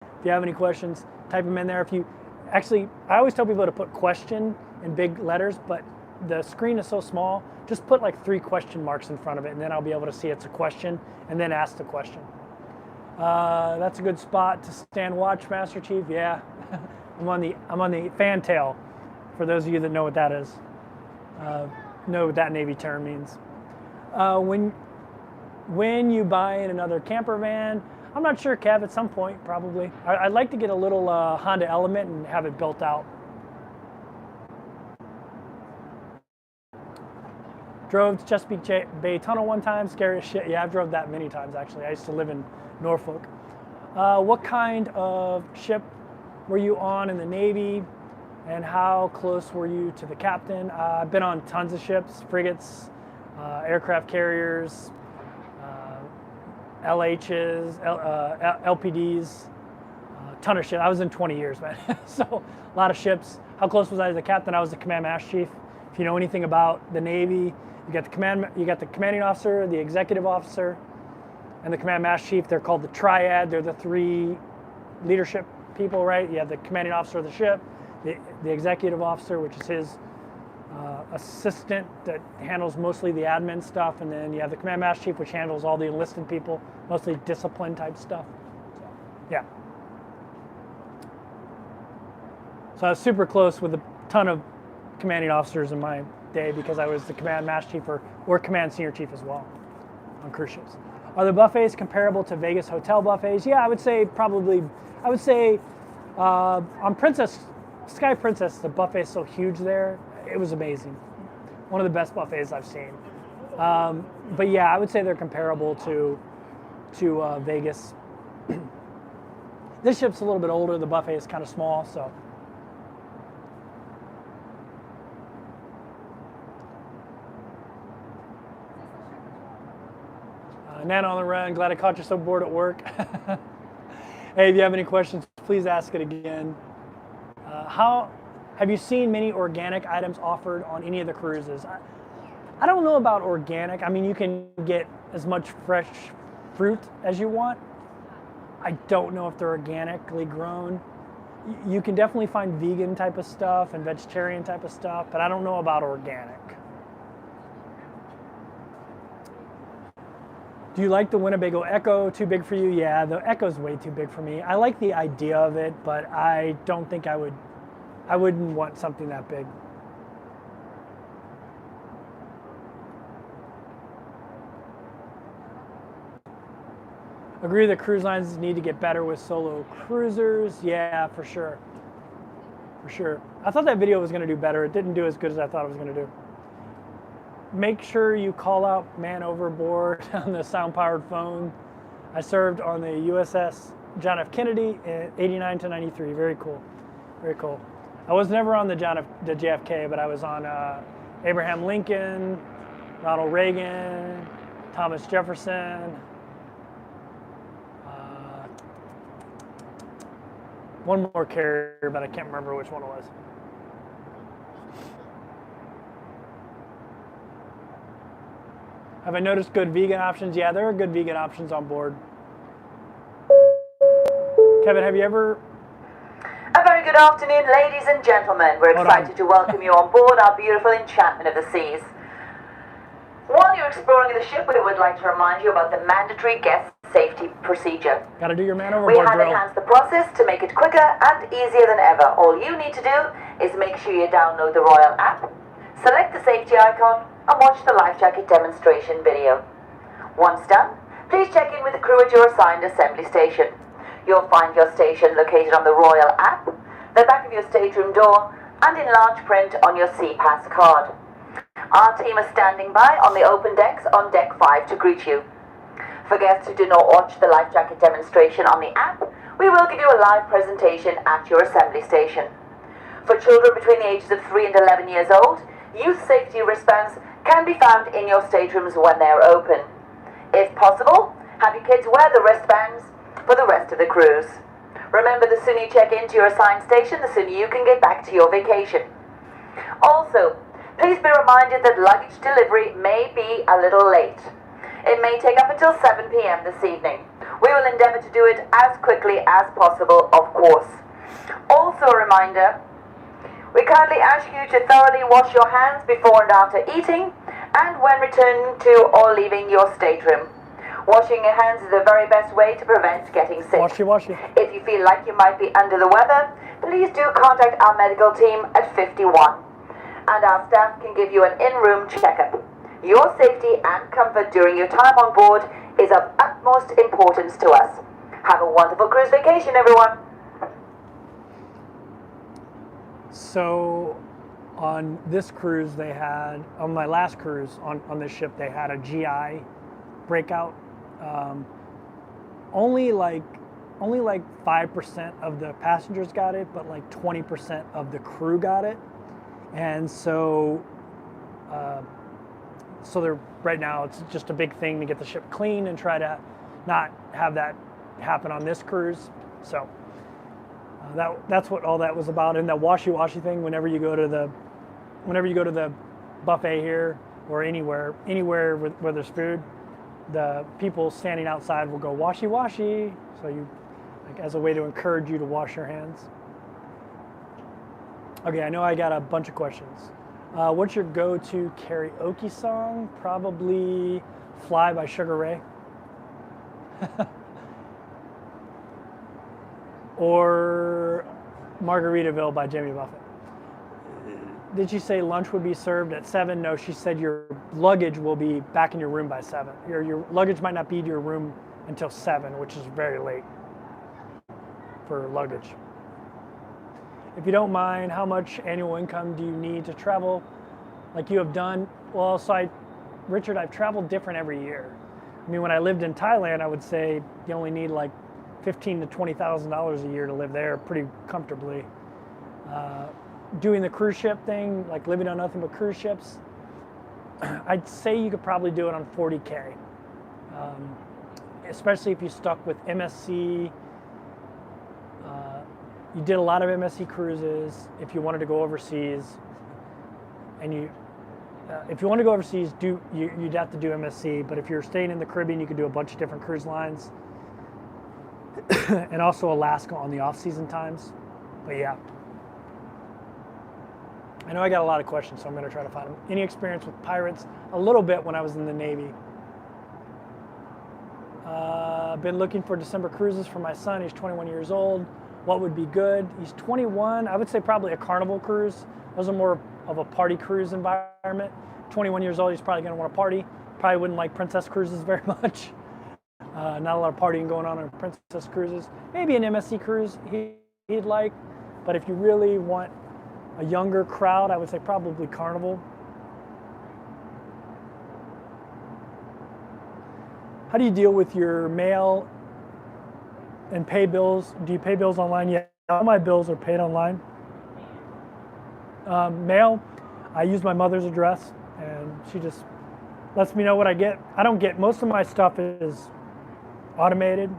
If you have any questions, type them in there. Actually, I always tell people to put question in big letters, but the screen is so small, just put like 3 question marks in front of it, and then I'll be able to see it's a question, and then ask the question. That's a good spot to stand watch, Master Chief. Yeah, I'm on the fantail. For those of you that know what that is, know what that Navy term means. When you buy in another camper van, I'm not sure, Kev, at some point, probably. I'd like to get a little Honda Element and have it built out. Drove to Chesapeake Bay Tunnel one time, scary as shit. Yeah, I've drove that many times, actually. I used to live in Norfolk. What kind of ship were you on in the Navy, and how close were you to the captain? I've been on tons of ships, frigates, aircraft carriers, LHs, LPDs, ton of shit. I was in 20 years, man. So a lot of ships. How close was I to the captain? I was the Command Master Chief. If you know anything about the Navy, you got the commanding officer, the executive officer, and the Command Master Chief. They're called the triad. They're the 3 leadership people, right? You have the commanding officer of the ship, the executive officer, which is his assistant that handles mostly the admin stuff, and then you have the Command Master Chief, which handles all the enlisted people, mostly discipline type stuff. So, yeah. So I was super close with a ton of commanding officers in my day because I was the Command Master Chief or Command Senior Chief as well on cruise ships. Are the buffets comparable to Vegas hotel buffets? Yeah, I would say probably. I would say on Sky Princess, the buffet is so huge there. It was amazing. One of the best buffets I've seen. But yeah, I would say they're comparable to Vegas. This ship's a little bit older. The buffet is kind of small, so. Nana on the run. Glad I caught you so bored at work. Hey, if you have any questions, please ask it again. How have you seen many organic items offered on any of the cruises? I don't know about organic. I mean, you can get as much fresh fruit as you want. I don't know if they're organically grown. You can definitely find vegan type of stuff and vegetarian type of stuff, but I don't know about organic. Do you like the Winnebago Echo? Too big for you? Yeah, the Echo's way too big for me. I like the idea of it, but I don't think I wouldn't want something that big. Agree that cruise lines need to get better with solo cruisers. Yeah, for sure. For sure. I thought that video was going to do better. It didn't do as good as I thought it was going to do. Make sure you call out man overboard on the sound-powered phone. I served on the USS John F. Kennedy in 89 to 93. Very cool. Very cool. I was never on the JFK, but I was on Abraham Lincoln, Ronald Reagan, Thomas Jefferson. One more carrier, but I can't remember which one it was. Have I noticed good vegan options? Yeah, there are good vegan options on board. Kevin, have you ever... A very good afternoon, ladies and gentlemen. We're excited to welcome you on board our beautiful Enchantment of the Seas. While you're exploring the ship, we would like to remind you about the mandatory guest safety procedure. Got to do your man overboard drill. We have drill. enhanced the process to make it quicker and easier than ever. All you need to do is make sure you download the Royal app, select the safety icon, and watch the life jacket demonstration video. Once done, Please check in with the crew at your assigned assembly station. You'll find your station located on the Royal app, the back of your stateroom door, and in large print on your C-Pass card. Our team is standing by on the open decks on Deck 5 to greet you. For guests who do not watch the life jacket demonstration on the app, we will give you a live presentation at your assembly station. For children between the ages of 3 and 11 years old, youth safety wristbands can be found in your staterooms when they are open. If possible, have your kids wear the wristbands for the rest of the cruise. Remember, the sooner you check into your assigned station, the sooner you can get back to your vacation. Also, please be reminded that luggage delivery may be a little late. It may take up until 7 p.m. this evening. We will endeavor to do it as quickly as possible, of course. Also a reminder, we kindly ask you to thoroughly wash your hands before and after eating and when returning to or leaving your stateroom. Washing your hands is the very best way to prevent getting sick. Washy. If you feel like you might be under the weather, please do contact our medical team at 51, and our staff can give you an in-room checkup. Your safety and comfort during your time on board is of utmost importance to us. Have a wonderful cruise vacation, everyone. So on this cruise they had, on my last cruise on this ship, they had a GI breakout. Only like 5% of the passengers got it, but like 20% of the crew got it. And so they're right now, it's just a big thing to get the ship clean and try to not have that happen on this cruise. So that's what all that was about. And that washy thing, whenever you go to the buffet here or anywhere where there's food, the people standing outside will go washy. So you, like, as a way to encourage you to wash your hands. Okay, I know I got a bunch of questions. What's your go-to karaoke song? Probably Fly by Sugar Ray. Or Margaritaville by Jimmy Buffett. Did she say lunch would be served at 7? No, she said your luggage will be back in your room by 7. Your luggage might not be to your room until 7, which is very late for luggage. If you don't mind, how much annual income do you need to travel like you have done? Well, so Richard, I've traveled different every year. I mean, when I lived in Thailand, I would say you only need like $15,000 to $20,000 a year to live there pretty comfortably. Doing the cruise ship thing, like living on nothing but cruise ships, I'd say you could probably do it on 40K. Especially if you stuck with MSC. You did a lot of MSC cruises. If you wanted to go overseas, and if you want to go overseas, you'd have to do MSC. But if you're staying in the Caribbean, you could do a bunch of different cruise lines, and also Alaska on the off-season times. But yeah, I know I got a lot of questions, so I'm going to try to find them. Any experience with pirates? A little bit when I was in the Navy. Been looking for December cruises for my son. He's 21 years old. What would be good? He's 21. I would say probably a Carnival cruise. Those are more of a party cruise environment. 21 years old, he's probably going to want to party. Probably wouldn't like princess cruises very much. Not a lot of partying going on princess cruises. Maybe an MSC cruise he'd like. But if you really want a younger crowd, I would say probably Carnival. How do you deal with your mail and pay bills? Do you pay bills online? Yeah, all my bills are paid online. Mail, I use my mother's address, and she just lets me know what I get. I don't get, most of my stuff is automated,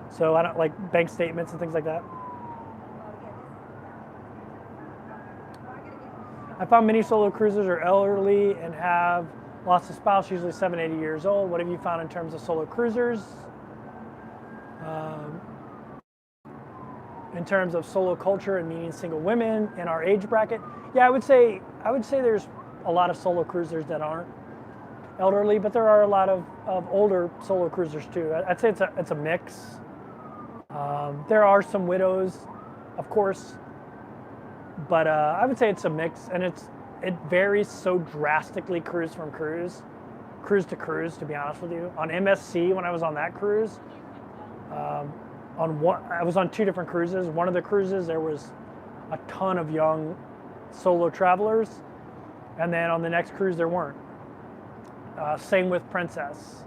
so I don't like bank statements and things like that. I found many solo cruisers are elderly and have lost a spouse, usually 70, 80 years old. What have you found in terms of solo cruisers? In terms of solo culture and meeting single women in our age bracket, yeah, I would say there's a lot of solo cruisers that aren't elderly, but there are a lot of older solo cruisers too. I'd say it's a mix. There are some widows, of course, but I would say it's a mix, and it varies so drastically cruise from cruise. cruise to cruise, to be honest with you. On MSC, when I was on that cruise, I was on 2 different cruises. One of the cruises, there was a ton of young solo travelers, and then on the next cruise, there weren't. Same with Princess.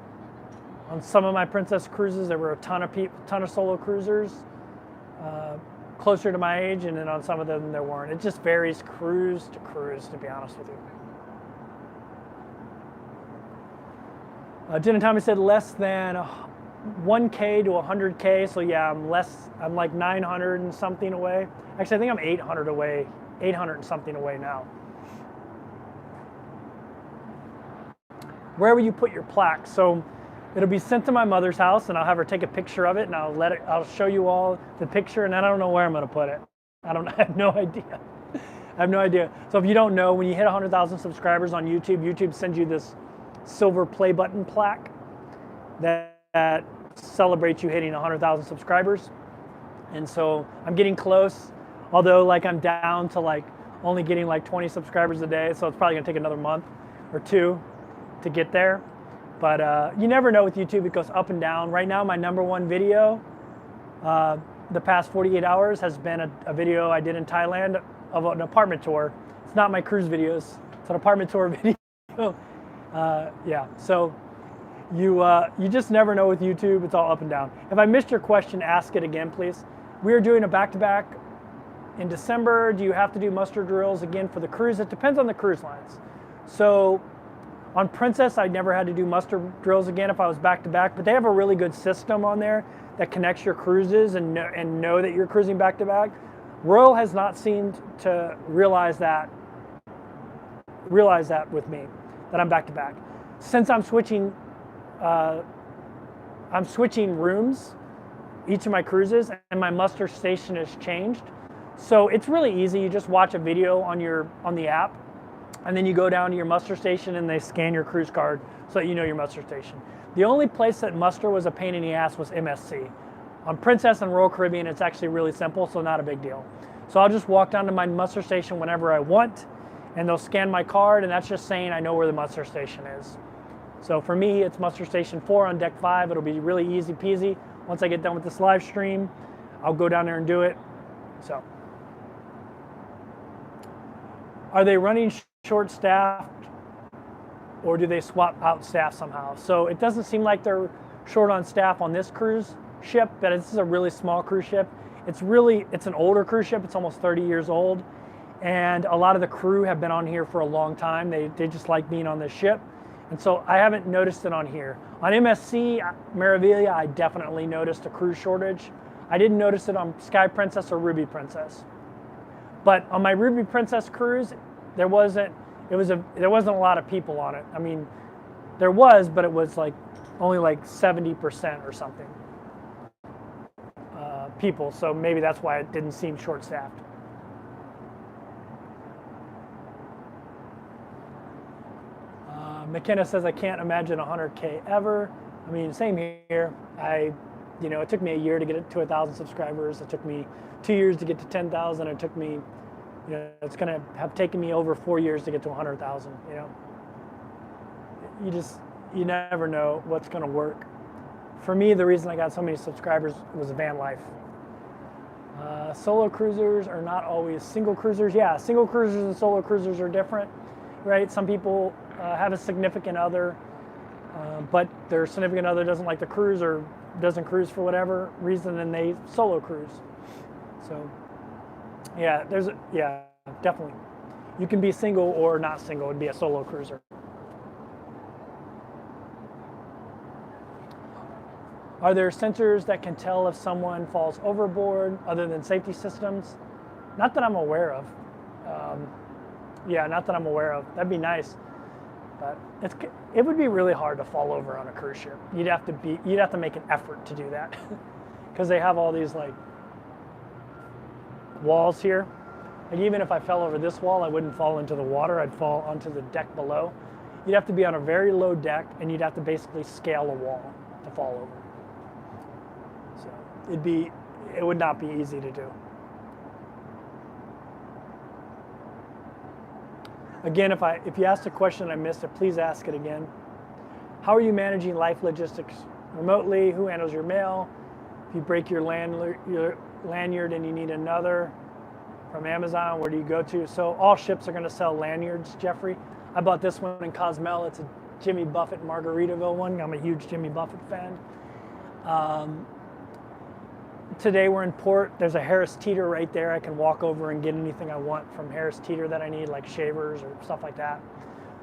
On some of my Princess cruises, there were a ton of solo cruisers closer to my age, and then on some of them, there weren't. It just varies cruise to cruise, to be honest with you. Jen and Tommy said less than 1K to 100K, so yeah, I'm like 900 and something away. Actually, I think I'm 800 away, 800 and something away now. Where will you put your plaque? So it'll be sent to my mother's house, and I'll have her take a picture of it, and I'll show you all the picture, and then I don't know where I'm gonna put it. I have no idea. I have no idea. So if you don't know, when you hit 100,000 subscribers on YouTube, YouTube sends you this silver play button plaque that celebrates you hitting 100,000 subscribers. And so I'm getting close, although like I'm down to like only getting like 20 subscribers a day, so it's probably gonna take another month or 2 to get there. But you never know with YouTube, it goes up and down. Right now, my #1 video, the past 48 hours has been a video I did in Thailand of an apartment tour. It's not my cruise videos, it's an apartment tour video. Yeah, so you just never know with YouTube, it's all up and down. If I missed your question, ask it again, please. We are doing a back-to-back in December. Do you have to do muster drills again for the cruise? It depends on the cruise lines. So on Princess, I never had to do muster drills again if I was back-to-back, but they have a really good system on there that connects your cruises and know that you're cruising back-to-back. Royal has not seemed to realize that with me, that I'm back-to-back. Since I'm switching rooms each of my cruises, and my muster station has changed. So it's really easy. You just watch a video on the app, and then you go down to your muster station and they scan your cruise card so that you know your muster station. The only place that muster was a pain in the ass was MSC. On Princess and Royal Caribbean, it's actually really simple, so not a big deal. So I'll just walk down to my muster station whenever I want, and they'll scan my card, and that's just saying I know where the muster station is. So for me, it's muster station 4 on deck 5. It'll be really easy peasy. Once I get done with this live stream, I'll go down there and do it. So, are they running short-staffed, or do they swap out staff somehow? So it doesn't seem like they're short on staff on this cruise ship, but this is a really small cruise ship. It's an older cruise ship. It's almost 30 years old, and a lot of the crew have been on here for a long time. They just like being on this ship, and so I haven't noticed it on here. On MSC Meraviglia, I definitely noticed a crew shortage. I didn't notice it on Sky Princess or Ruby Princess, but on my Ruby Princess cruise, there wasn't a lot of people on it. I mean, there was, but it was like only like 70% or something people. So maybe that's why it didn't seem short-staffed. McKenna says, I can't imagine 100K ever. I mean, same here. It took me a year to get it to 1,000 subscribers. It took me 2 years to get to 10,000. It took me, it's going to have taken me over 4 years to get to 100,000. You never know what's going to work. For me, the reason I got so many subscribers was van life. Solo cruisers are not always single cruisers. Yeah, single cruisers and solo cruisers are different, right? Some people have a significant other, but their significant other doesn't like to cruise or doesn't cruise for whatever reason, and they solo cruise. So, yeah, definitely. You can be single or not single and be a solo cruiser. Are there sensors that can tell if someone falls overboard other than safety systems? Not that I'm aware of. Not that I'm aware of. That'd be nice. But it would be really hard to fall over on a cruise ship. You'd have to make an effort to do that, because they have all these like walls here. Like even if I fell over this wall, I wouldn't fall into the water. I'd fall onto the deck below. You'd have to be on a very low deck, and you'd have to basically scale a wall to fall over. So it would not be easy to do. Again, if you asked a question and I missed it, please ask it again. How are you managing life logistics remotely? Who handles your mail? If you break your lanyard and you need another from Amazon, where do you go to? So all ships are going to sell lanyards, Jeffrey. I bought this one in Cozumel. It's a Jimmy Buffett Margaritaville one. I'm a huge Jimmy Buffett fan. Today we're in port. There's a Harris Teeter right there. I can walk over and get anything I want from Harris Teeter that I need, like shavers or stuff like that.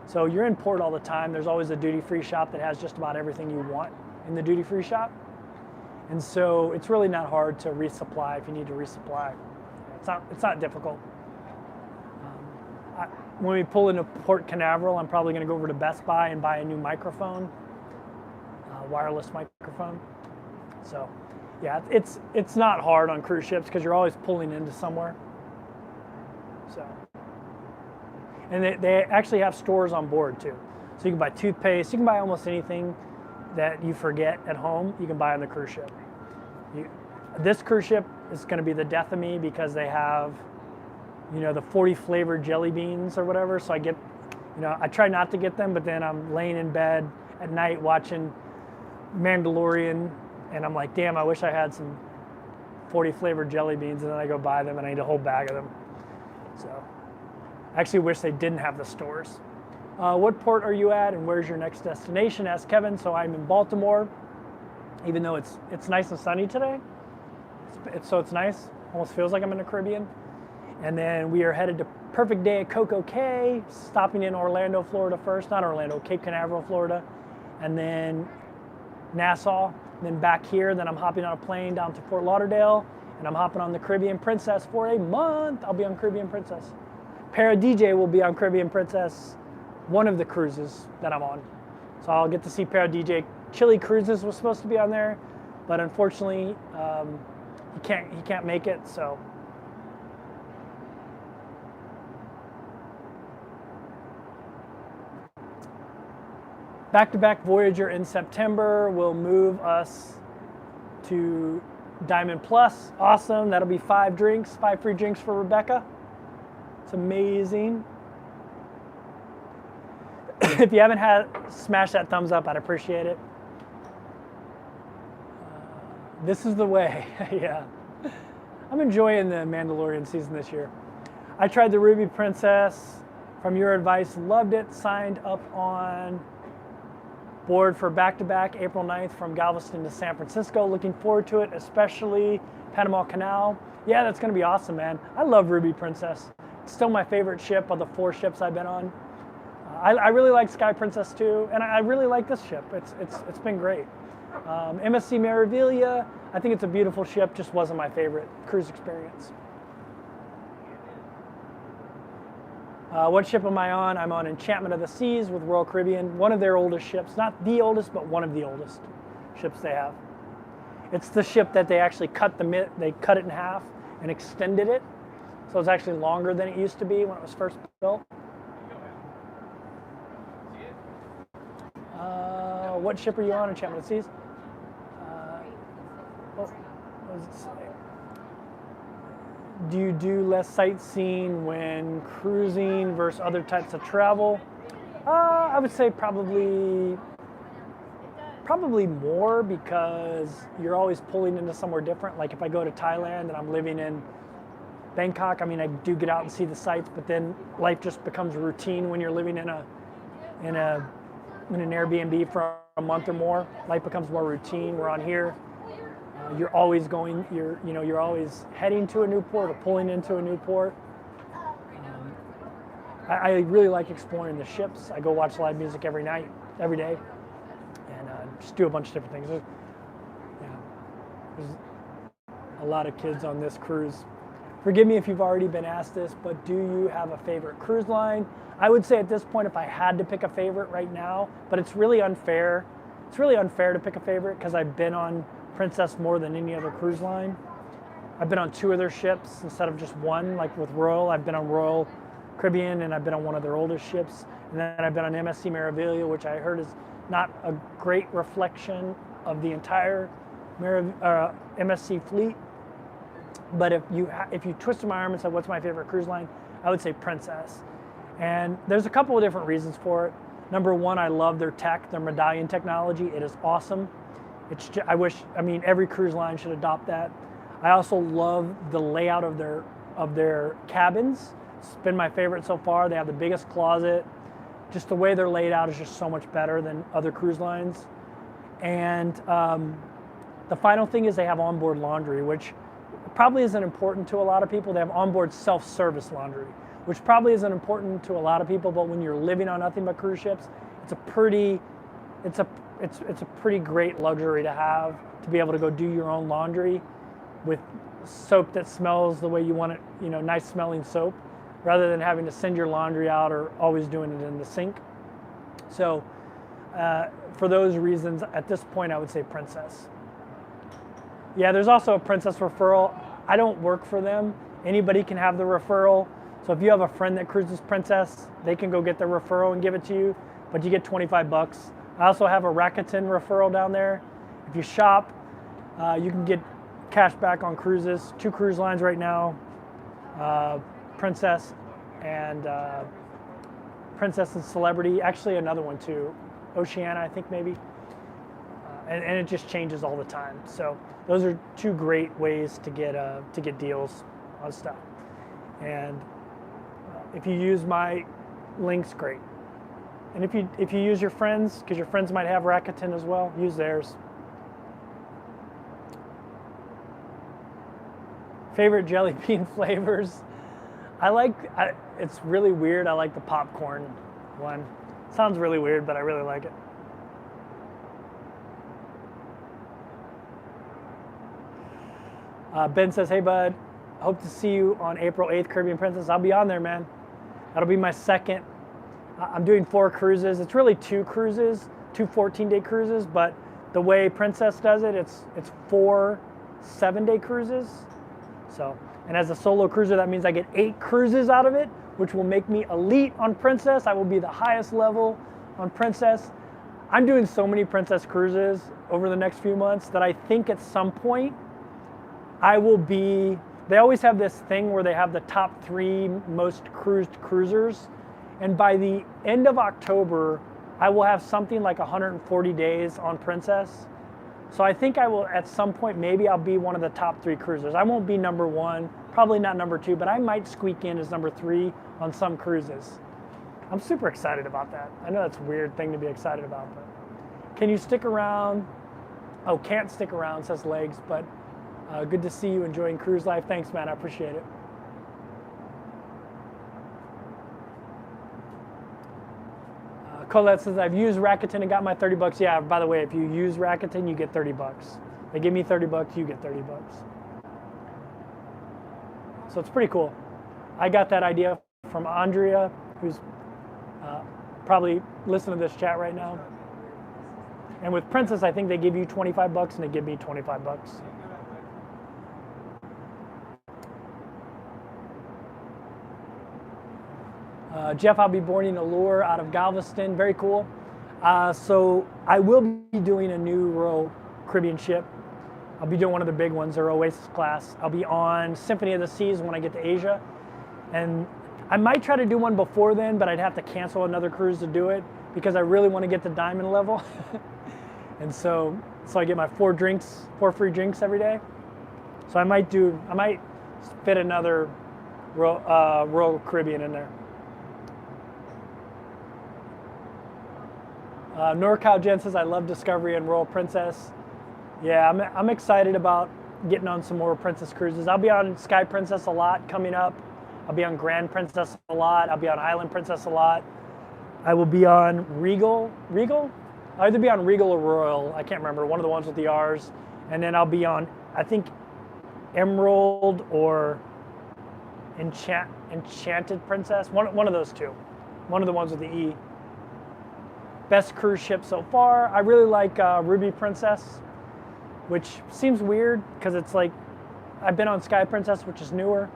So you're in port all the time. There's always a duty-free shop that has just about everything you want in the duty-free shop. And so it's really not hard to resupply if you need to resupply. It's not difficult. When we pull into Port Canaveral, I'm probably going to go over to Best Buy and buy a new microphone, wireless microphone. So, yeah, it's not hard on cruise ships because you're always pulling into somewhere. So, and they actually have stores on board too. So you can buy toothpaste, you can buy almost anything that you forget at home, you can buy on the cruise ship. This cruise ship is going to be the death of me because they have, the 40 flavored jelly beans or whatever. So I get, I try not to get them, but then I'm laying in bed at night watching Mandalorian, and I'm like, damn, I wish I had some 40 flavored jelly beans, and then I go buy them, and I need a whole bag of them. So I actually wish they didn't have the stores. What port are you at, and where's your next destination? Asked Kevin. So I'm in Baltimore, even though it's nice and sunny today. It's nice. Almost feels like I'm in the Caribbean. And then we are headed to perfect day at Coco Key, stopping in Orlando, Florida first. Not Orlando, Cape Canaveral, Florida. And then Nassau. And then back here. Then I'm hopping on a plane down to Fort Lauderdale. And I'm hopping on the Caribbean Princess for a month. I'll be on Caribbean Princess. Para DJ will be on Caribbean Princess, one of the cruises that I'm on. So I'll get to see Para DJ. Chili Cruises was supposed to be on there, but unfortunately, he can't make it, so. Back-to-back Voyager in September will move us to Diamond Plus. Awesome. That'll be 5 free drinks for Rebecca. It's amazing. If you haven't smash that thumbs up, I'd appreciate it. This is the way. Yeah. I'm enjoying the Mandalorian season this year. I tried the Ruby Princess. From your advice, loved it. Signed up on board for back-to-back April 9th from Galveston to San Francisco. Looking forward to it, especially Panama Canal. Yeah, that's going to be awesome, man. I love Ruby Princess. It's still my favorite ship of the 4 ships I've been on. I really like Sky Princess too, and I really like this ship. It's been great. MSC Meraviglia, I think it's a beautiful ship, just wasn't my favorite cruise experience. What ship am I on? I'm on Enchantment of the Seas with Royal Caribbean, one of their oldest ships. Not the oldest, but one of the oldest ships they have. It's the ship that they actually cut it in half and extended it. So it's actually longer than it used to be when it was first built. What ship are you on, Enchantment of the Seas? What does it say? Do you do less sightseeing when cruising versus other types of travel? I would say probably more, because you're always pulling into somewhere different. Like if I go to Thailand and I'm living in Bangkok, I mean, I do get out and see the sights, but then life just becomes routine when you're living in an Airbnb for a month or more. Life becomes more routine. We're on here. You're always always heading to a new port or pulling into a new port. I really like exploring the ships. I go watch live music every day, and just do a bunch of different things. There's a lot of kids on this cruise. Forgive me if you've already been asked this, but do you have a favorite cruise line? I would say at this point, if I had to pick a favorite right now, but it's really unfair. It's really unfair to pick a favorite because I've been on Princess more than any other cruise line. I've been on 2 of their ships instead of just one, like with Royal. I've been on Royal Caribbean, and I've been on one of their oldest ships. And then I've been on MSC Meraviglia, which I heard is not a great reflection of the entire MSC fleet. But if you twisted my arm and said, what's my favorite cruise line? I would say Princess. And there's a couple of different reasons for it. Number one, I love their tech, their medallion technology. It is awesome. I mean, every cruise line should adopt that. I also love the layout of their cabins. It's been my favorite so far. They have the biggest closet. Just the way they're laid out is just so much better than other cruise lines. And the final thing is they have onboard laundry, which probably isn't important to a lot of people. They have onboard self-service laundry, which probably isn't important to a lot of people, but when you're living on nothing but cruise ships, it's a pretty great luxury to have, to be able to go do your own laundry with soap that smells the way you want it, nice smelling soap, rather than having to send your laundry out or always doing it in the sink. So for those reasons, at this point, I would say Princess. Yeah, there's also a Princess referral. I don't work for them. Anybody can have the referral. So if you have a friend that cruises Princess, they can go get the referral and give it to you, but you get 25 bucks. I also have a Rakuten referral down there. If you shop, you can get cash back on cruises. 2 cruise lines right now, Princess and Celebrity. Actually, another one too, Oceania, I think maybe. And it just changes all the time. So those are 2 great ways to get deals on stuff. And if you use my links, great. And if you use your friends, because your friends might have Rakuten as well, use theirs. Favorite jelly bean flavors? It's really weird. I like the popcorn one. Sounds really weird, but I really like it. Ben says, hey bud, hope to see you on April 8th, Caribbean Princess. I'll be on there, man. That'll be my second. I'm doing 4 cruises. It's really 2 cruises, 2 14-day cruises, but the way Princess does it, it's 4 7-day cruises. So, and as a solo cruiser, that means I get 8 cruises out of it, which will make me elite on Princess. I will be the highest level on Princess. I'm doing so many Princess cruises over the next few months that I think at some point I will be, they always have this thing where they have the top 3 most cruised cruisers. And by the end of October, I will have something like 140 days on Princess. So I think I will, at some point, maybe I'll be one of the top 3 cruisers. I won't be number 1, probably not number 2, but I might squeak in as number 3 on some cruises. I'm super excited about that. I know that's a weird thing to be excited about, but can you stick around? Oh, can't stick around, says Legs, but good to see you enjoying cruise life. Thanks, man, I appreciate it. Colette says, I've used Rakuten and got my 30 bucks. Yeah, by the way, if you use Rakuten, you get 30 bucks. They give me 30 bucks, you get 30 bucks. So it's pretty cool. I got that idea from Andrea, who's probably listening to this chat right now. And with Princess, I think they give you 25 bucks and they give me 25 bucks. Jeff, I'll be boarding a Lure out of Galveston. Very cool. So I will be doing a new Royal Caribbean ship. I'll be doing one of the big ones, their Oasis class. I'll be on Symphony of the Seas when I get to Asia. And I might try to do one before then, but I'd have to cancel another cruise to do it because I really want to get to diamond level. And so I get my 4 free drinks every day. So I might fit another Royal Caribbean in there. NorCal Jen says, I love Discovery and Royal Princess. Yeah, I'm excited about getting on some more Princess cruises. I'll be on Sky Princess a lot coming up. I'll be on Grand Princess a lot. I'll be on Island Princess a lot. I will be on Regal? I'll either be on Regal or Royal. I can't remember, one of the ones with the R's. And then I'll be on, I think, Emerald or Enchanted Princess. One of those 2. One of the ones with the E. Best cruise ship so far. I really like Ruby Princess, which seems weird because it's like, I've been on Sky Princess, which is newer,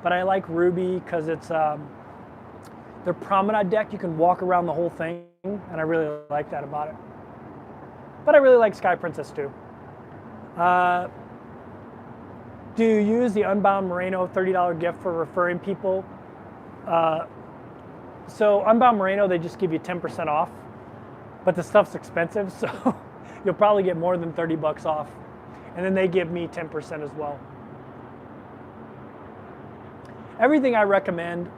but I like Ruby because it's their promenade deck. You can walk around the whole thing, and I really like that about it. But I really like Sky Princess too. Do you use the Unbound Moreno $30 gift for referring people? So Unbound Merino, they just give you 10% off, but the stuff's expensive, so you'll probably get more than 30 bucks off. And then they give me 10% as well. Everything I recommend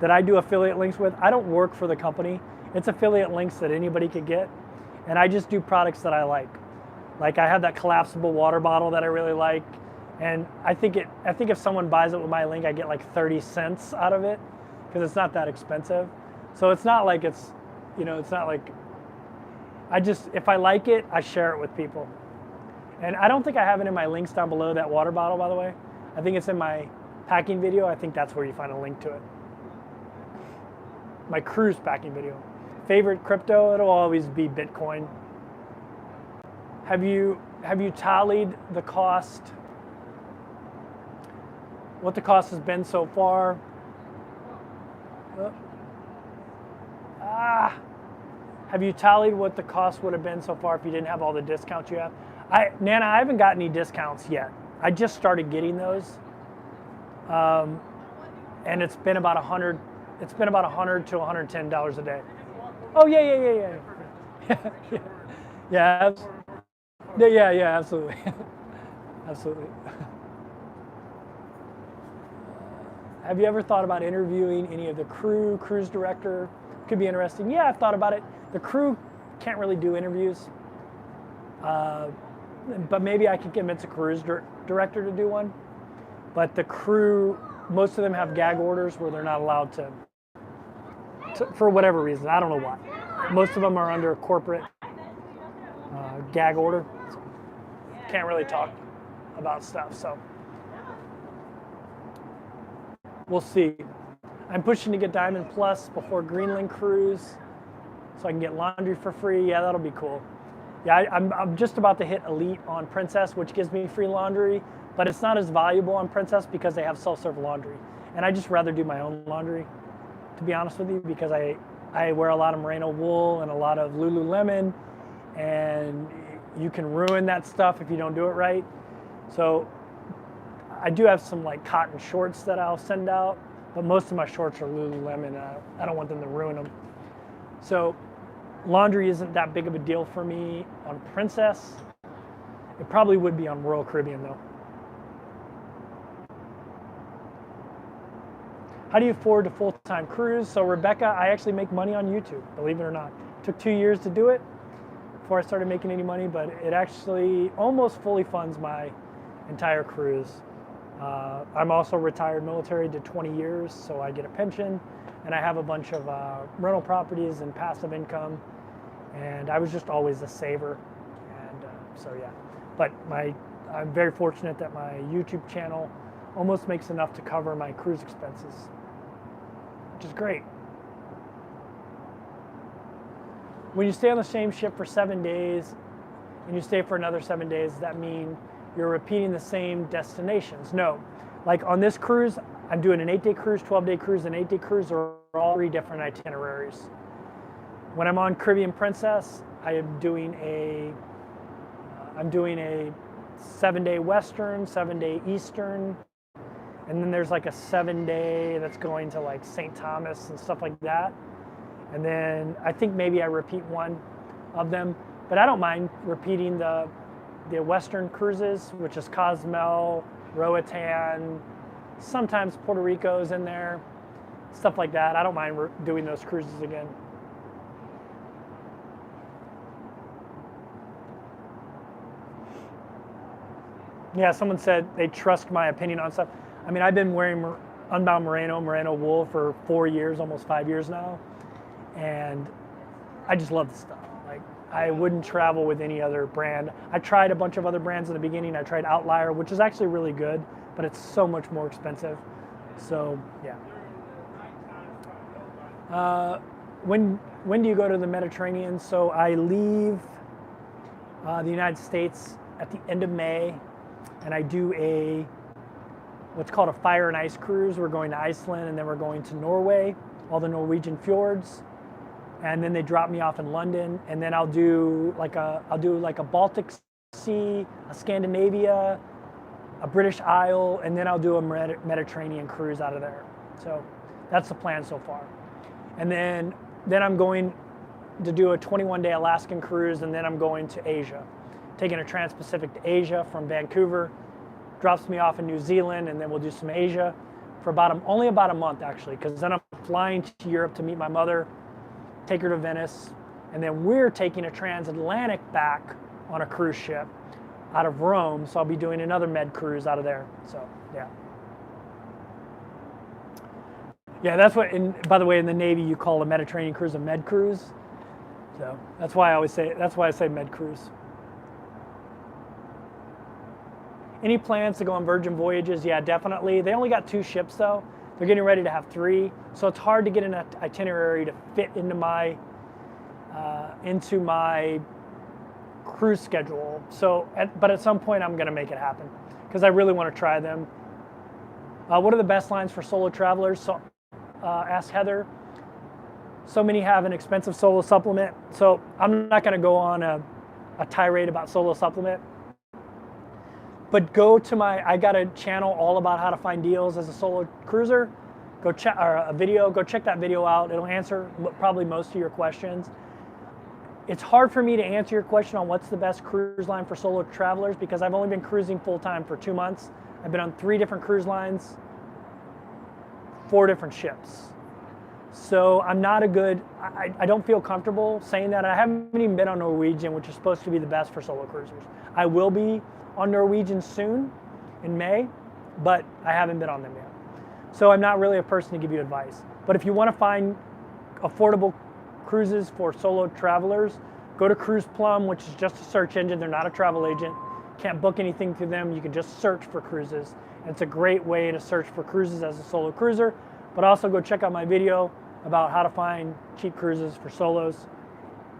that I do affiliate links with, I don't work for the company. It's affiliate links that anybody could get. And I just do products that I like. Like I have that collapsible water bottle that I really like. And I think if someone buys it with my link, I get like 30 cents out of it because it's not that expensive. So it's not like it's not like, if I like it, I share it with people. And I don't think I have it in my links down below, that water bottle, by the way. I think it's in my packing video. I think that's where you find a link to it. My cruise packing video. Favorite crypto, it'll always be Bitcoin. Have you tallied the cost? What the cost has been so far? Have you tallied what the cost would have been so far if you didn't have all the discounts you have? Nana, I haven't got any discounts yet. I just started getting those, and it's been about $100. It's been about $100 to $110 a day. Oh yeah. Yeah, absolutely, absolutely. Have you ever thought about interviewing any of the crew, cruise director? Could be interesting. Yeah, I've thought about it. The crew can't really do interviews, but maybe I could convince a cruise director to do one. But the crew, most of them have gag orders where they're not allowed to for whatever reason. I don't know why. Most of them are under a corporate gag order. So can't really talk about stuff. So we'll see. I'm pushing to get Diamond Plus before Greenland cruise, so I can get laundry for free. Yeah, that'll be cool. Yeah, I'm just about to hit Elite on Princess, which gives me free laundry, but it's not as valuable on Princess because they have self-serve laundry. And I just rather do my own laundry, to be honest with you, because I wear a lot of merino wool and a lot of Lululemon, and you can ruin that stuff if you don't do it right. So I do have some like cotton shorts that I'll send out, but most of my shorts are Lululemon. I don't want them to ruin them. So laundry isn't that big of a deal for me on Princess. It probably would be on Royal Caribbean though. How do you afford a full-time cruise? So Rebecca, I actually make money on YouTube, believe it or not. It took 2 years to do it before I started making any money, but it actually almost fully funds my entire cruise. I'm also retired military, did 20 years, so I get a pension, and I have a bunch of rental properties and passive income, and I was just always a saver, and so yeah. But I'm very fortunate that my YouTube channel almost makes enough to cover my cruise expenses, which is great. When you stay on the same ship for 7 days, and you stay for another 7 days, does that mean you're repeating the same destinations? No. Like on this cruise, I'm doing an 8-day cruise, 12-day cruise, and 8-day cruise are all 3 different itineraries. When I'm on Caribbean Princess, I'm doing a 7-day Western, 7-day Eastern, and then there's like a 7-day that's going to like St. Thomas and stuff like that. And then I think maybe I repeat one of them, but I don't mind repeating the Western cruises, which is Cozumel, Roatan, sometimes Puerto Rico's in there, stuff like that. I don't mind doing those cruises again. Yeah, someone said they trust my opinion on stuff. I mean, I've been wearing Unbound merino wool for 4 years, almost 5 years now, and I just love the stuff. Like, I wouldn't travel with any other brand. I tried a bunch of other brands in the beginning. I tried Outlier, which is actually really good, but it's so much more expensive. So, yeah. When do you go to the Mediterranean? So I leave the United States at the end of May, and I do what's called a fire and ice cruise. We're going to Iceland, and then we're going to Norway, all the Norwegian fjords, and then they drop me off in London, and then I'll do like a Baltic Sea, a Scandinavia, a British Isle, and then I'll do a Mediterranean cruise out of there. So that's the plan so far. And then I'm going to do a 21-day Alaskan cruise, and then I'm going to Asia, taking a Trans-Pacific to Asia from Vancouver, drops me off in New Zealand, and then we'll do some Asia for only about a month, actually, because then I'm flying to Europe to meet my mother, take her to Venice, and then we're taking a transatlantic back on a cruise ship out of Rome, so I'll be doing another med cruise out of there. So yeah. Yeah, that's what, by the way, in the Navy, you call a Mediterranean cruise a med cruise. So that's why I say med cruise. Any plans to go on Virgin Voyages? Yeah, definitely. They only got 2 ships though. They're getting ready to have 3. So it's hard to get an itinerary to fit into my cruise schedule. So, but at some point I'm gonna make it happen because I really want to try them. What are the best lines for solo travelers? So, asked Heather. So many have an expensive solo supplement. So I'm not gonna go on a tirade about solo supplement. But go to I got a channel all about how to find deals as a solo cruiser. Go check, or a video, go check that video out. It'll answer probably most of your questions. It's hard for me to answer your question on what's the best cruise line for solo travelers because I've only been cruising full time for 2 months. I've been on 3 different cruise lines, 4 different ships. So I'm not I don't feel comfortable saying that. I haven't even been on Norwegian, which is supposed to be the best for solo cruisers. I will be on Norwegian soon in May, but I haven't been on them yet. So I'm not really a person to give you advice. But if you want to find affordable cruises for solo travelers, go to Cruise Plum, which is just a search engine. They're not a travel agent. Can't book anything through them. You can just search for cruises. And it's a great way to search for cruises as a solo cruiser, but also go check out my video about how to find cheap cruises for solos.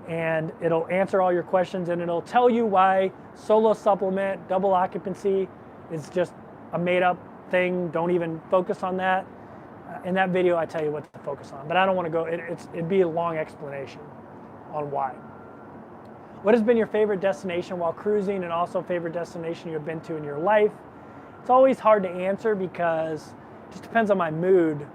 And it'll answer all your questions, and it'll tell you why solo supplement, double occupancy is just a made up thing. Don't even focus on that. In that video, I tell you what to focus on, but I don't want to go, it'd be a long explanation on why. What has been your favorite destination while cruising, and also favorite destination you've been to in your life? It's always hard to answer because it just depends on my mood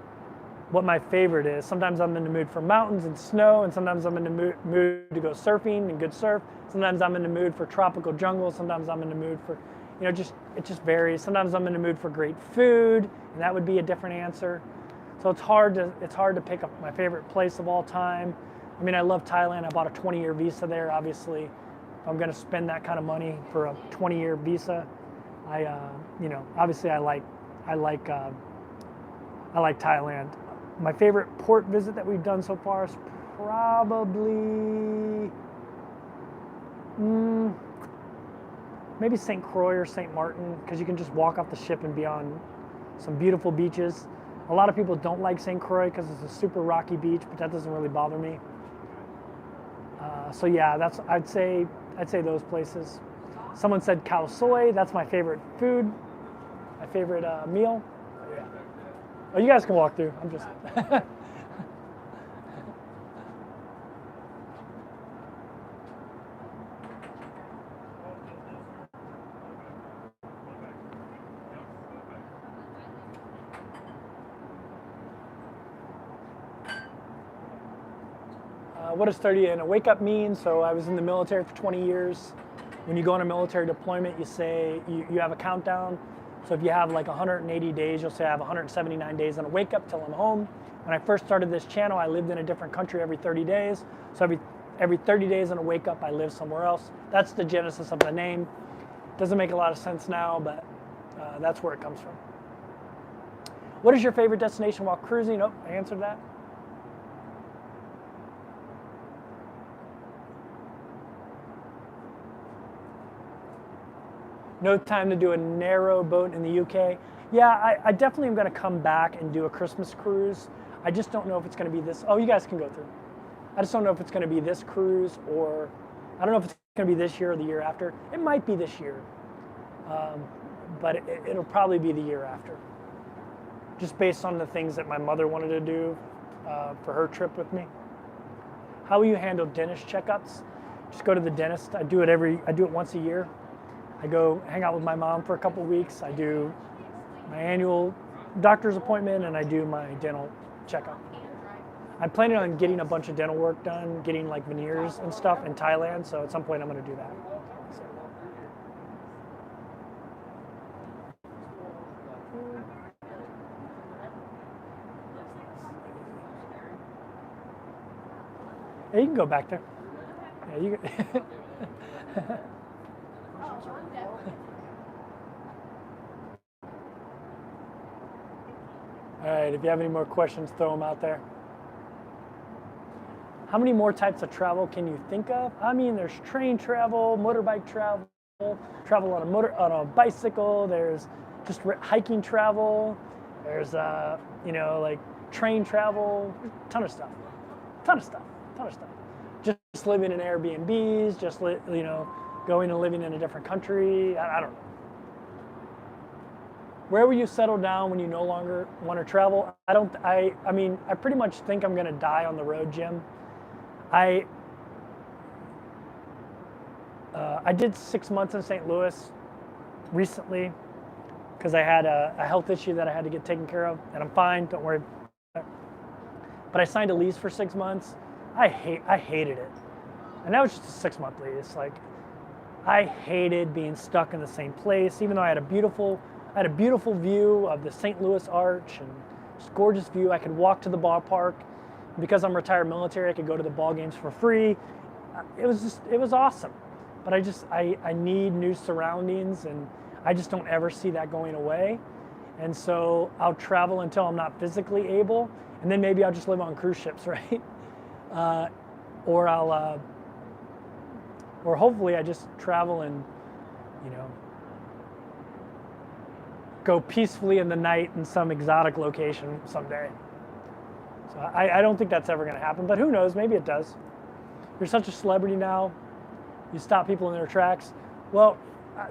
what my favorite is. Sometimes I'm in the mood for mountains and snow, and sometimes I'm in the mood to go surfing and good surf. Sometimes I'm in the mood for tropical jungle. Sometimes I'm in the mood for, it just varies. Sometimes I'm in the mood for great food, and that would be a different answer. So it's hard to pick up my favorite place of all time. I mean, I love Thailand. I bought a 20-year visa there. Obviously, if I'm going to spend that kind of money for a 20-year visa, obviously I like Thailand. My favorite port visit that we've done so far is probably maybe St. Croix or St. Martin, because you can just walk off the ship and be on some beautiful beaches. A lot of people don't like St. Croix because it's a super rocky beach, but that doesn't really bother me. So yeah, I'd say those places. Someone said khao soi. That's my favorite food, my favorite meal. Yeah. Oh, you guys can walk through. I'm just. What does 30 in a wake up mean? So I was in the military for 20 years. When you go on a military deployment, you say you have a countdown. So if you have like 180 days, you'll say I have 179 days on a wake up till I'm home. When I first started this channel, I lived in a different country every 30 days. So every 30 days on a wake up, I live somewhere else. That's the genesis of the name. Doesn't make a lot of sense now, but that's where it comes from. What is your favorite destination while cruising? Oh, I answered that. No time to do a narrow boat in the UK. Yeah, I definitely am going to come back and do a Christmas cruise. I just don't know if it's going to be this. Oh, you guys can go through. I just don't know if it's going to be this cruise, or I don't know if it's going to be this year or the year after. It might be this year, but it'll probably be the year after. Just based on the things that my mother wanted to do for her trip with me. How will you handle dentist checkups? Just go to the dentist. I do it once a year. I go hang out with my mom for a couple weeks. I do my annual doctor's appointment, and I do my dental checkup. I'm planning on getting a bunch of dental work done, getting like veneers and stuff in Thailand. So at some point I'm going to do that. So. Yeah, you can go back there. Yeah, you can. All right, if you have any more questions, throw them out there. How many more types of travel can you think of? I mean, there's train travel, motorbike travel, travel on a bicycle. There's just hiking travel. There's like train travel. Ton of stuff. Just living in Airbnbs. Just going and living in a different country. I don't know. Where will you settle down when you no longer want to travel? I mean, I pretty much think I'm going to die on the road, Jim. I did 6 months in St. Louis recently because I had a health issue that I had to get taken care of, and I'm fine, don't worry. But I signed a lease for 6 months. I hated it. And that was just a 6-month lease. Like, I hated being stuck in the same place, even though I had a beautiful view of the St. Louis Arch and just gorgeous view. I could walk to the ballpark. Because I'm retired military, I could go to the ball games for free. It was awesome. But I need new surroundings, and I just don't ever see that going away. And so I'll travel until I'm not physically able, and then maybe I'll just live on cruise ships, right? Or hopefully I just travel and, go peacefully in the night in some exotic location someday. So I don't think that's ever going to happen, but who knows? Maybe it does. You're such a celebrity now. You stop people in their tracks. Well,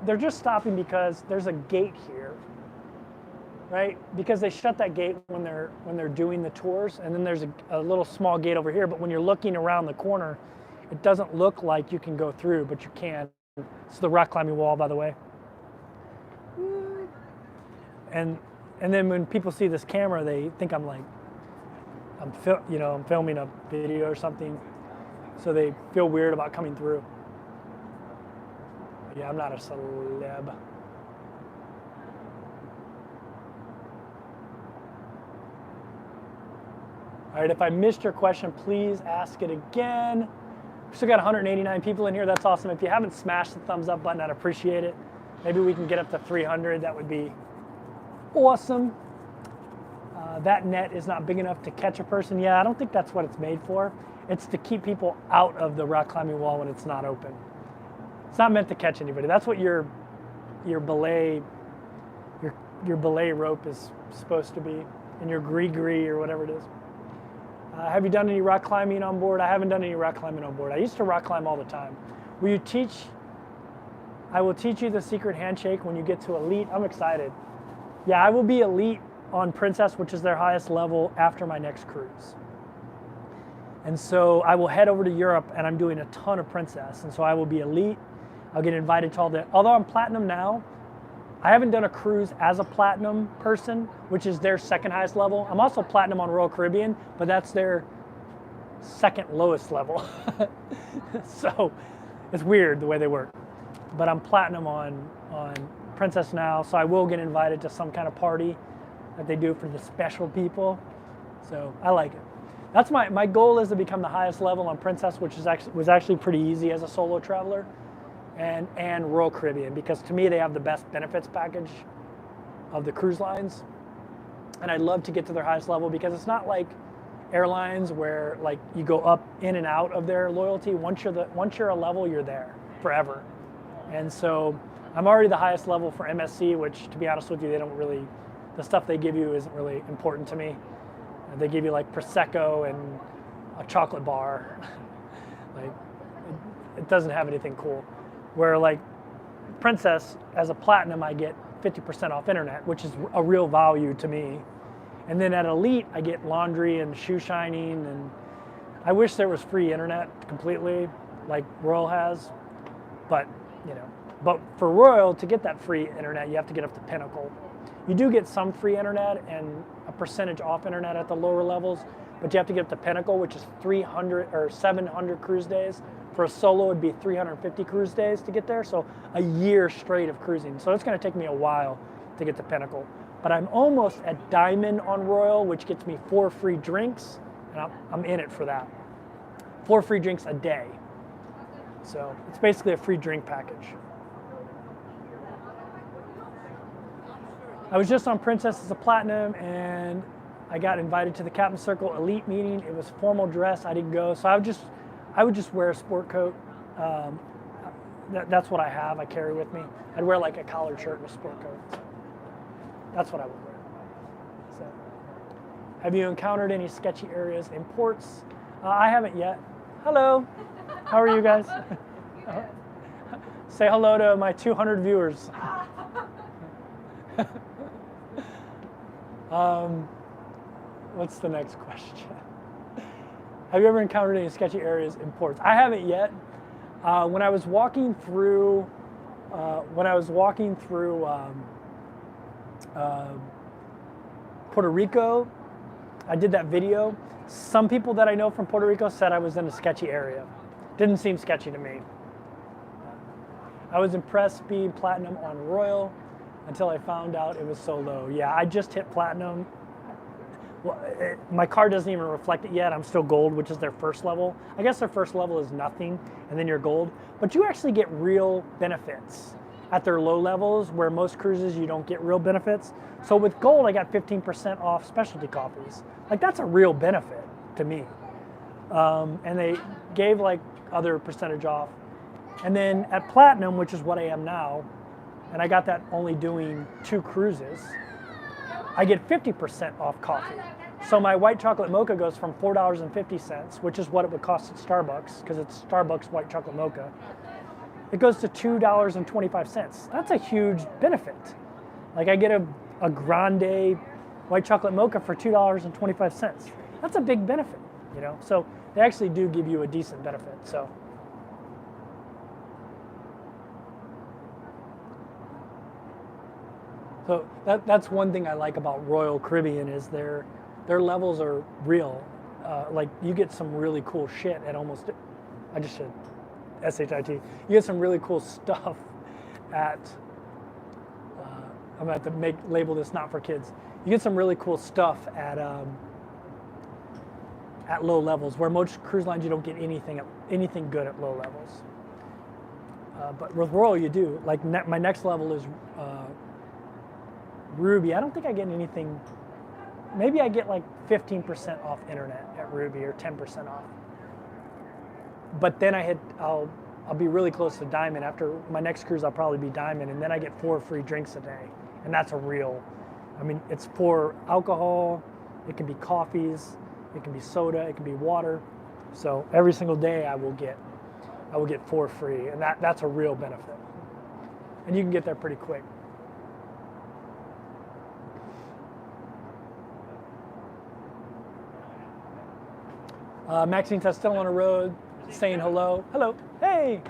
they're just stopping because there's a gate here, right? Because they shut that gate when they're doing the tours, and then there's a little small gate over here. But when you're looking around the corner, it doesn't look like you can go through, but you can. It's the rock climbing wall, by the way. And then when people see this camera, they think I'm filming a video or something, so they feel weird about coming through. But yeah, I'm not a celeb. All right, if I missed your question, please ask it again. We still got 189 people in here. That's awesome. If you haven't smashed the thumbs up button, I'd appreciate it. Maybe we can get up to 300. That would be awesome. That net is not big enough to catch a person. Yeah, I don't think that's what it's made for. It's to keep people out of the rock climbing wall when it's not open. It's not meant to catch anybody. That's what your belay rope is supposed to be, and your gree or whatever it is. Have you done any rock climbing on board? I haven't done any rock climbing on board. I used to rock climb all the time. Will you teach? I will teach you the secret handshake when you get to elite. I'm excited. Yeah, I will be elite on Princess, which is their highest level, after my next cruise. And so I will head over to Europe, and I'm doing a ton of Princess. And so I will be elite. I'll get invited to all the, although I'm platinum now, I haven't done a cruise as a platinum person, which is their second highest level. I'm also platinum on Royal Caribbean, but that's their second lowest level. So it's weird the way they work. But I'm platinum on Princess now, so I will get invited to some kind of party that they do for the special people. So I like it. That's my goal, is to become the highest level on Princess, which was actually pretty easy as a solo traveler, and Royal Caribbean, because to me they have the best benefits package of the cruise lines. And I'd love to get to their highest level, because it's not like airlines where like you go up in and out of their loyalty. Once you're a level, you're there forever. And so I'm already the highest level for MSC, which, to be honest with you, the stuff they give you isn't really important to me. They give you like Prosecco and a chocolate bar. Like, it doesn't have anything cool. Where like Princess, as a platinum, I get 50% off internet, which is a real value to me. And then at Elite, I get laundry and shoe shining, and I wish there was free internet completely, like Royal has. But for Royal, to get that free internet, you have to get up to Pinnacle. You do get some free internet, and have percentage off internet at the lower levels, but you have to get up to Pinnacle, which is 300 or 700 cruise days. For a solo, it'd be 350 cruise days to get there, so a year straight of cruising. So it's going to take me a while to get to Pinnacle. But I'm almost at Diamond on Royal, which gets me 4 free drinks, and I'm in it for that. 4 free drinks a day. So it's basically a free drink package. I was just on Princess as a Platinum, and I got invited to the Captain Circle Elite meeting. It was formal dress. I didn't go, so I would just wear a sport coat. That's what I have. I carry with me. I'd wear like a collared shirt and a sport coat. So that's what I would wear. So, have you encountered any sketchy areas in ports? I haven't yet. Hello. How are you guys? Say hello to my 200 viewers. What's the next question? Have you ever encountered any sketchy areas in ports? I haven't yet. When I was walking through, Puerto Rico, I did that video. Some people that I know from Puerto Rico said I was in a sketchy area. Didn't seem sketchy to me. I was impressed being Platinum on Royal until I found out it was so low. Yeah, I just hit Platinum. Well, my card doesn't even reflect it yet. I'm still Gold, which is their first level. I guess their first level is nothing, and then you're Gold. But you actually get real benefits at their low levels, where most cruises you don't get real benefits. So with Gold, I got 15% off specialty coffees. Like, that's a real benefit to me. And they gave like other percentage off. And then at Platinum, which is what I am now, and I got that only doing 2 cruises, I get 50% off coffee. So my white chocolate mocha goes from $4.50, which is what it would cost at Starbucks, because it's Starbucks white chocolate mocha. It goes to $2.25. That's a huge benefit. Like, I get a grande white chocolate mocha for $2.25. That's a big benefit, you know? So they actually do give you a decent benefit, so. So that's one thing I like about Royal Caribbean is their levels are real. Like, you get some really cool shit at almost, I just said SHIT. You get some really cool stuff at, I'm going to have to label this not for kids. You get some really cool stuff at low levels, where most cruise lines you don't get anything good at low levels. But with Royal you do. Like, my next level is Ruby. I don't think I get anything. Maybe I get like 15% off internet at Ruby, or 10% off. But then I'll be really close to Diamond. After my next cruise, I'll probably be Diamond, and then I get 4 free drinks a day, and that's a real. I mean, it's for alcohol. It can be coffees. It can be soda. It can be water. So every single day I will get 4 free, and that's a real benefit. And you can get there pretty quick. Maxine says, still on the road, saying hello. Hello. Hey.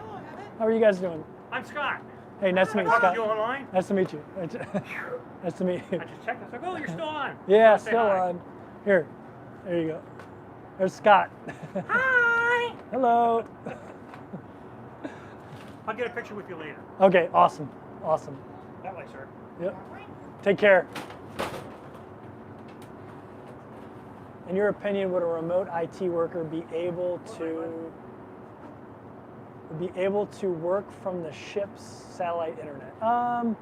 How are you guys doing? I'm Scott. Hey, nice to meet you, Scott. You online? Nice to meet you. Nice to meet you. I just checked. I was like, oh, you're still on. Yeah, still on. Here. There you go. There's Scott. Hi. Hello. I'll get a picture with you later. Okay, awesome. Awesome. That way, sir. Yep. Take care. In your opinion, would a remote IT worker be able to work from the ship's satellite internet? I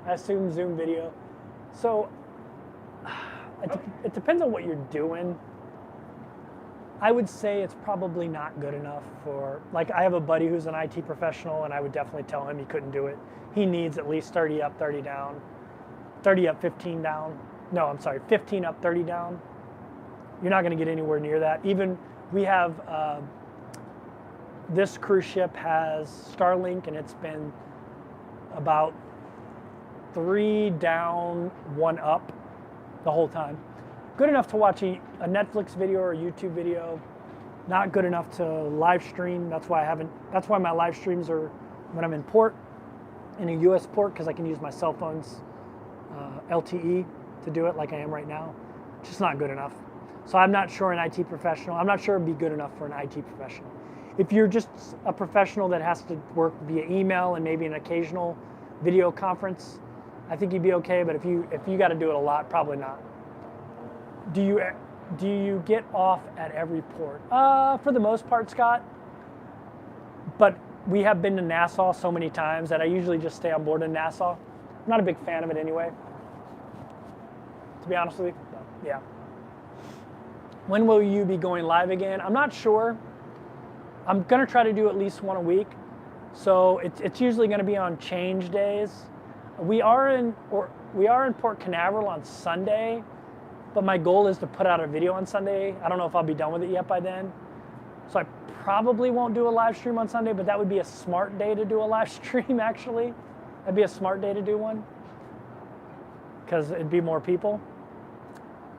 assume Zoom video. So it depends on what you're doing. I would say it's probably not good enough for, like, I have a buddy who's an IT professional, and I would definitely tell him he couldn't do it. He needs at least 30 up, 30 down, 30 up, 15 down. No, I'm sorry, 15 up, 30 down. You're not going to get anywhere near that. Even we have, this cruise ship has Starlink, and it's been about 3 down, 1 up the whole time. Good enough to watch a Netflix video or a YouTube video. Not good enough to live stream. That's why my live streams are when I'm in port, in a US port, because I can use my cell phone's LTE to do it like I am right now. just not good enough. So I'm not sure an IT professional, I'm not sure it'd be good enough for an IT professional. If you're just a professional that has to work via email and maybe an occasional video conference, I think you'd be okay, but if you got to do it a lot, probably not. Do you get off at every port? For the most part, Scott. But we have been to Nassau so many times that I usually just stay on board in Nassau. I'm not a big fan of it anyway, to be honest with you. But, yeah. When will you be going live again? I'm not sure. I'm gonna try to do at least one a week. So it's usually gonna be on change days. We are in Port Canaveral on Sunday, but my goal is to put out a video on Sunday. I don't know if I'll be done with it yet by then. So I probably won't do a live stream on Sunday, but that would be a smart day to do a live stream actually. That'd be a smart day to do one because it'd be more people.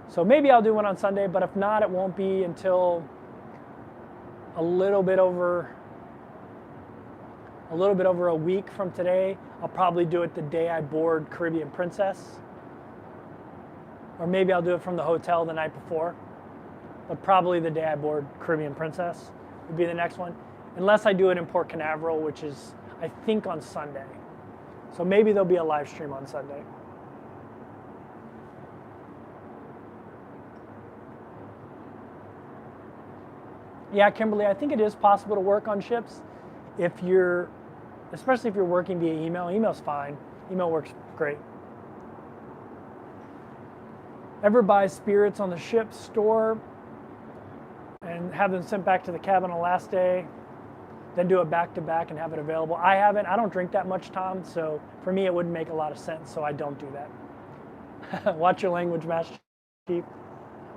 So maybe I'll do one on Sunday, but if not, it won't be until a little bit over a week from today. I'll probably do it the day I board Caribbean Princess. Or maybe I'll do it from the hotel the night before. But probably the day I board Caribbean Princess would be the next one. Unless I do it in Port Canaveral, which is, I think, on Sunday. So maybe there'll be a live stream on Sunday. Yeah, Kimberly, I think it is possible to work on ships especially if you're working via email. Email's fine. Email works great. Ever buy spirits on the ship store and have them sent back to the cabin on the last day, then do it back-to-back and have it available? I haven't. I don't drink that much, Tom, so for me it wouldn't make a lot of sense, so I don't do that. Watch your language, Master Chief.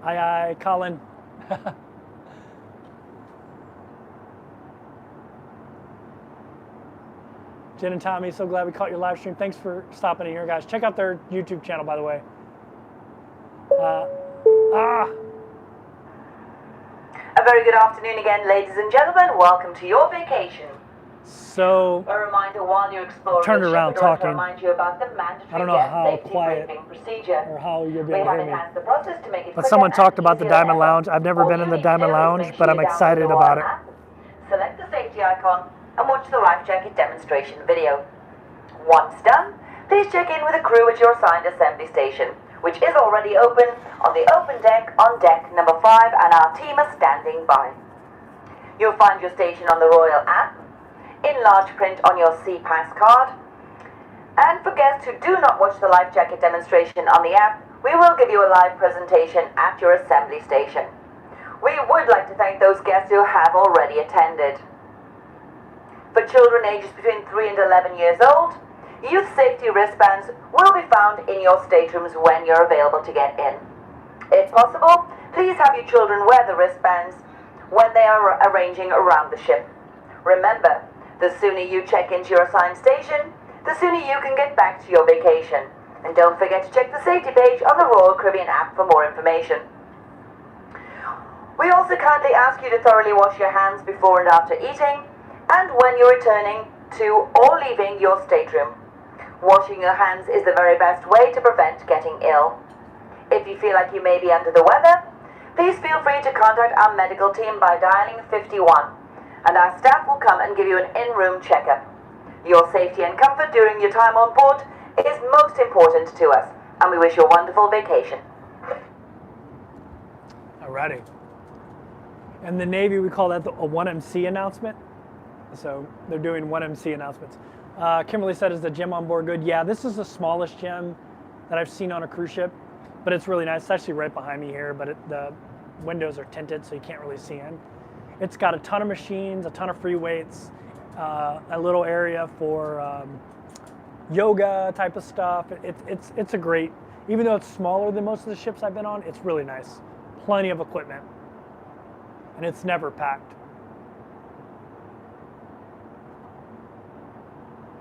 Aye, aye, Colin. Jen and Tommy, so glad we caught your live stream. Thanks for stopping in here, guys. Check out their YouTube channel, by the way. A very good afternoon again, ladies and gentlemen. Welcome to your vacation. So, A reminder while you're exploring turned the around ship, we'd like to talking. remind you about the mandatory I don't know guest how safety quiet briefing procedure. or how you'll be We able to have hear me. enhanced the process to make it But quicker someone and talked about the easier than Diamond ever. Lounge. I've never All been you in the need to Diamond do is Lounge, make but sure I'm you download excited the about Royal it. app, select the safety icon and watch the life jacket demonstration video. Once done, please check in with the crew at your assigned assembly station, which is already open on the open deck on deck number 5, and our team is standing by. You'll find your station on the Royal app, in large print on your SeaPass card, and for guests who do not watch the life jacket demonstration on the app, we will give you a live presentation at your assembly station. We would like to thank those guests who have already attended. For children ages between 3 and 11 years old, youth safety wristbands will be found in your staterooms when you're available to get in. If possible, please have your children wear the wristbands when they are arranging around the ship. Remember, the sooner you check into your assigned station, the sooner you can get back to your vacation. And don't forget to check the safety page on the Royal Caribbean app for more information. We also kindly ask you to thoroughly wash your hands before and after eating, and when you're returning to or leaving your stateroom. Washing your hands is the very best way to prevent getting ill. If you feel like you may be under the weather, please feel free to contact our medical team by dialing 51, and our staff will come and give you an in-room checkup. Your safety and comfort during your time on board is most important to us, and we wish you a wonderful vacation. Alrighty. In the Navy, we call that a 1MC announcement. So they're doing 1MC announcements. Kimberly said, is the gym on board good? Yeah, this is the smallest gym that I've seen on a cruise ship, but it's really nice. It's actually right behind me here, but the windows are tinted, so you can't really see in. It's got a ton of machines, a ton of free weights, a little area for yoga type of stuff. It's a great, even though it's smaller than most of the ships I've been on, it's really nice. Plenty of equipment, and it's never packed.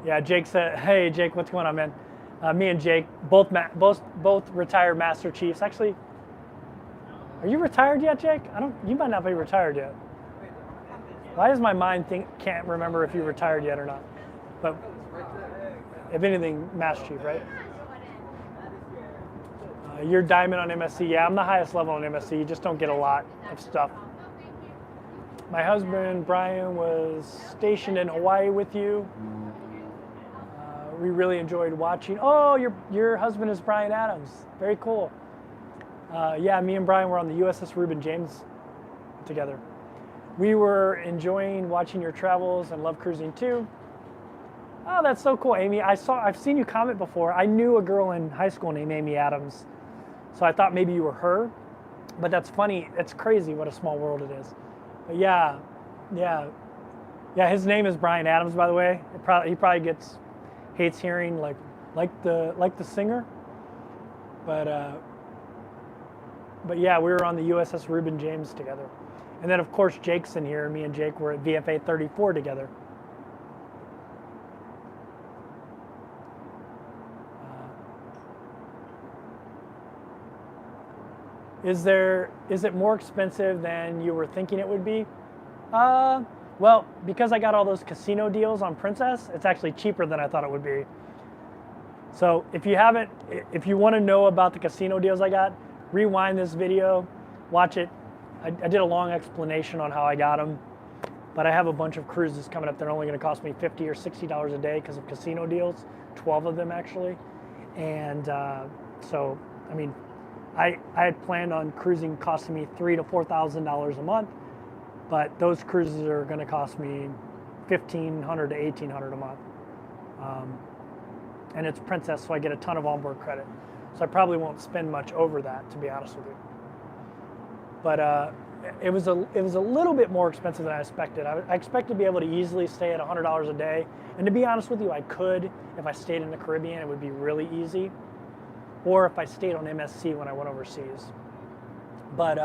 Yeah, Jake said, hey Jake, what's going on, man? Me and Jake, both retired Master Chiefs. Actually, are you retired yet, Jake? You might not be retired yet. Why does my mind can't remember if you're retired yet or not? But if anything, Master Chief, right? You're diamond on MSC. Yeah, I'm the highest level on MSC. You just don't get a lot of stuff. My husband, Brian, was stationed in Hawaii with you. We really enjoyed watching. Oh, your husband is Brian Adams. Very cool. Yeah, me and Brian were on the USS Reuben James together. We were enjoying watching your travels and love cruising too. Oh, that's so cool, Amy. I've seen you comment before. I knew a girl in high school named Amy Adams, so I thought maybe you were her. But that's funny. It's crazy what a small world it is. But yeah. His name is Brian Adams, by the way. He probably hates hearing like the singer. But yeah, we were on the USS Reuben James together. And then, of course, Jake's in here. Me and Jake were at VFA 34 together. Is it more expensive than you were thinking it would be? Well, because I got all those casino deals on Princess, it's actually cheaper than I thought it would be. So if you want to know about the casino deals I got, rewind this video, watch it. I did a long explanation on how I got them, but I have a bunch of cruises coming up that are only going to cost me $50 or $60 a day because of casino deals, 12 of them actually. And so, I mean, I had planned on cruising costing me $3,000 to $4,000 a month, but those cruises are going to cost me $1,500 to $1,800 a month. And it's Princess, so I get a ton of onboard credit. So I probably won't spend much over that, to be honest with you. But it was a little bit more expensive than I expected. I expected to be able to easily stay at $100 a day. And to be honest with you, I could. If I stayed in the Caribbean, it would be really easy. Or if I stayed on MSC when I went overseas. But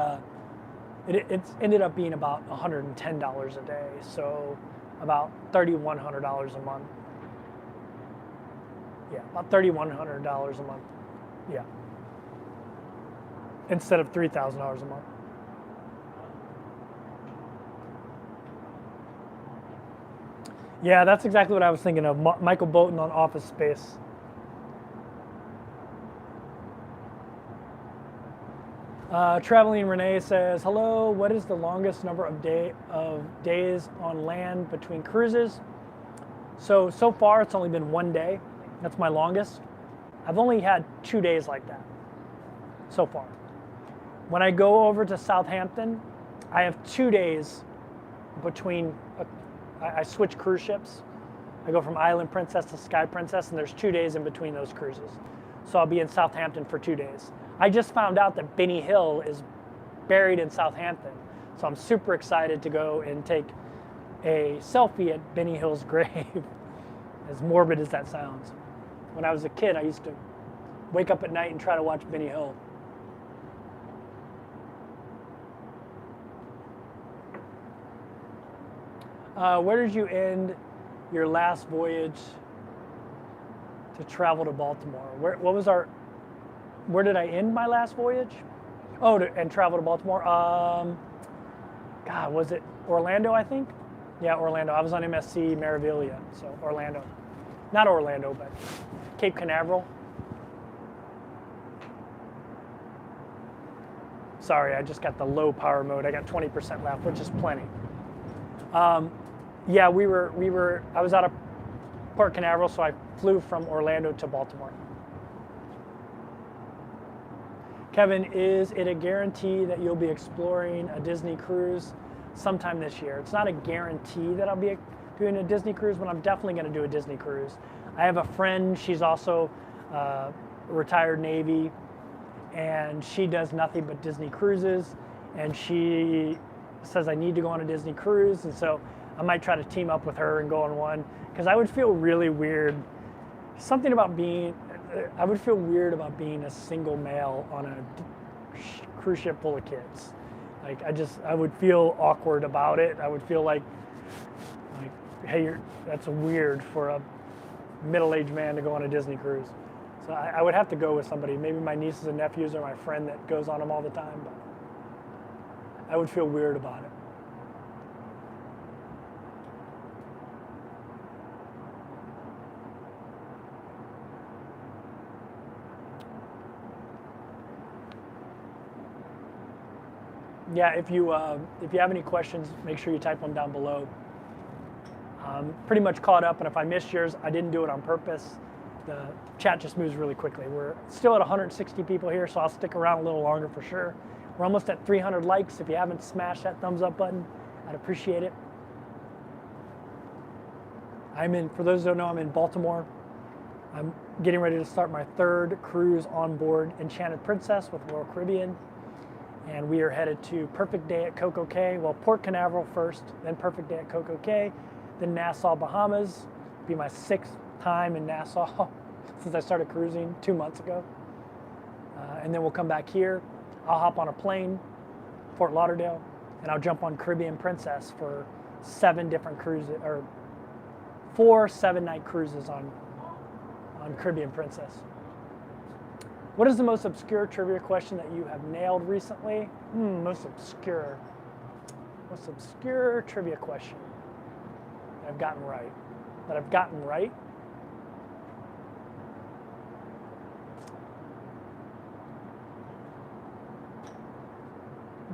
it ended up being about $110 a day. So about $3,100 a month. Yeah, about $3,100 a month. Yeah. Instead of $3,000 a month. Yeah, that's exactly what I was thinking of. Michael Bolton on Office Space. Traveling Renee says, hello, what is the longest number of days on land between cruises? So far it's only been 1 day. That's my longest. I've only had 2 days like that so far. When I go over to Southampton, I have 2 days between, I switch cruise ships. I go from Island Princess to Sky Princess, and there's 2 days in between those cruises. So I'll be in Southampton for 2 days. I just found out that Benny Hill is buried in Southampton. So I'm super excited to go and take a selfie at Benny Hill's grave, as morbid as that sounds. When I was a kid, I used to wake up at night and try to watch Benny Hill. Where did you end your last voyage to travel to Baltimore? Where did I end my last voyage? Oh, and travel to Baltimore. God, was it Orlando, I think? Yeah, Orlando. I was on MSC Meraviglia, so Orlando. Not Orlando, but Cape Canaveral. Sorry, I just got the low power mode. I got 20% left, which is plenty. Yeah, I was out of Port Canaveral, so I flew from Orlando to Baltimore. Kevin, is it a guarantee that you'll be exploring a Disney cruise sometime this year? It's not a guarantee that I'll be doing a Disney cruise, but I'm definitely going to do a Disney cruise. I have a friend, she's also retired Navy, and she does nothing but Disney cruises, and she says I need to go on a Disney cruise, and so I might try to team up with her and go on one, because I would feel really weird. I would feel weird about being a single male on a cruise ship full of kids. I would feel awkward about it. I would feel like hey, that's weird for a middle-aged man to go on a Disney cruise. So I would have to go with somebody, maybe my nieces and nephews or my friend that goes on them all the time, but I would feel weird about it. yeah, if you have any questions, make sure you type them down below. Pretty much caught up, and if I missed yours, I didn't do it on purpose. The chat just moves really quickly. We're still at 160 people here, so I'll stick around a little longer for sure. We're almost at 300 likes. If you haven't smashed that thumbs up button, I'd appreciate it. For those who don't know, I'm in Baltimore. I'm getting ready to start my 3rd cruise on board Enchanted Princess with Royal Caribbean. And we are headed to Perfect Day at Coco Key. Well, Port Canaveral first, then Perfect Day at Coco Key, then Nassau, Bahamas. It'll be my 6th time in Nassau since I started cruising 2 months ago. And then we'll come back here. I'll hop on a plane, Fort Lauderdale, and I'll jump on Caribbean Princess for 7 different cruises, or 4 7-night cruises on Caribbean Princess. What is the most obscure trivia question that you have nailed recently? Most obscure trivia question that I've gotten right.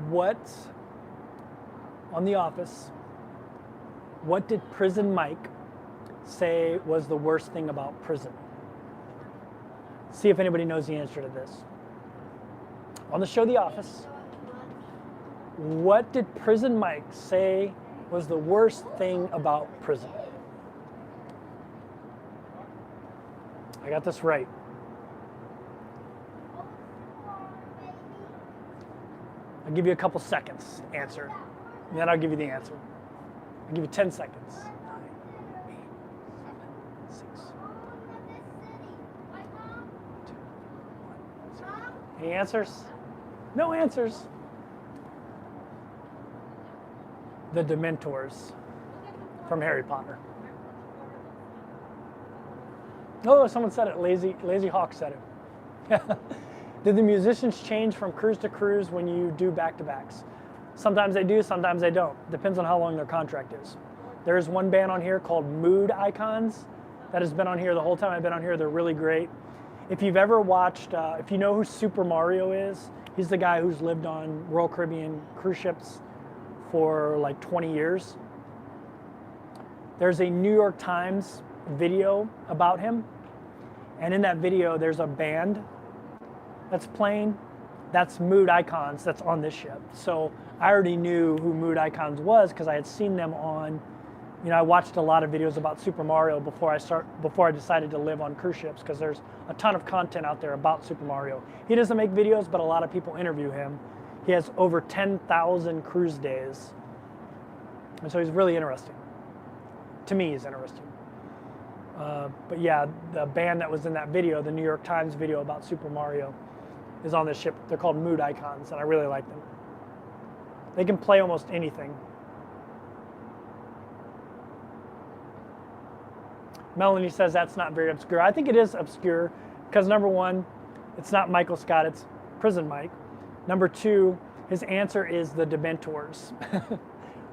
What, on The Office, what did Prison Mike say was the worst thing about prison? See if anybody knows the answer to this. On the show The Office, what did Prison Mike say was the worst thing about prison? I got this right. I'll give you a couple seconds to answer, and then I'll give you the answer. I'll give you 10 seconds. 9, 8, 7, 6, 5, 2, 1, 0. Any answers? No answers. The Dementors from Harry Potter. Oh, someone said it. Lazy Hawk said it. Did the musicians change from cruise to cruise when you do back-to-backs? Sometimes they do, sometimes they don't. Depends on how long their contract is. There's one band on here called Mood Icons that has been on here the whole time I've been on here. They're really great. If you've ever watched, if you know who Super Mario is, he's the guy who's lived on Royal Caribbean cruise ships for like 20 years. There's a New York Times video about him. And in that video, there's a band that's playing. That's Mood Icons that's on this ship. So I already knew who Mood Icons was because I had seen them on, I watched a lot of videos about Super Mario before I decided to live on cruise ships, because there's a ton of content out there about Super Mario. He doesn't make videos, but a lot of people interview him. He has over 10,000 cruise days. And so he's really interesting. To me, he's interesting. But yeah, the band that was in that video, the New York Times video about Super Mario, is on this ship. They're called Mood Icons, and I really like them. They can play almost anything. Melanie says that's not very obscure. I think it is obscure because, number one, it's not Michael Scott, it's Prison Mike. Number two, his answer is the Dementors,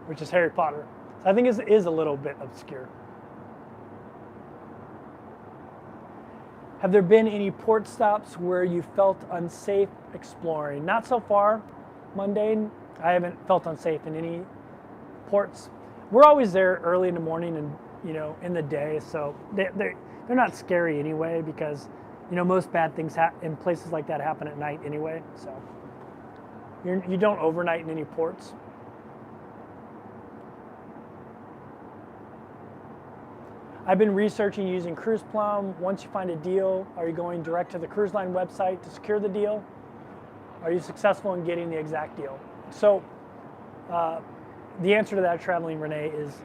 which is Harry Potter. So I think it is a little bit obscure. Have there been any port stops where you felt unsafe exploring? Not so far, Mundane. I haven't felt unsafe in any ports. We're always there early in the morning and in the day, so they're not scary anyway, because most bad things in places like that happen at night anyway. So you don't overnight in any ports. I've been researching using Cruise Plum. Once you find a deal, are you going direct to the cruise line website to secure the deal? Are you successful in getting the exact deal? So the answer to that, Traveling Renee, is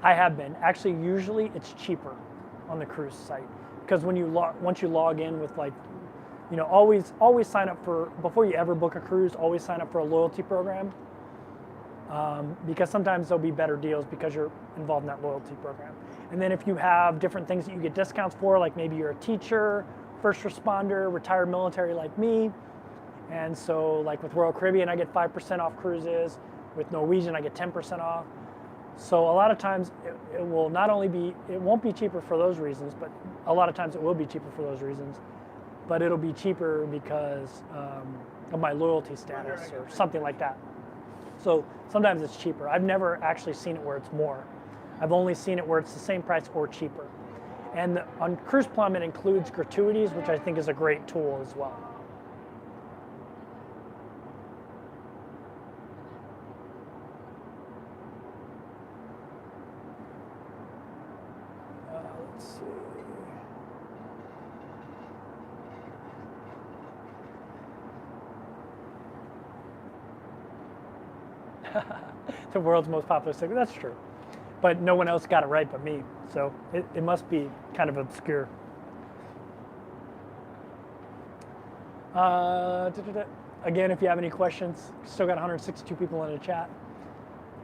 I have been. Actually, usually it's cheaper on the cruise site, because when once you log in with always sign up for, before you ever book a cruise, always sign up for a loyalty program. Because sometimes there'll be better deals because you're involved in that loyalty program. And then if you have different things that you get discounts for, like maybe you're a teacher, first responder, retired military like me, and so like with Royal Caribbean, I get 5% off cruises. With Norwegian, I get 10% off. So a lot of times it will not only be, it won't be cheaper for those reasons, but a lot of times it will be cheaper for those reasons. But it'll be cheaper because of my loyalty status or something like that. So sometimes it's cheaper. I've never actually seen it where it's more. I've only seen it where it's the same price or cheaper. And on Cruise Plum, it includes gratuities, which I think is a great tool as well. Let's see. The world's most popular sticker. That's true. But no one else got it right but me. So it must be kind of obscure. Again, if you have any questions, still got 162 people in the chat.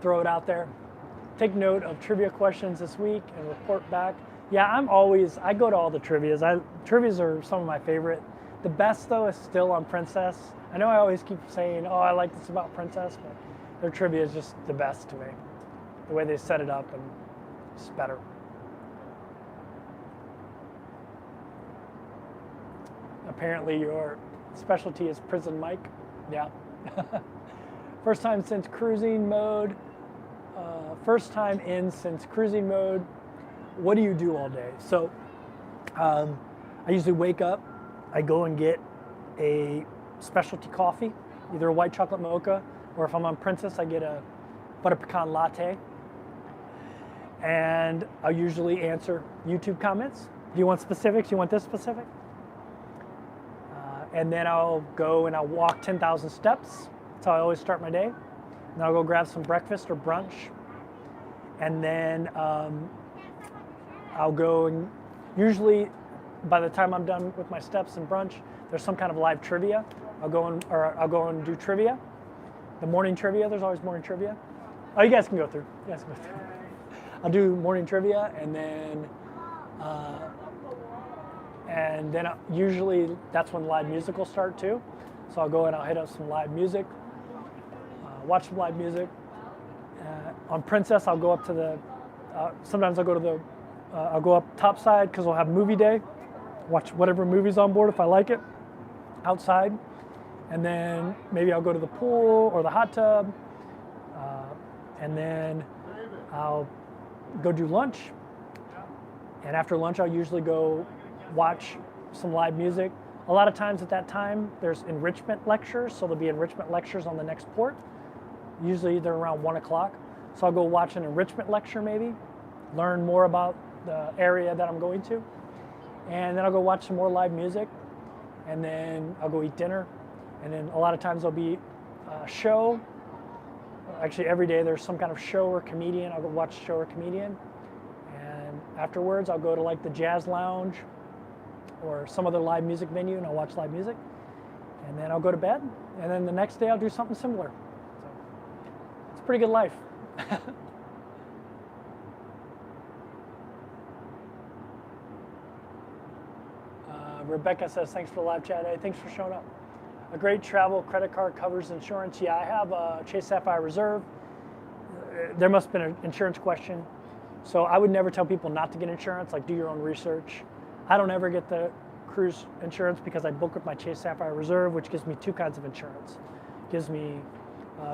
Throw it out there. Take note of trivia questions this week and report back. Yeah, I go to all the trivias. Trivias are some of my favorite. The best, though, is still on Princess. I know I always keep saying, oh, I like this about Princess, but their trivia is just the best to me. The way they set it up, and it's better. Apparently your specialty is Prison Mike. Yeah. First time since cruising mode. First time in since cruising mode. What do you do all day? So I usually wake up, I go and get a specialty coffee, either a white chocolate mocha, or if I'm on Princess, I get a butter pecan latte. And I'll usually answer YouTube comments. Do you want specifics? You want this specific? And then I'll go and I'll walk 10,000 steps. That's how I always start my day. And I'll go grab some breakfast or brunch. And then I'll go and usually by the time I'm done with my steps and brunch, there's some kind of live trivia. I'll go and do trivia. The morning trivia, there's always morning trivia. Oh, you guys can go through. You guys can go through. I'll do morning trivia, and then usually that's when live music will start too. So I'll go and I'll hit up some live music, watch some live music. On Princess, I'll go up to the. Sometimes I'll go to the. I'll go up topside because we'll have movie day. Watch whatever movie's on board if I like it. Outside, and then maybe I'll go to the pool or the hot tub, and then I'll go do lunch. And after lunch, I'll usually go watch some live music. A lot of times at that time, there's enrichment lectures, so there'll be enrichment lectures on the next port. Usually they're around 1 o'clock. So I'll go watch an enrichment lecture maybe, learn more about the area that I'm going to. And then I'll go watch some more live music, and then I'll go eat dinner. And then a lot of times there'll be a show. Actually, every day there's some kind of show or comedian. I'll go watch a show or comedian. And afterwards, I'll go to like the jazz lounge or some other live music venue, and I'll watch live music. And then I'll go to bed. And then the next day, I'll do something similar. So it's a pretty good life. Rebecca says, thanks for the live chat. Hey, thanks for showing up. A great travel credit card covers insurance. Yeah, I have a Chase Sapphire Reserve. There must have been an insurance question. So I would never tell people not to get insurance, like do your own research. I don't ever get the cruise insurance because I book with my Chase Sapphire Reserve, which gives me two kinds of insurance. It gives me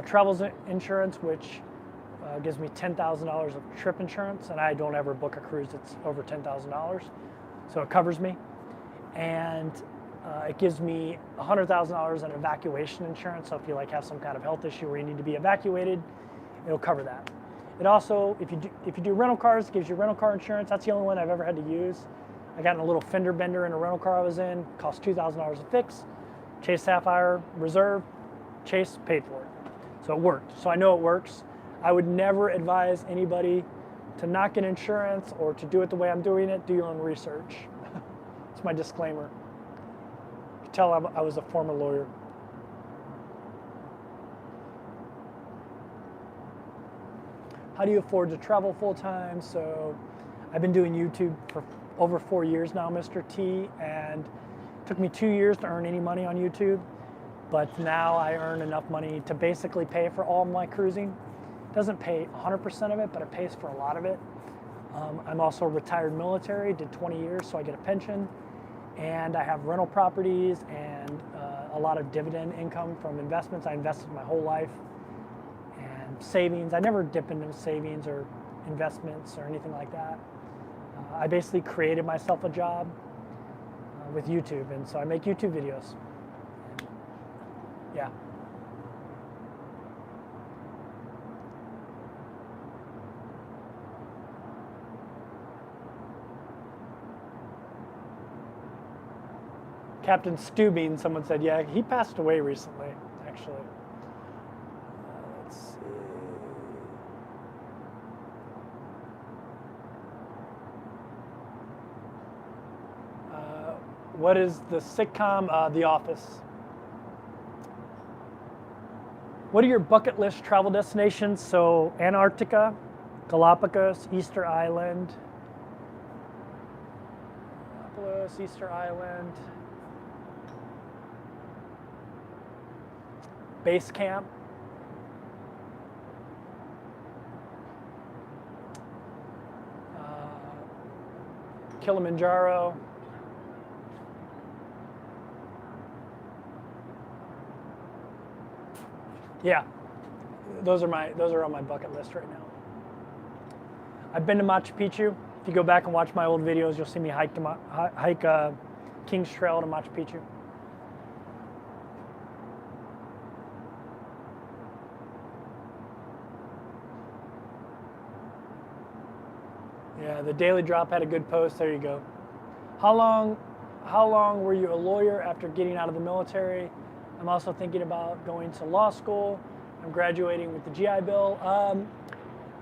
travel insurance, which gives me $10,000 of trip insurance, and I don't ever book a cruise that's over $10,000. So it covers me. And it gives me $100,000 in evacuation insurance. So if you like have some kind of health issue where you need to be evacuated, it'll cover that. It also, if you do rental cars, it gives you rental car insurance. That's the only one I've ever had to use. I got in a little fender bender in a rental car I was in. Cost $2,000 a fix. Chase Sapphire Reserve, Chase paid for it. So it worked. So I know it works. I would never advise anybody to not get insurance or to do it the way I'm doing it. Do your own research. It's my disclaimer. You can tell I was a former lawyer. How do you afford to travel full time? So I've been doing YouTube for over 4 years now, Mr. T, and it took me 2 years to earn any money on YouTube, but now I earn enough money to basically pay for all my cruising. It doesn't pay 100% of it, but it pays for a lot of it. I'm also retired military, did 20 years, so I get a pension, and I have rental properties and a lot of dividend income from investments. I invested my whole life, savings. I never dip into savings or investments or anything like that. I basically created myself a job with YouTube, and so I make YouTube videos. Yeah. Captain Stubing, someone said, yeah, he passed away recently, actually. Let's see. What is the sitcom? The Office. What are your bucket list travel destinations? So Antarctica, Galapagos, Easter Island. Galapagos, Easter Island. Base camp. Kilimanjaro. Yeah, those are on my bucket list right now. I've been to Machu Picchu. If you go back and watch my old videos, you'll see me hike King's Trail to Machu Picchu. Yeah, the Daily Drop had a good post. There you go. How long were you a lawyer after getting out of the military? I'm also thinking about going to law school. I'm graduating with the GI Bill.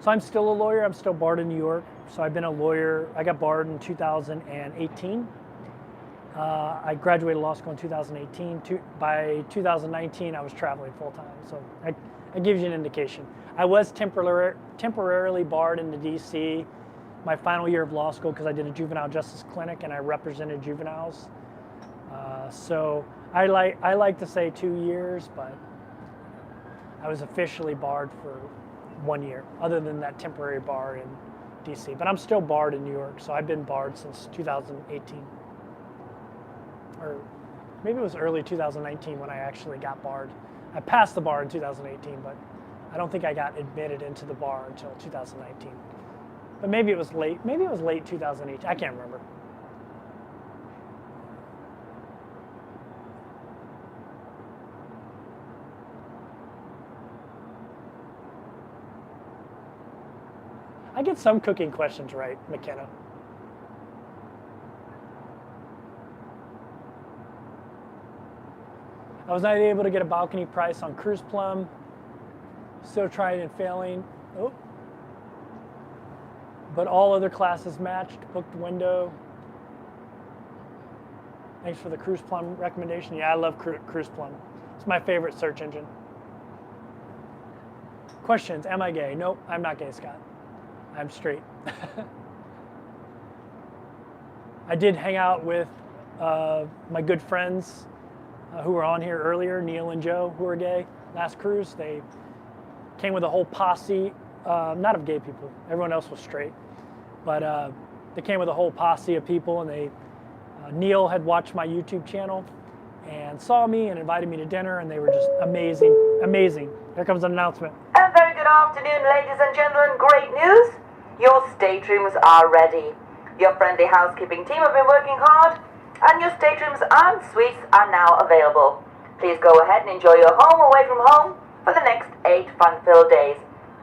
So I'm still a lawyer. I'm still barred in New York. So I've been a lawyer. I got barred in 2018. I graduated law school in 2018. By 2019, I was traveling full time. So that gives you an indication. I was temporarily barred into DC my final year of law school because I did a juvenile justice clinic and I represented juveniles. So I like to say 2 years, but I was officially barred for 1 year, other than that temporary bar in DC. But I'm still barred in New York, so I've been barred since 2018. Or maybe it was early 2019 when I actually got barred. I passed the bar in 2018, but I don't think I got admitted into the bar until 2019. But maybe it was late 2018, I can't remember. I get some cooking questions right, McKenna. I was not able to get a balcony price on Cruise Plum. Still trying and failing. Oh. But all other classes matched, booked window. Thanks for the Cruise Plum recommendation. Yeah, I love Cruise Plum. It's my favorite search engine. Questions, am I gay? Nope, I'm not gay, Scott. I'm straight. I did hang out with my good friends who were on here earlier, Neil and Joe, who are gay, last cruise. They came with a whole posse, not of gay people, everyone else was straight, but they came with a whole posse of people, and Neil had watched my YouTube channel and saw me and invited me to dinner, and they were just amazing, amazing. Here comes an announcement. A very good afternoon, ladies and gentlemen. Great news. Your staterooms are ready. Your friendly housekeeping team have been working hard, and your staterooms and suites are now available. Please go ahead and enjoy your home away from home for the next 8 fun-filled days.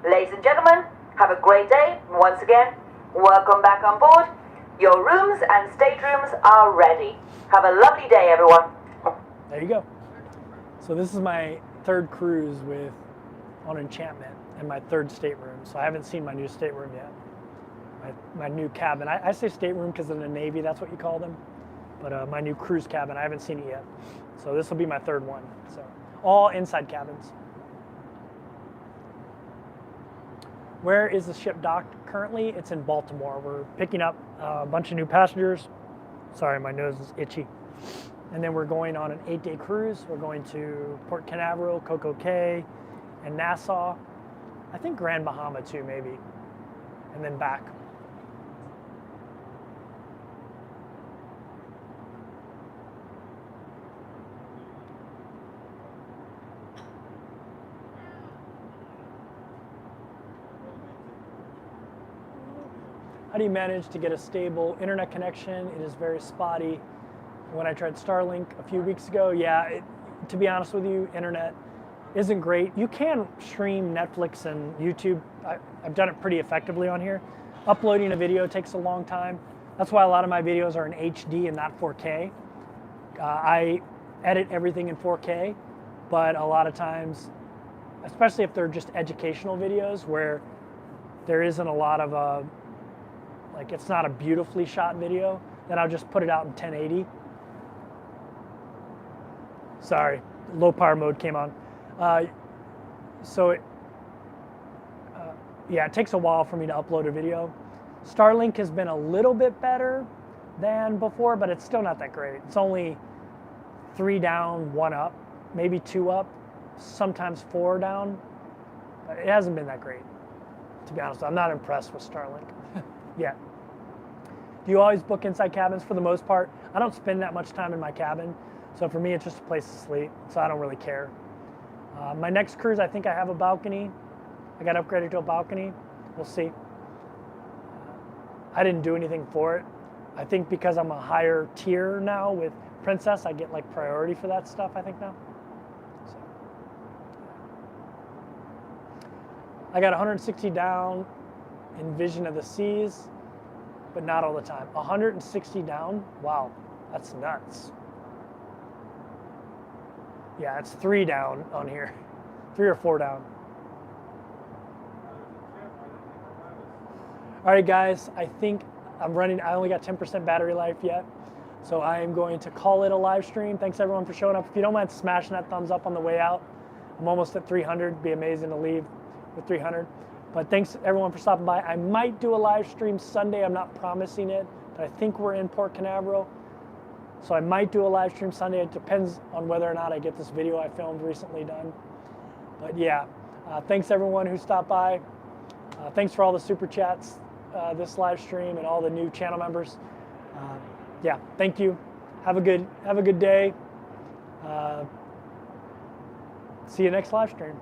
Ladies and gentlemen, have a great day. Once again, welcome back on board. Your rooms and staterooms are ready. Have a lovely day, everyone. There you go. So this is my third cruise on Enchantment and my third stateroom. So I haven't seen my new stateroom yet. My new cabin. I say stateroom because in the Navy, that's what you call them. But my new cruise cabin, I haven't seen it yet. So this will be my third one. So all inside cabins. Where is the ship docked currently? It's in Baltimore. We're picking up a bunch of new passengers. Sorry, my nose is itchy. And then we're going on an 8-day cruise. We're going to Port Canaveral, Coco Key, and Nassau. I think Grand Bahama too, maybe. And then back. How do you manage to get a stable internet connection? It is very spotty. When I tried Starlink a few weeks ago, yeah, to be honest with you, internet isn't great. You can stream Netflix and YouTube. I've done it pretty effectively on here. Uploading a video takes a long time. That's why a lot of my videos are in HD and not 4K. I edit everything in 4K, but a lot of times, especially if they're just educational videos where there isn't a lot of like it's not a beautifully shot video, then I'll just put it out in 1080. Sorry, low power mode came on. Yeah, it takes a while for me to upload a video. Starlink has been a little bit better than before, but it's still not that great. It's only 3 down, 1 up, maybe 2 up, sometimes 4 down. But it hasn't been that great, to be honest. I'm not impressed with Starlink yet. Do you always book inside cabins? For the most part, I don't spend that much time in my cabin. So for me, it's just a place to sleep, so I don't really care. My next cruise, I think I have a balcony. I got upgraded to a balcony. We'll see. I didn't do anything for it. I think because I'm a higher tier now with Princess, I get like priority for that stuff, I think now. So. I got 160 down in Vision of the Seas, but not all the time. 160 down? Wow, that's nuts. Yeah, it's 3 down on here. 3 or 4 down. All right, guys, I think I only got 10% battery life yet. So I am going to call it a live stream. Thanks everyone for showing up. If you don't mind smashing that thumbs up on the way out. I'm almost at 300. It'd be amazing to leave with 300. But thanks everyone for stopping by. I might do a live stream Sunday. I'm not promising it, but I think we're in Port Canaveral. So I might do a live stream Sunday. It depends on whether or not I get this video I filmed recently done. But yeah, thanks everyone who stopped by. Thanks for all the super chats this live stream and all the new channel members. Yeah, thank you. Have a good day. See you next live stream.